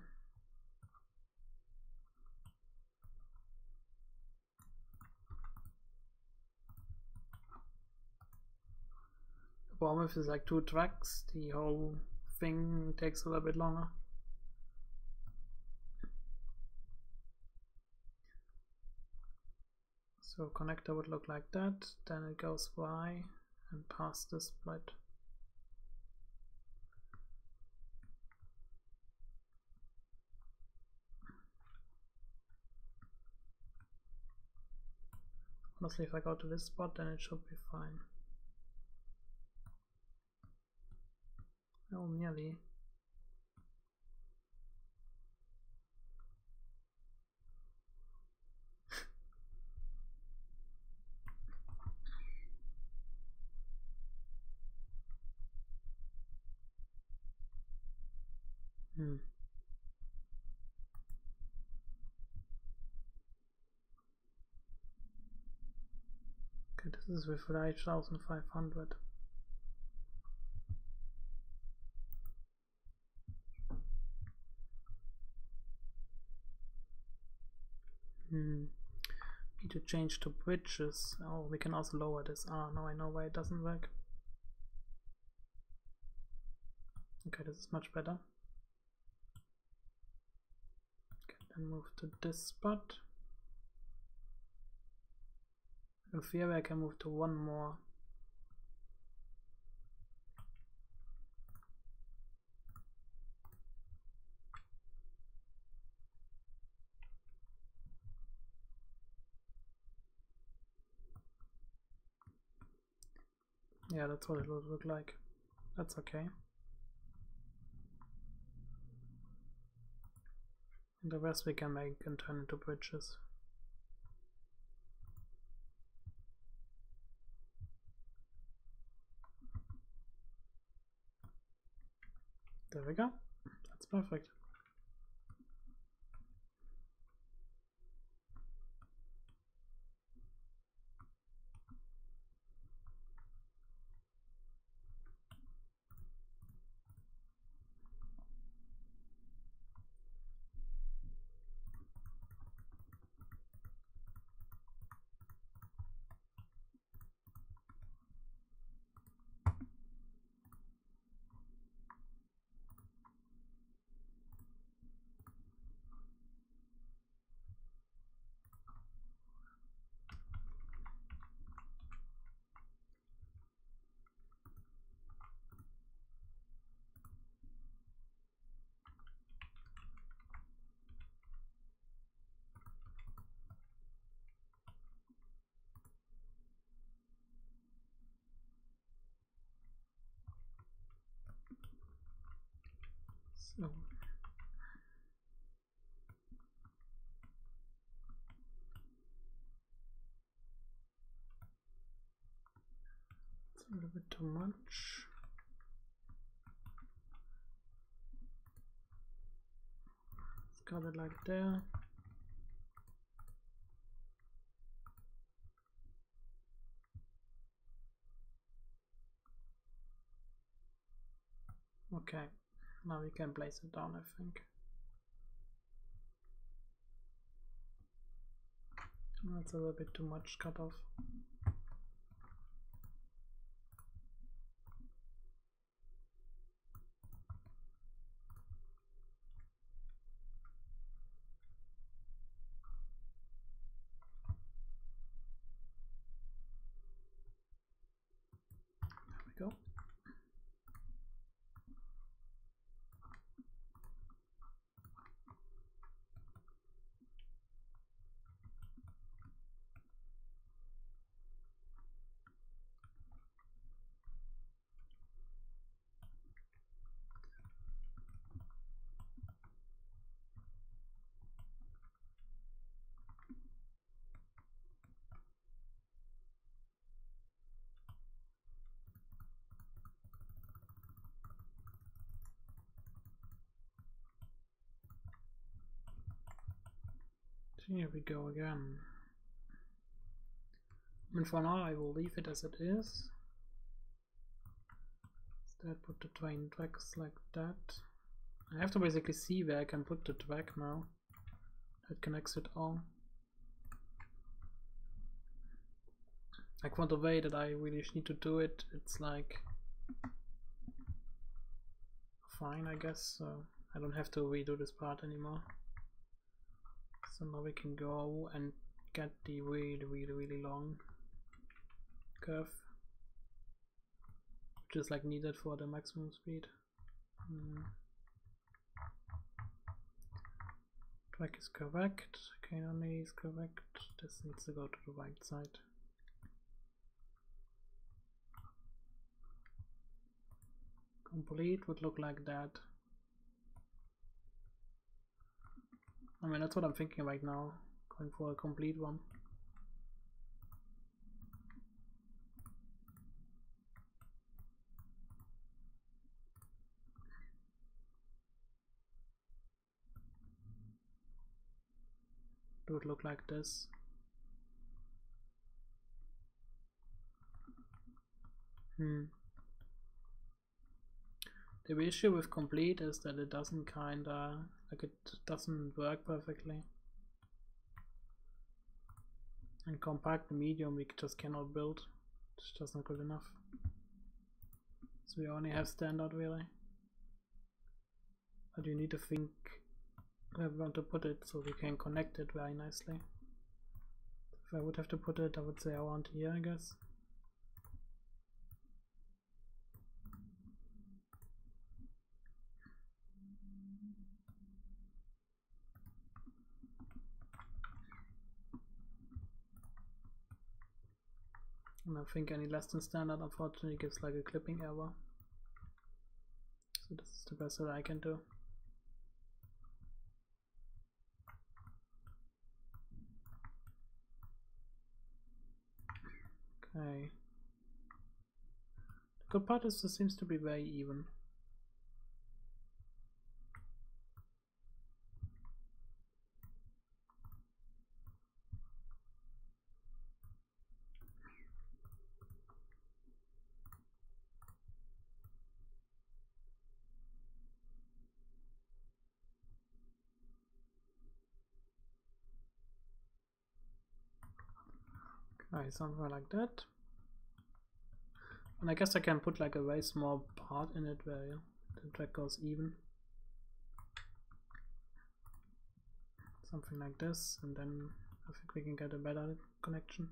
The problem is like 2 tracks, the whole thing takes a little bit longer. So connector would look like that, then it goes Y and past the split. Honestly, if I go to this spot, then it should be fine. Oh, nearly. Okay, this is with 8500. Need to change to bridges. Oh, we can also lower this. Ah, now I know why it doesn't work. Okay, this is much better. Okay, then move to this spot. In theory, I can move to one more. Yeah, that's what it would look like. That's okay. And the rest we can make and turn into bridges. There we go. That's perfect. So it's a little bit too much. Let's cut it like there. Okay, now we can place it down, I think. That's a little bit too much cut off. There we go. Here we go again. And for now I will leave it as it is. Instead put the train tracks like that. I have to basically see where I can put the track now. That connects it all. Like for the way that I really need to do it, it's like fine, I guess. So I don't have to redo this part anymore. So now we can go and get the really long curve, which is like needed for the maximum speed. Track is correct, canopy is correct. This needs to go to the right side. Complete would look like that. I mean, that's what I'm thinking right now, going for a complete one. It would look like this. The issue with complete is that it doesn't it doesn't work perfectly. And compact medium we just cannot build. It's just not good enough. So we only have standard really. But you need to think where we want to put it so we can connect it very nicely. If I would have to put it, I would say around here, I guess. And I think any less than standard unfortunately gives like a clipping error. So this is the best that I can do. Okay. The good part is this seems to be very even. Okay, something like that. And I guess I can put like a very small part in it where the track goes even. Something like this, and then I think we can get a better connection.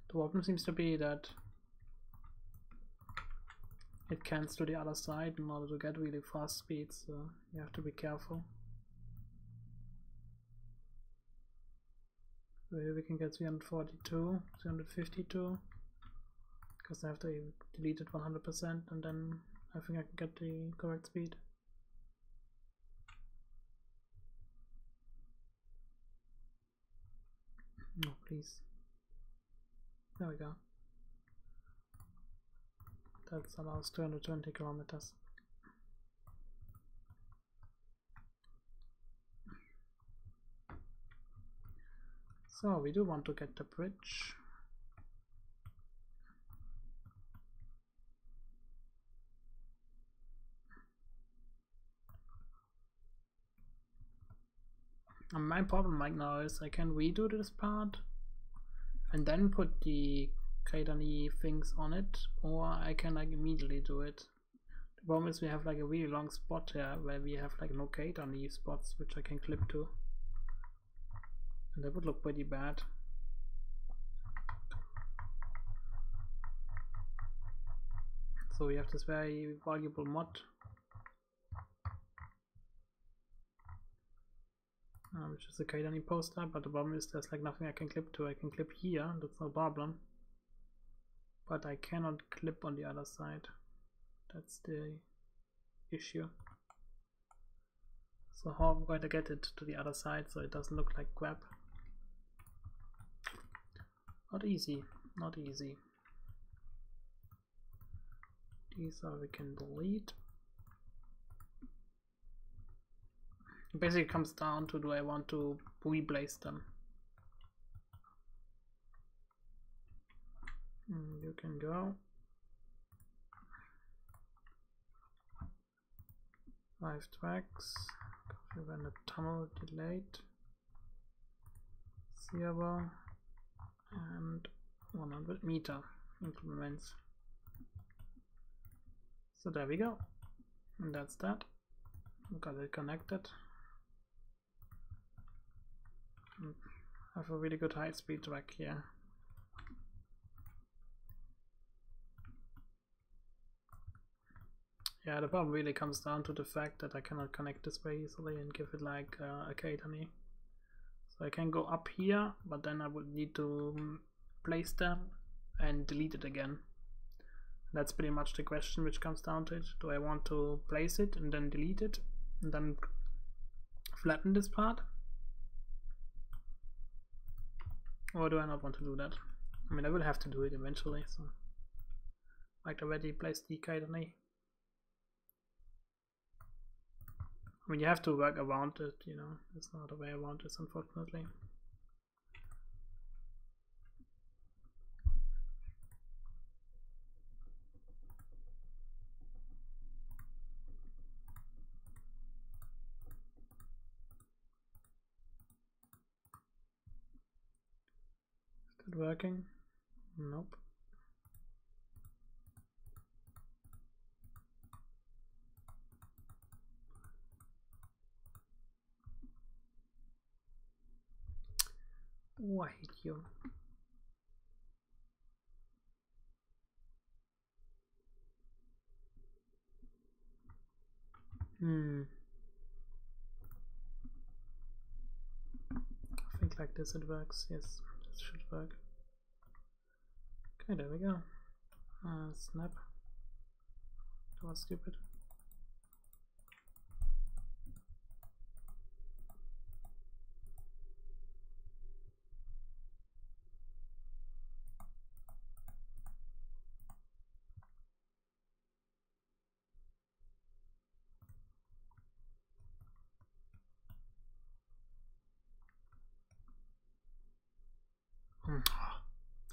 The problem seems to be that it cans to the other side in order to get really fast speeds, so you have to be careful. So here we can get 342, 352, because I have to delete it 100%, and then I think I can get the correct speed. No, please. There we go. That allows 220 kilometers. So we do want to get the bridge. And my problem right now is I can redo this part and then put the Kaidani things on it, or I can like immediately do it. The problem is we have like a really long spot here where we have like no Kaidani spots which I can clip to, and that would look pretty bad. So we have this very valuable mod, which is a Kaidani poster, but the problem is there's like nothing I can clip to. I can clip here, that's no problem, but I cannot clip on the other side. That's the issue. So how am I going to get it to the other side so it doesn't look like crap? Not easy, not easy. These are we can delete. It basically comes down to, do I want to replace them? You can go. 5 tracks, when the tunnel delayed, 0 and 100 meter increments. So there we go, and that's that. We got it connected. have a really good high speed track here. Yeah, the problem really comes down to the fact that I cannot connect this very easily and give it like a catenary. So I can go up here, but then I would need to place them and delete it again. That's pretty much the question which comes down to it. Do I want to place it and then delete it and then flatten this part? Or do I not want to do that? I mean, I will have to do it eventually, so like already placed the catenary. I mean, you have to work around it, you know, there's not a way around this, unfortunately. Is that working? Nope. Oh, I hate you. I think like this it works. Yes, this should work. Okay, there we go. Snap. That was stupid.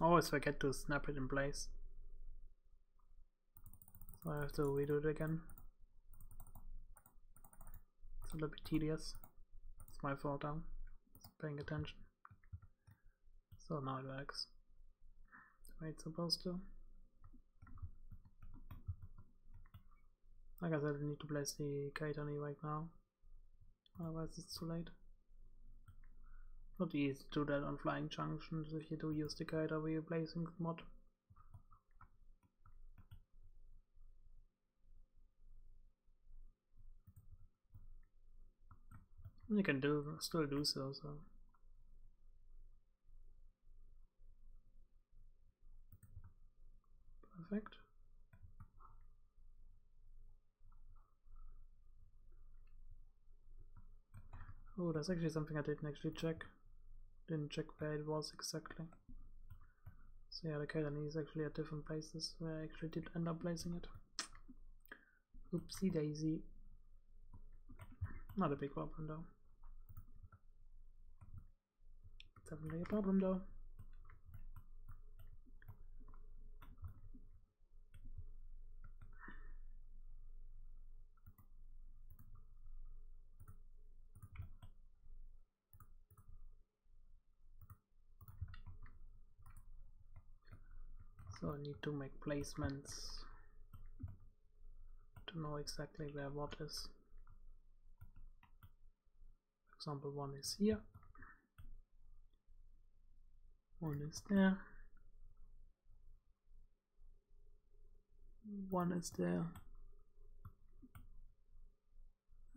Always forget to snap it in place. So I have to redo it again. It's a little bit tedious. It's my fault, I'm paying attention. So now it works the way it's supposed to. Like I said, I need to place the catenary right now, otherwise it's too late. Not easy to do that on flying junctions if you do use the catenary replacing mod. You can still do so. Perfect. Oh, that's actually something I didn't actually check. Didn't check where it was exactly. So yeah, the catenary is actually at different places where I actually did end up placing it. Oopsie daisy. Not a big problem though. Definitely a problem though. So I need to make placements to know exactly where what is. For example, one is here, one is there, one is there,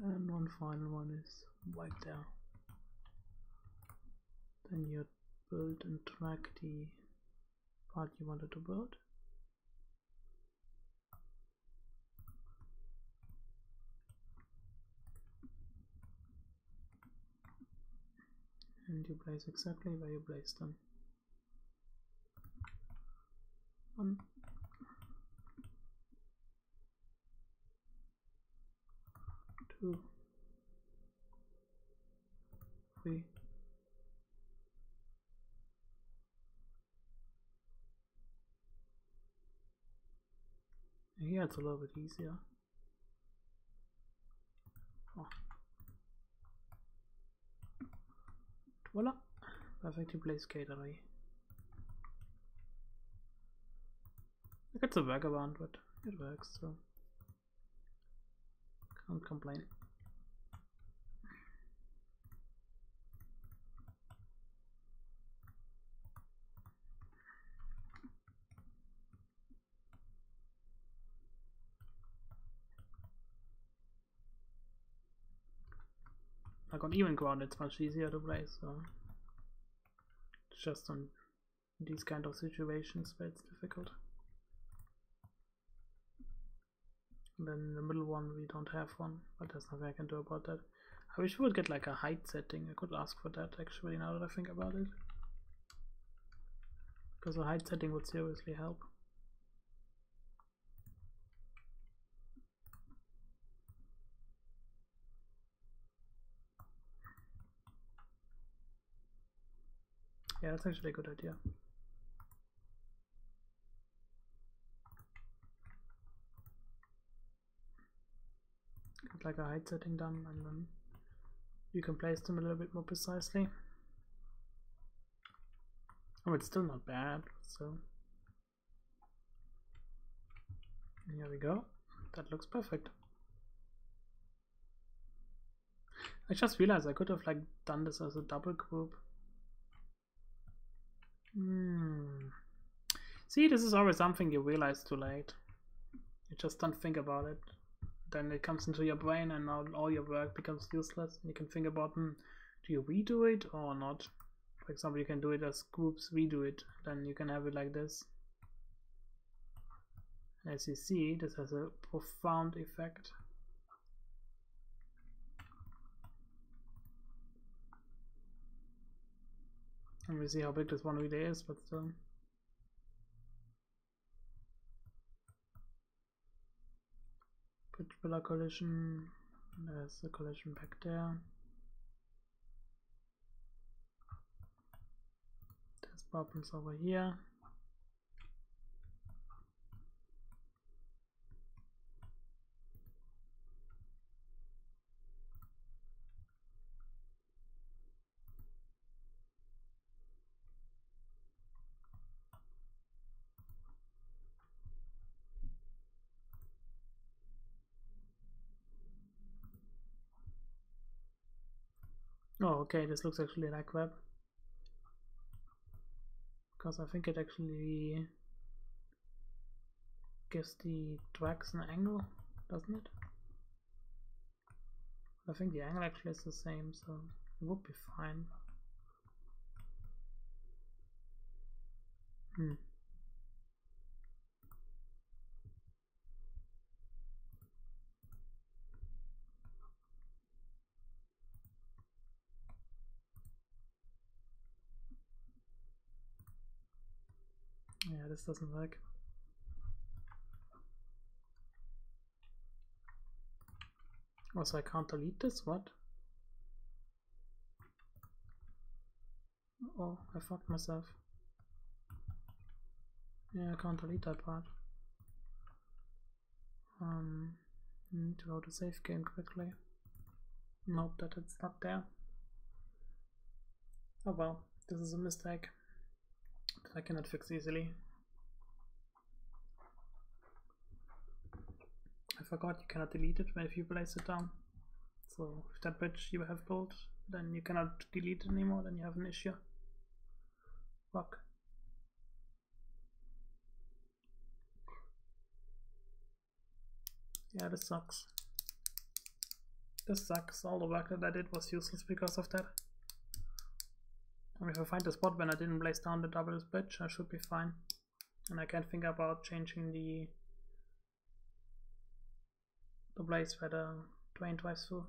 and one final one is right there. Then you build and track the part you wanted to build. And you place exactly where you place them. 1, 2, 3. Here it's a little bit easier. Oh. Voila! Perfectly placed catenary. It's a workaround, but it works, so can't complain. Like on even ground it's much easier to play, so it's just on these kind of situations where it's difficult. And then the middle one we don't have one, but there's nothing I can do about that. I wish we would get like a height setting. I could ask for that actually now that I think about it, because a height setting would seriously help. Yeah, that's actually a good idea. Get like a height setting done, and then you can place them a little bit more precisely. Oh, it's still not bad, so here we go. That looks perfect. I just realized I could have like done this as a double group. See, this is always something you realize too late. You just don't think about it. Then it comes into your brain and now all your work becomes useless. And you can think about, do you redo it or not? For example, you can do it as groups, redo it. Then you can have it like this. As you see, this has a profound effect. And we see how big this one really is, but still. Pitch pillar collision. There's a collision back there. There's problems over here. Oh, okay, this looks actually like web. Because I think it actually gives the tracks an angle, doesn't it? I think the angle actually is the same, so it would be fine. Yeah, this doesn't work. Also, I can't delete this? What? Oh, I fucked myself. Yeah, I can't delete that part. Need to load a save game quickly. Note that it's not there. Oh well, this is a mistake that I cannot fix easily. I forgot you cannot delete it if you place it down. So if that bridge you have built, then you cannot delete it anymore, then you have an issue. Fuck. Yeah, this sucks. This sucks. All the work that I did was useless because of that. And if I find the spot when I didn't place down the double bridge, I should be fine. And I can think about changing the place where the train drives through.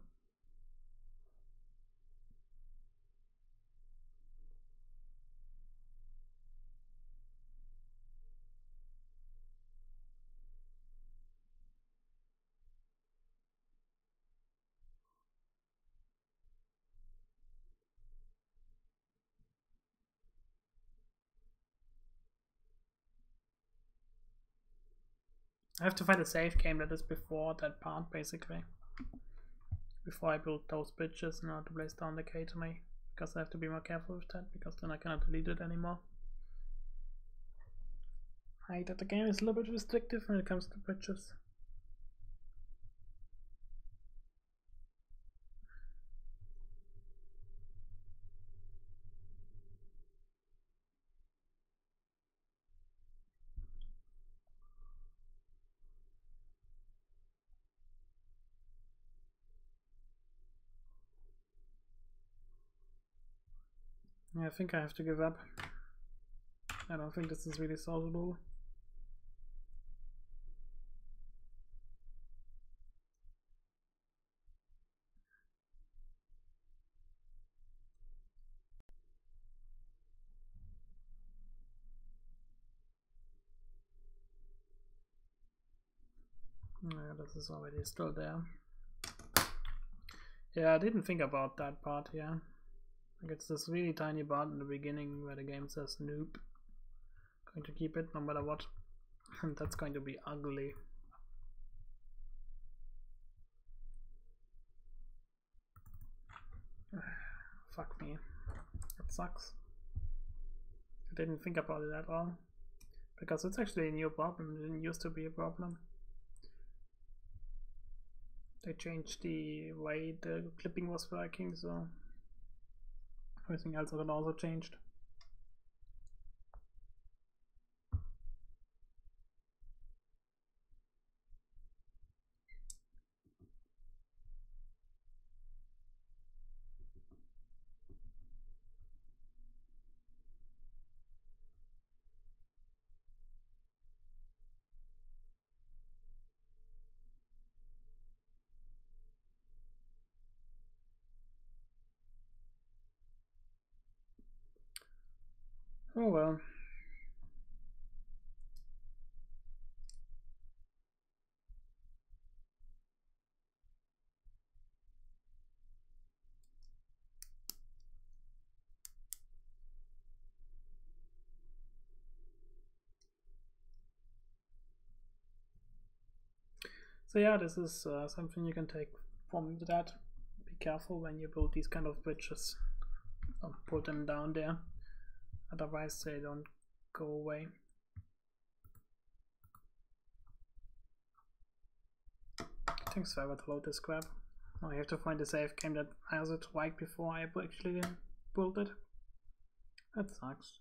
I have to find a save game that is before that part, basically. Before I build those bridges in order to place down the K to me. Because I have to be more careful with that, because then I cannot delete it anymore. I hate that the game is a little bit restrictive when it comes to bridges. I think I have to give up. I don't think this is really solvable. Yeah, this is already still there. Yeah, I didn't think about that part here. Like it's this really tiny part in the beginning where the game says noob. Going to keep it no matter what. And that's going to be ugly. Fuck me. That sucks. I didn't think about it at all. Because it's actually a new problem. It didn't used to be a problem. They changed the way the clipping was working, so everything else has also changed. Oh well. So yeah, this is something you can take from that. Be careful when you build these kind of bridges. Don't put them down there, otherwise they don't go away. Thanks forever to load this crap. Now I have to find a save game that has it right before I actually build it. That sucks.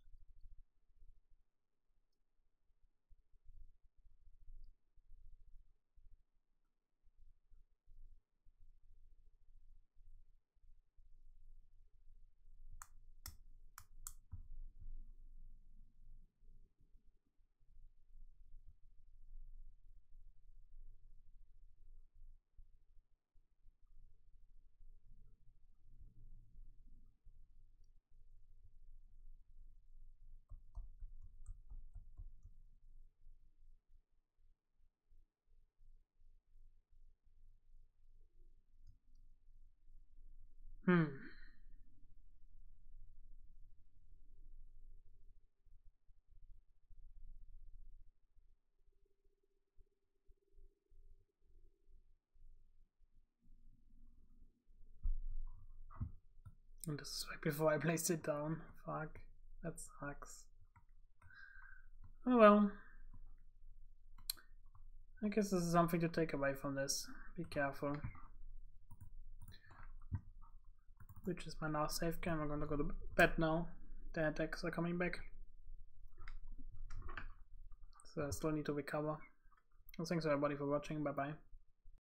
And this is right before I placed it down. Fuck. That sucks. Oh well. I guess this is something to take away from this. Be careful. Which is my last save game. I'm gonna go to bed now. The attacks are coming back. So I still need to recover. Well, thanks everybody for watching. Bye bye.